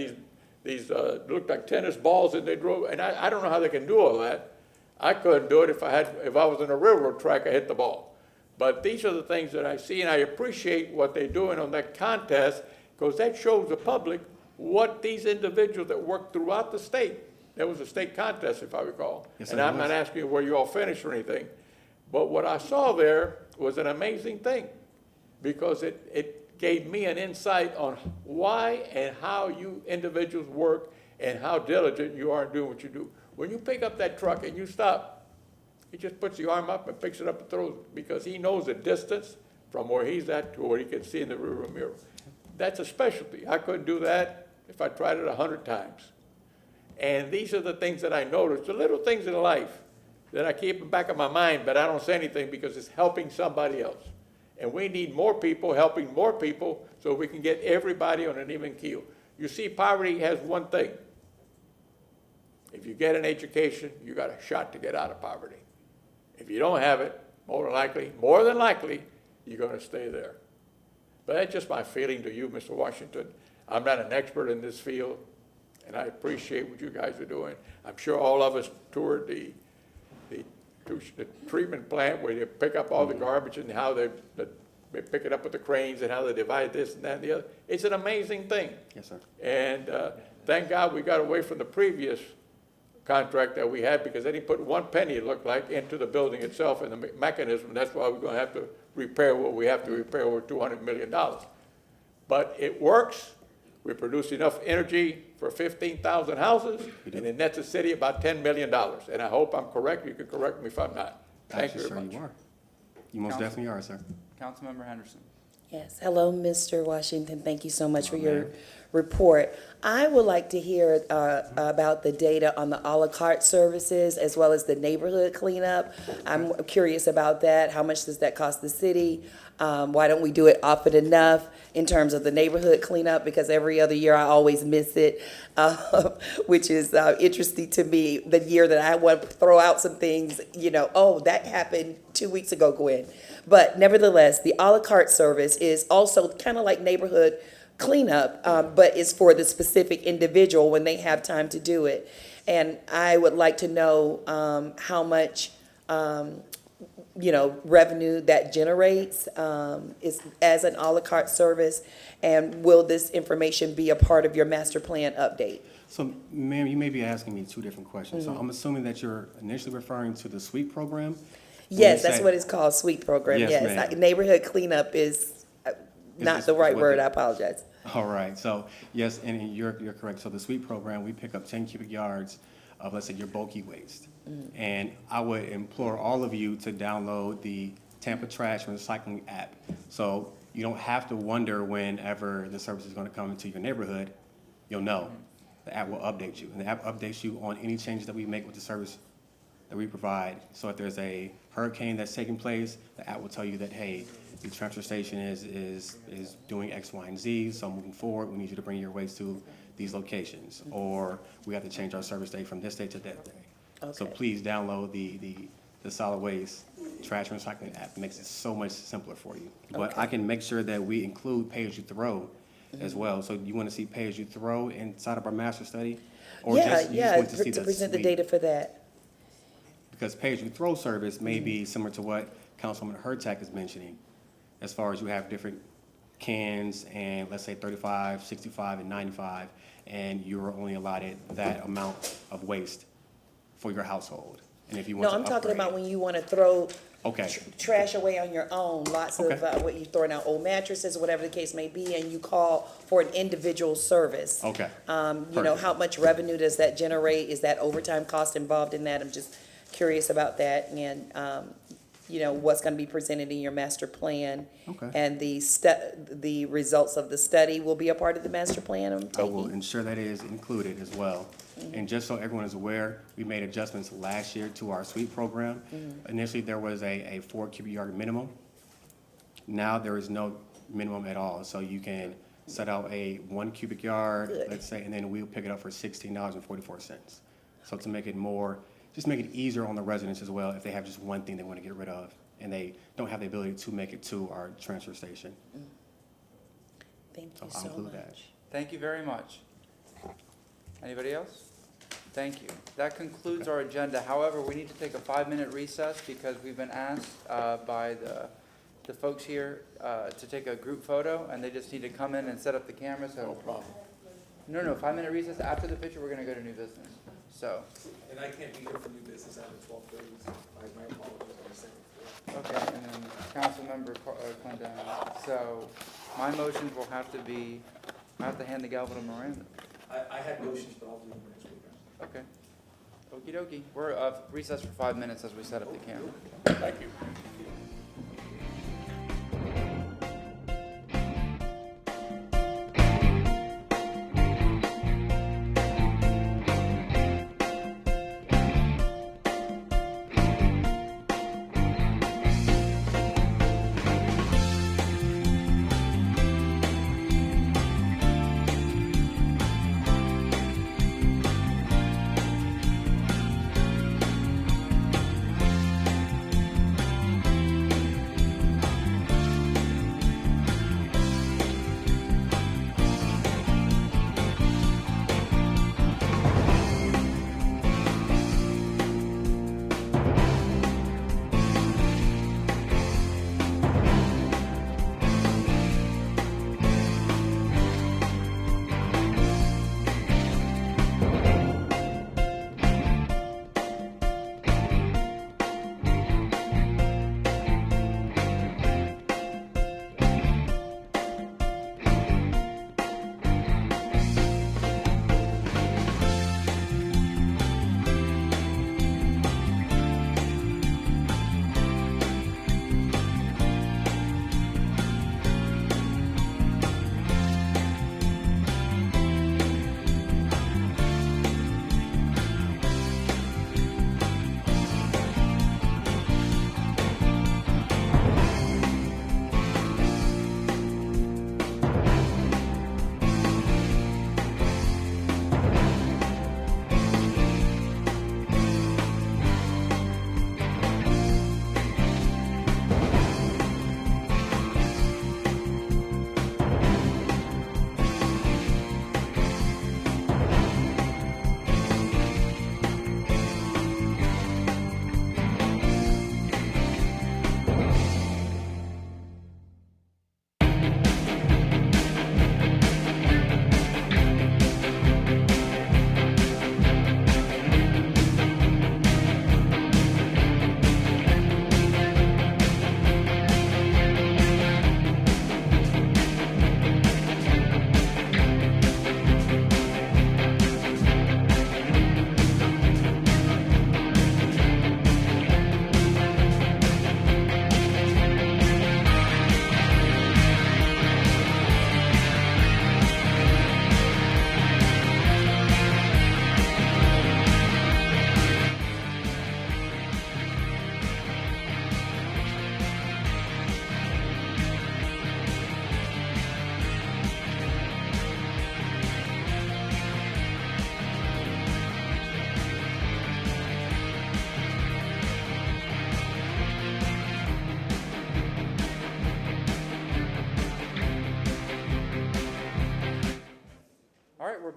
H: these looked like tennis balls, and they drove, and I don't know how they can do all that. I couldn't do it if I was in a railroad track, I hit the ball. But these are the things that I see, and I appreciate what they're doing on that contest, because that shows the public what these individuals that work throughout the state. There was a state contest, if I recall.
M: Yes,
H: and I'm not asking you where you all finished or anything. But what I saw there was an amazing thing, because it gave me an insight on why and how you individuals work and how diligent you are in doing what you do. When you pick up that truck and you stop, he just puts the arm up and picks it up and throws it, because he knows the distance from where he's at to where he can see in the rearview mirror. That's a specialty. I couldn't do that if I tried it 100 times. And these are the things that I noticed, the little things in life that I keep in the back of my mind, but I don't say anything because it's helping somebody else. And we need more people helping more people so we can get everybody on an even keel. You see, poverty has one thing. If you get an education, you got a shot to get out of poverty. If you don't have it, more than likely, you're going to stay there. But that's just my feeling to you, Mr. Washington. I'm not an expert in this field, and I appreciate what you guys are doing. I'm sure all of us toured the treatment plant where they pick up all the garbage and how they pick it up with the cranes and how they divide this and that and the other. It's an amazing thing.
M: Yes, sir.
H: And thank God we got away from the previous contract that we had, because they didn't put one penny, it looked like, into the building itself and the mechanism. That's why we're going to have to repair what we have to repair, over $200 million. But it works. We produce enough energy for 15,000 houses, and it nets the city about $10 million. And I hope I'm correct. You can correct me if I'm not. Thank you very much.
M: You are. You most definitely are, sir.
A: Councilmember Henderson.
U: Yes, hello, Mr. Washington. Thank you so much for your report. I would like to hear about the data on the a la carte services as well as the neighborhood cleanup. I'm curious about that. How much does that cost the city? Why don't we do it often enough in terms of the neighborhood cleanup? Because every other year I always miss it, which is interesting to me. The year that I want to throw out some things, oh, that happened 2 weeks ago, Gwen. But nevertheless, the a la carte service is also kind of like neighborhood cleanup, but it's for the specific individual when they have time to do it. And I would like to know how much revenue that generates is as an a la carte service, and will this information be a part of your master plan update?
M: So, ma'am, you may be asking me two different questions.
U: Mm-hmm.
M: So I'm assuming that you're initially referring to the SWEEP program?
U: Yes, that's what it's called, SWEEP program,
M: Yes,
U: yes.
M: ma'am.
U: Neighborhood cleanup is not the right word, I apologize.
M: All right, so yes, and you're correct. So the SWEEP program, we pick up 10 cubic yards of, let's say, your bulky waste. And I would implore all of you to download the Tampa Trash Recycling app. So you don't have to wonder whenever the service is going to come into your neighborhood. You'll know. The app will update you. And the app updates you on any changes that we make with the service that we provide. So if there's a hurricane that's taking place, the app will tell you that, hey, the transfer station is doing X, Y, and Z, so moving forward, we need you to bring your waste to these locations. Or we have to change our service day from this day to that day.
U: Okay.
M: So please download the solid waste trash recycling app. It makes it so much simpler for you. But
U: Okay.
M: I can make sure that we include pay-as-you-throw as well. So you want to see pay-as-you-throw inside of our master study? Or you just want to see
U: to
M: the
U: present the
M: suite?
U: data for that.
M: Because pay-as-you-throw service may be similar to what Councilwoman Hurtak is mentioning, as far as you have different cans and, let's say, 35, 65, and 95, and you're only allotted that amount of waste for your household. And if you want
U: No,
M: to
U: I'm talking
M: upgrade-
U: about when you want to throw
M: Okay.
U: trash away on your own, lots of, what you throwing out old mattresses, whatever the case may be, and you call for an individual service.
M: Okay.
U: Perfect. How much revenue does that generate? Is that overtime cost involved in that? I'm just curious about that, and, what's going to be presented in your master plan.
M: Okay.
U: And the results of the study will be a part of the master plan, I'm
M: I will
U: taking?
M: ensure that is included as well. And just so everyone is aware, we made adjustments last year to our suite program. Initially, there was a 4 cubic yard minimum. Now there is no minimum at all. So you can set out a 1 cubic yard, let's say, and then we'll pick it up for $16.44. So to make it more, just make it easier on the residents as well if they have just one thing they want to get rid of and they don't have the ability to make it to our transfer station.
U: Thank you
M: I'll
U: so
M: include that.
U: much.
A: Thank you very much. Anybody else? Thank you. That concludes our agenda. However, we need to take a 5-minute recess because we've been asked by the folks here to take a group photo, and they just need to come in and set up the camera. So
H: No problem.
A: No, 5-minute recess. After the picture, we're going to go to new business. So.
J: And I can't be here for new business after 12:30, so my apologies on the second floor.
A: Okay, and then Councilmember Clendon. So my motions will have to be, I have to hand the gavel to Miranda.
J: I had motions, but I'll do them next week.
A: Okay. Okie dokie. We're recessed for 5 minutes as we set up the camera.
H: Thank you.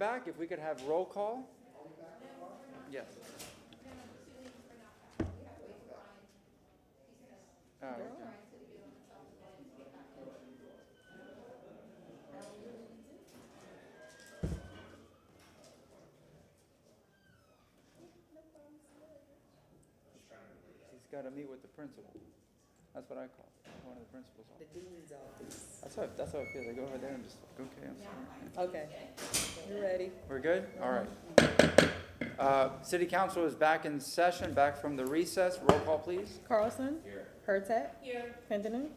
A: back, if we could have roll call? Yes. Oh, okay. He's got to meet with the principal. That's what I call it. One of the principal's office.
Q: The dean's office.
A: That's how I feel. I go over there and just like, okay, I'm sorry.
Q: Okay, you're ready.
A: We're good? All right. City Council is back in session, back from the recess. Roll call, please.
Q: Carlson. Here. Hurtak. Here. Pendleton.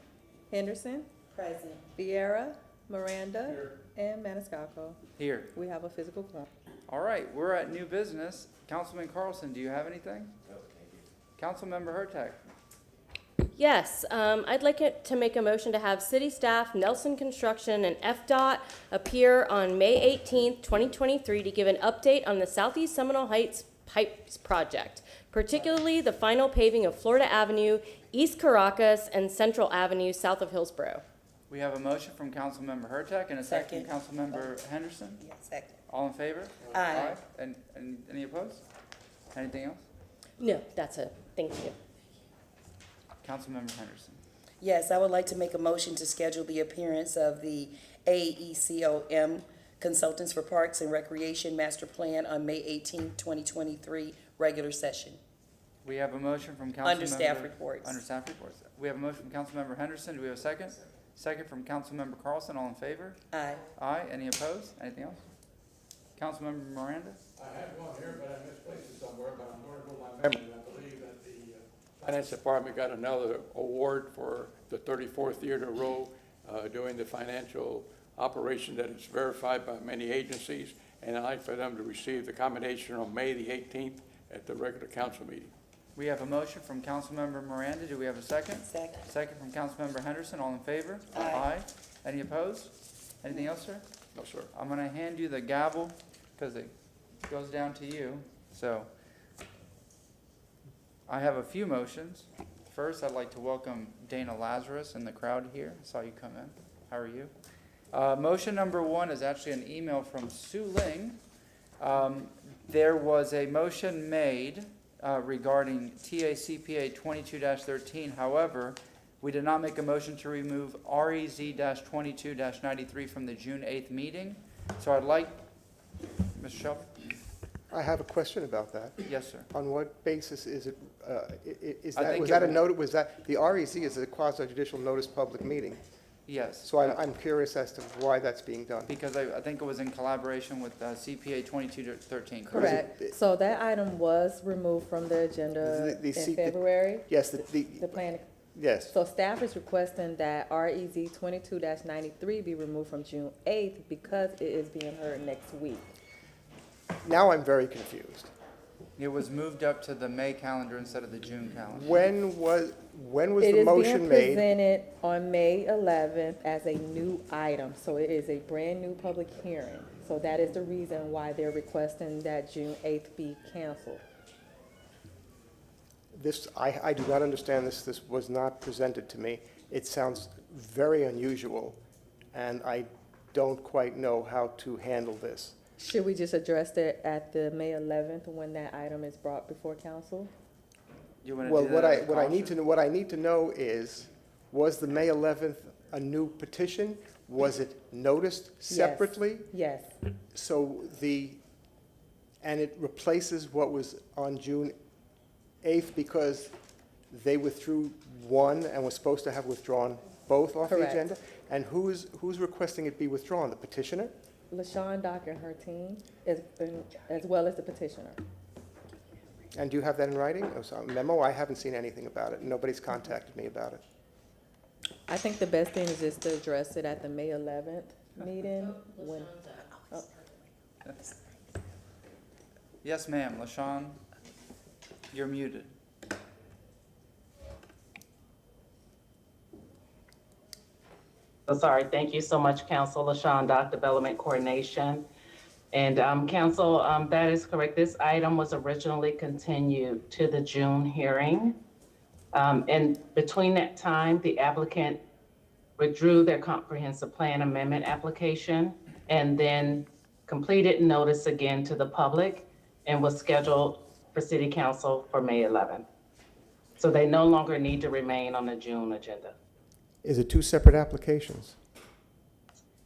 Q: Henderson.
U: Present.
Q: Vieira. Miranda. Here. And Maniscalco.
A: Here.
Q: We have a physical quorum.
A: All right, we're at new business. Councilman Carlson, do you have anything? No, thank you. Councilmember Hurtak.
P: Yes, I'd like it to make a motion to have city staff, Nelson Construction, and FDOT appear on May 18th, 2023 to give an update on the Southeast Seminole Heights Pipes Project, particularly the final paving of Florida Avenue, East Caracas, and Central Avenue south of Hillsborough.
A: We have a motion from Councilmember Hurtak and a second from Councilmember Henderson.
U: Yes, second.
A: All in favor?
U: Aye.
A: And any opposed? Anything else?
P: No, that's it. Thank you.
A: Councilmember Henderson.
U: Yes, I would like to make a motion to schedule the appearance of the AECOM Consultants for Parks and Recreation Master Plan on May 18th, 2023, regular session.
A: We have a motion from Councilmember.
U: Under staff reports.
A: Under staff reports. We have a motion from Councilmember Henderson. Do we have a second? Second from Councilmember Carlson. All in favor?
U: Aye.
A: Aye. Any opposed? Anything else? Councilmember Miranda?
H: I had one here, but I misplaced it somewhere, but I'm going to go by memory. I believe that the Finance Department got another award for the 34th year in a row doing the financial operation that is verified by many agencies, and I'd like for them to receive the commendation on May the 18th at the regular council meeting.
A: We have a motion from Councilmember Miranda. Do we have a second?
U: Second.
A: Second from Councilmember Henderson. All in favor?
U: Aye.
A: Any opposed? Anything else, sir?
H: No, sir.
A: I'm going to hand you the gavel because it goes down to you. So I have a few motions. First, I'd like to welcome Dana Lazarus in the crowd here. I saw you come in. How are you? Motion number one is actually an email from Sue Ling. There was a motion made regarding TACPA 22-13. However, we did not make a motion to remove REZ-22-93 from the June 8th meeting. So I'd like, Mr. Shelby?
X: I have a question about that.
A: Yes, sir.
X: On what basis is it,
A: I think
X: was that
A: it
X: a note, was that, the REZ is a quasi-judicial notice public meeting?
A: Yes.
X: So I'm curious as to why that's being done.
A: Because I think it was in collaboration with CPA 22-13.
Q: Correct. So that item was removed from the agenda in February.
X: Yes,
Q: The plan.
X: yes.
Q: So staff is requesting that REZ 22-93 be removed from June 8th because it is being heard next week.
X: Now I'm very confused.
A: It was moved up to the May calendar instead of the June calendar.
X: When was the motion made?
Q: It is being presented on May 11th as a new item, so it is a brand-new public hearing. So that is the reason why they're requesting that June 8th be canceled.
X: This, I do not understand this. This was not presented to me. It sounds very unusual, and I don't quite know how to handle this.
Q: Should we just address it at the May 11th when that item is brought before council?
A: You want to
X: Well,
A: do that
X: what I need to know is, was the May 11th a new petition? Was it noticed separately?
Q: Yes.
X: So and it replaces what was on June 8th because they withdrew one and was supposed to have withdrawn both off the
Q: Correct.
X: agenda? And who's requesting it be withdrawn? The petitioner?
Q: LaShawn Dock and her team, as well as the petitioner.
X: And do you have that in writing? Oh, so, memo? I haven't seen anything about it. Nobody's contacted me about it.
Q: I think the best thing is just to address it at the May 11th meeting when. Oh.
A: Yes, ma'am. LaShawn, you're muted.
B: Oh, sorry. Thank you so much, Council. LaShawn Dock, Development Coordination. And Council, that is correct. This item was originally continued to the June hearing. And between that time, the applicant withdrew their comprehensive plan amendment application and then completed notice again to the public and was scheduled for City Council for May 11th. So they no longer need to remain on the June agenda.
X: Is it two separate applications?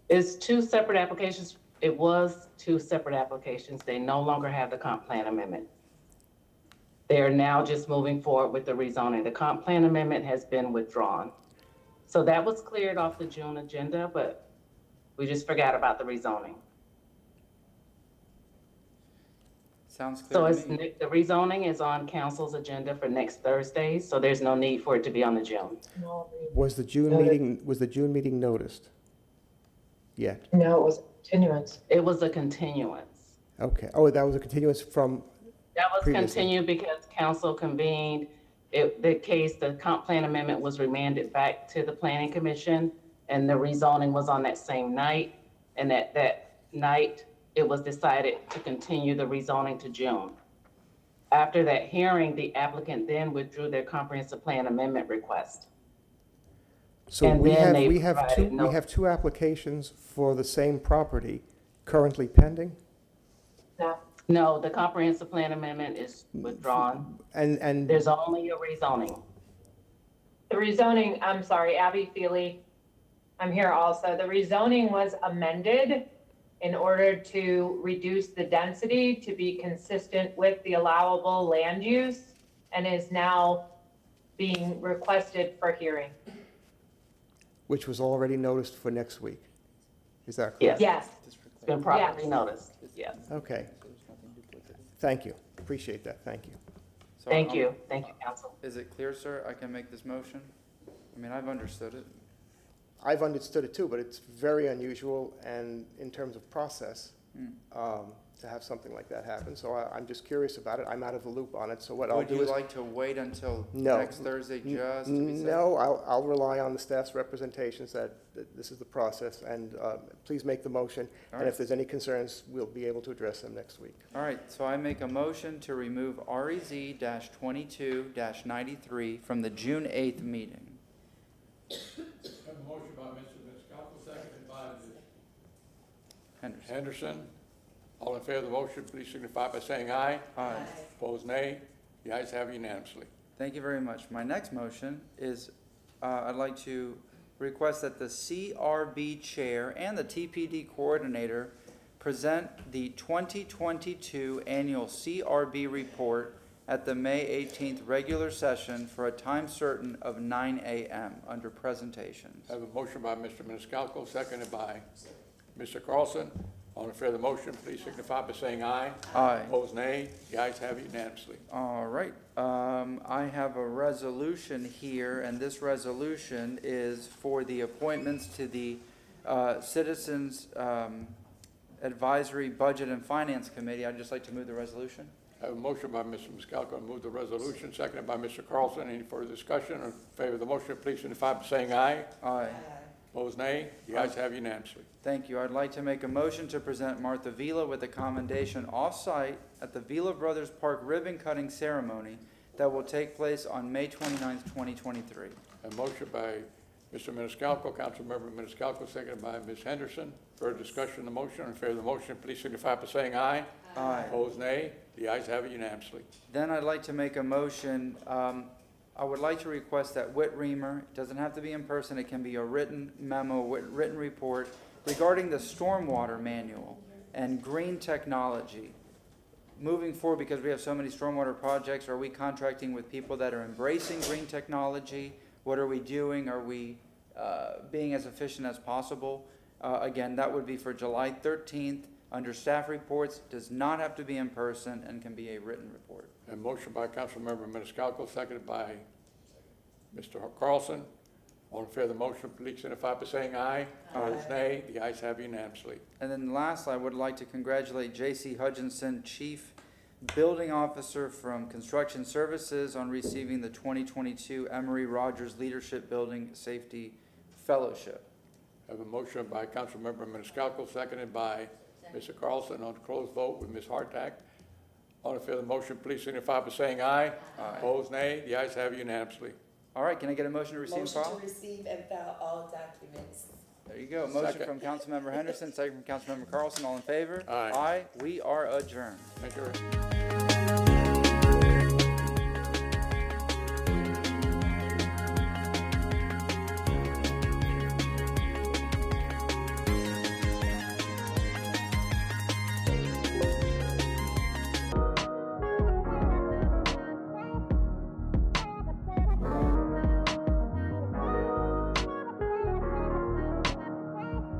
B: It's two separate applications. It was two separate applications. They no longer have the comp plan amendment. They are now just moving forward with the rezoning. The comp plan amendment has been withdrawn. So that was cleared off the June agenda, but we just forgot about the rezoning.
A: Sounds clear
B: So
A: to
B: it's,
A: me.
B: the rezoning is on council's agenda for next Thursday, so there's no need for it to be on the June.
X: Was the June meeting noticed yet?
B: No, it was continuance. It was a continuance.
X: Okay. Oh, that was a continuance from
B: That was
X: previously.
B: continued because council convened. The comp plan amendment was remanded back to the planning commission, and the rezoning was on that same night. And that night, it was decided to continue the rezoning to June. After that hearing, the applicant then withdrew their comprehensive plan amendment request.
X: So
B: And
X: we
B: then
X: have,
B: they
X: we have two,
B: provided
X: we have two applications for the same property currently pending?
B: No, the comprehensive plan amendment is withdrawn.
X: And
B: There's only a rezoning.
D: The rezoning, I'm sorry, Abby Feely, I'm here also. The rezoning was amended in order to reduce the density to be consistent with the allowable land use and is now being requested for hearing.
X: which was already noticed for next week. Is that correct?
B: Yes.
D: Yes.
B: It's been properly noticed, yes.
X: Okay. Thank you. Appreciate that. Thank you.
A: So,
B: Thank you, council.
A: Is it clear, sir? I can make this motion? I mean, I've understood it.
X: I've understood it too, but it's very unusual and in terms of process, to have something like that happen. So I'm just curious about it. I'm out of the loop on it. So what I'll
A: Would
X: do
A: you
X: is.
A: like to wait until
X: No.
A: next Thursday just to be safe?
X: No, I'll rely on the staff's representations that this is the process, and please make the motion.
A: All
X: And
A: right.
X: if there's any concerns, we'll be able to address them next week.
A: All right, so I make a motion to remove REZ-22-93 from the June 8th meeting.
H: Have a motion by Mr. Maniscalco, seconded by Ms.
A: Henderson.
H: Henderson. All in favor of the motion, please signify by saying aye.
A: Aye.
H: Opposed, nay. The ayes have unanimously.
A: Thank you very much. My next motion is, I'd like to request that the CRB Chair and the TPD Coordinator present the 2022 Annual CRB Report at the May 18th regular session for a time certain of 9 a.m. under presentations.
H: Have a motion by Mr. Maniscalco, seconded by Mr. Carlson. All in favor of the motion, please signify by saying aye.
A: Aye.
H: Opposed, nay. The ayes have unanimously.
A: All right, I have a resolution here, and this resolution is for the appointments to the Citizens Advisory Budget and Finance Committee. I'd just like to move the resolution.
H: Have a motion by Mr. Maniscalco to move the resolution, seconded by Mr. Carlson. Any further discussion? In favor of the motion, please signify by saying aye.
A: Aye.
H: Opposed, nay. The ayes have unanimously.
A: Thank you. I'd like to make a motion to present Martha Vila with a commendation off-site at the Vila Brothers Park ribbon cutting ceremony that will take place on May 29th, 2023.
H: A motion by Mr. Maniscalco, Councilmember Maniscalco, seconded by Ms. Henderson. Further discussion on the motion? In favor of the motion, please signify by saying aye.
A: Aye.
H: Opposed, nay. The ayes have it unanimously.
A: Then I'd like to make a motion, I would like to request that Whit Reamer, it doesn't have to be in person, it can be a written memo, written report regarding the stormwater manual and green technology. Moving forward, because we have so many stormwater projects, are we contracting with people that are embracing green technology? What are we doing? Are we being as efficient as possible? Again, that would be for July 13th. Under staff reports, does not have to be in person and can be a written report.
H: A motion by Councilmember Maniscalco, seconded by Mr. Carlson. All in favor of the motion, please signify by saying aye. Opposed, nay. The ayes have unanimously.
A: And then lastly, I would like to congratulate J.C. Hutchinson, Chief Building Officer from Construction Services, on receiving the 2022 Emory Rogers Leadership Building Safety Fellowship.
H: I have a motion by Councilmember Maniscalco, seconded by Mr. Carlson, on the closed vote with Ms. Hartack. All in favor of the motion, please signify by saying aye.
A: Aye.
H: Opposed, nay. The ayes have unanimously.
A: All right, can I get a motion to receive and
U: Motion
A: file?
U: to receive and file all documents.
A: There you go. Motion
H: Second.
A: from Councilmember Henderson, second from Councilmember Carlson. All in favor?
H: Aye.
A: Aye. We are adjourned.
H: Thank you.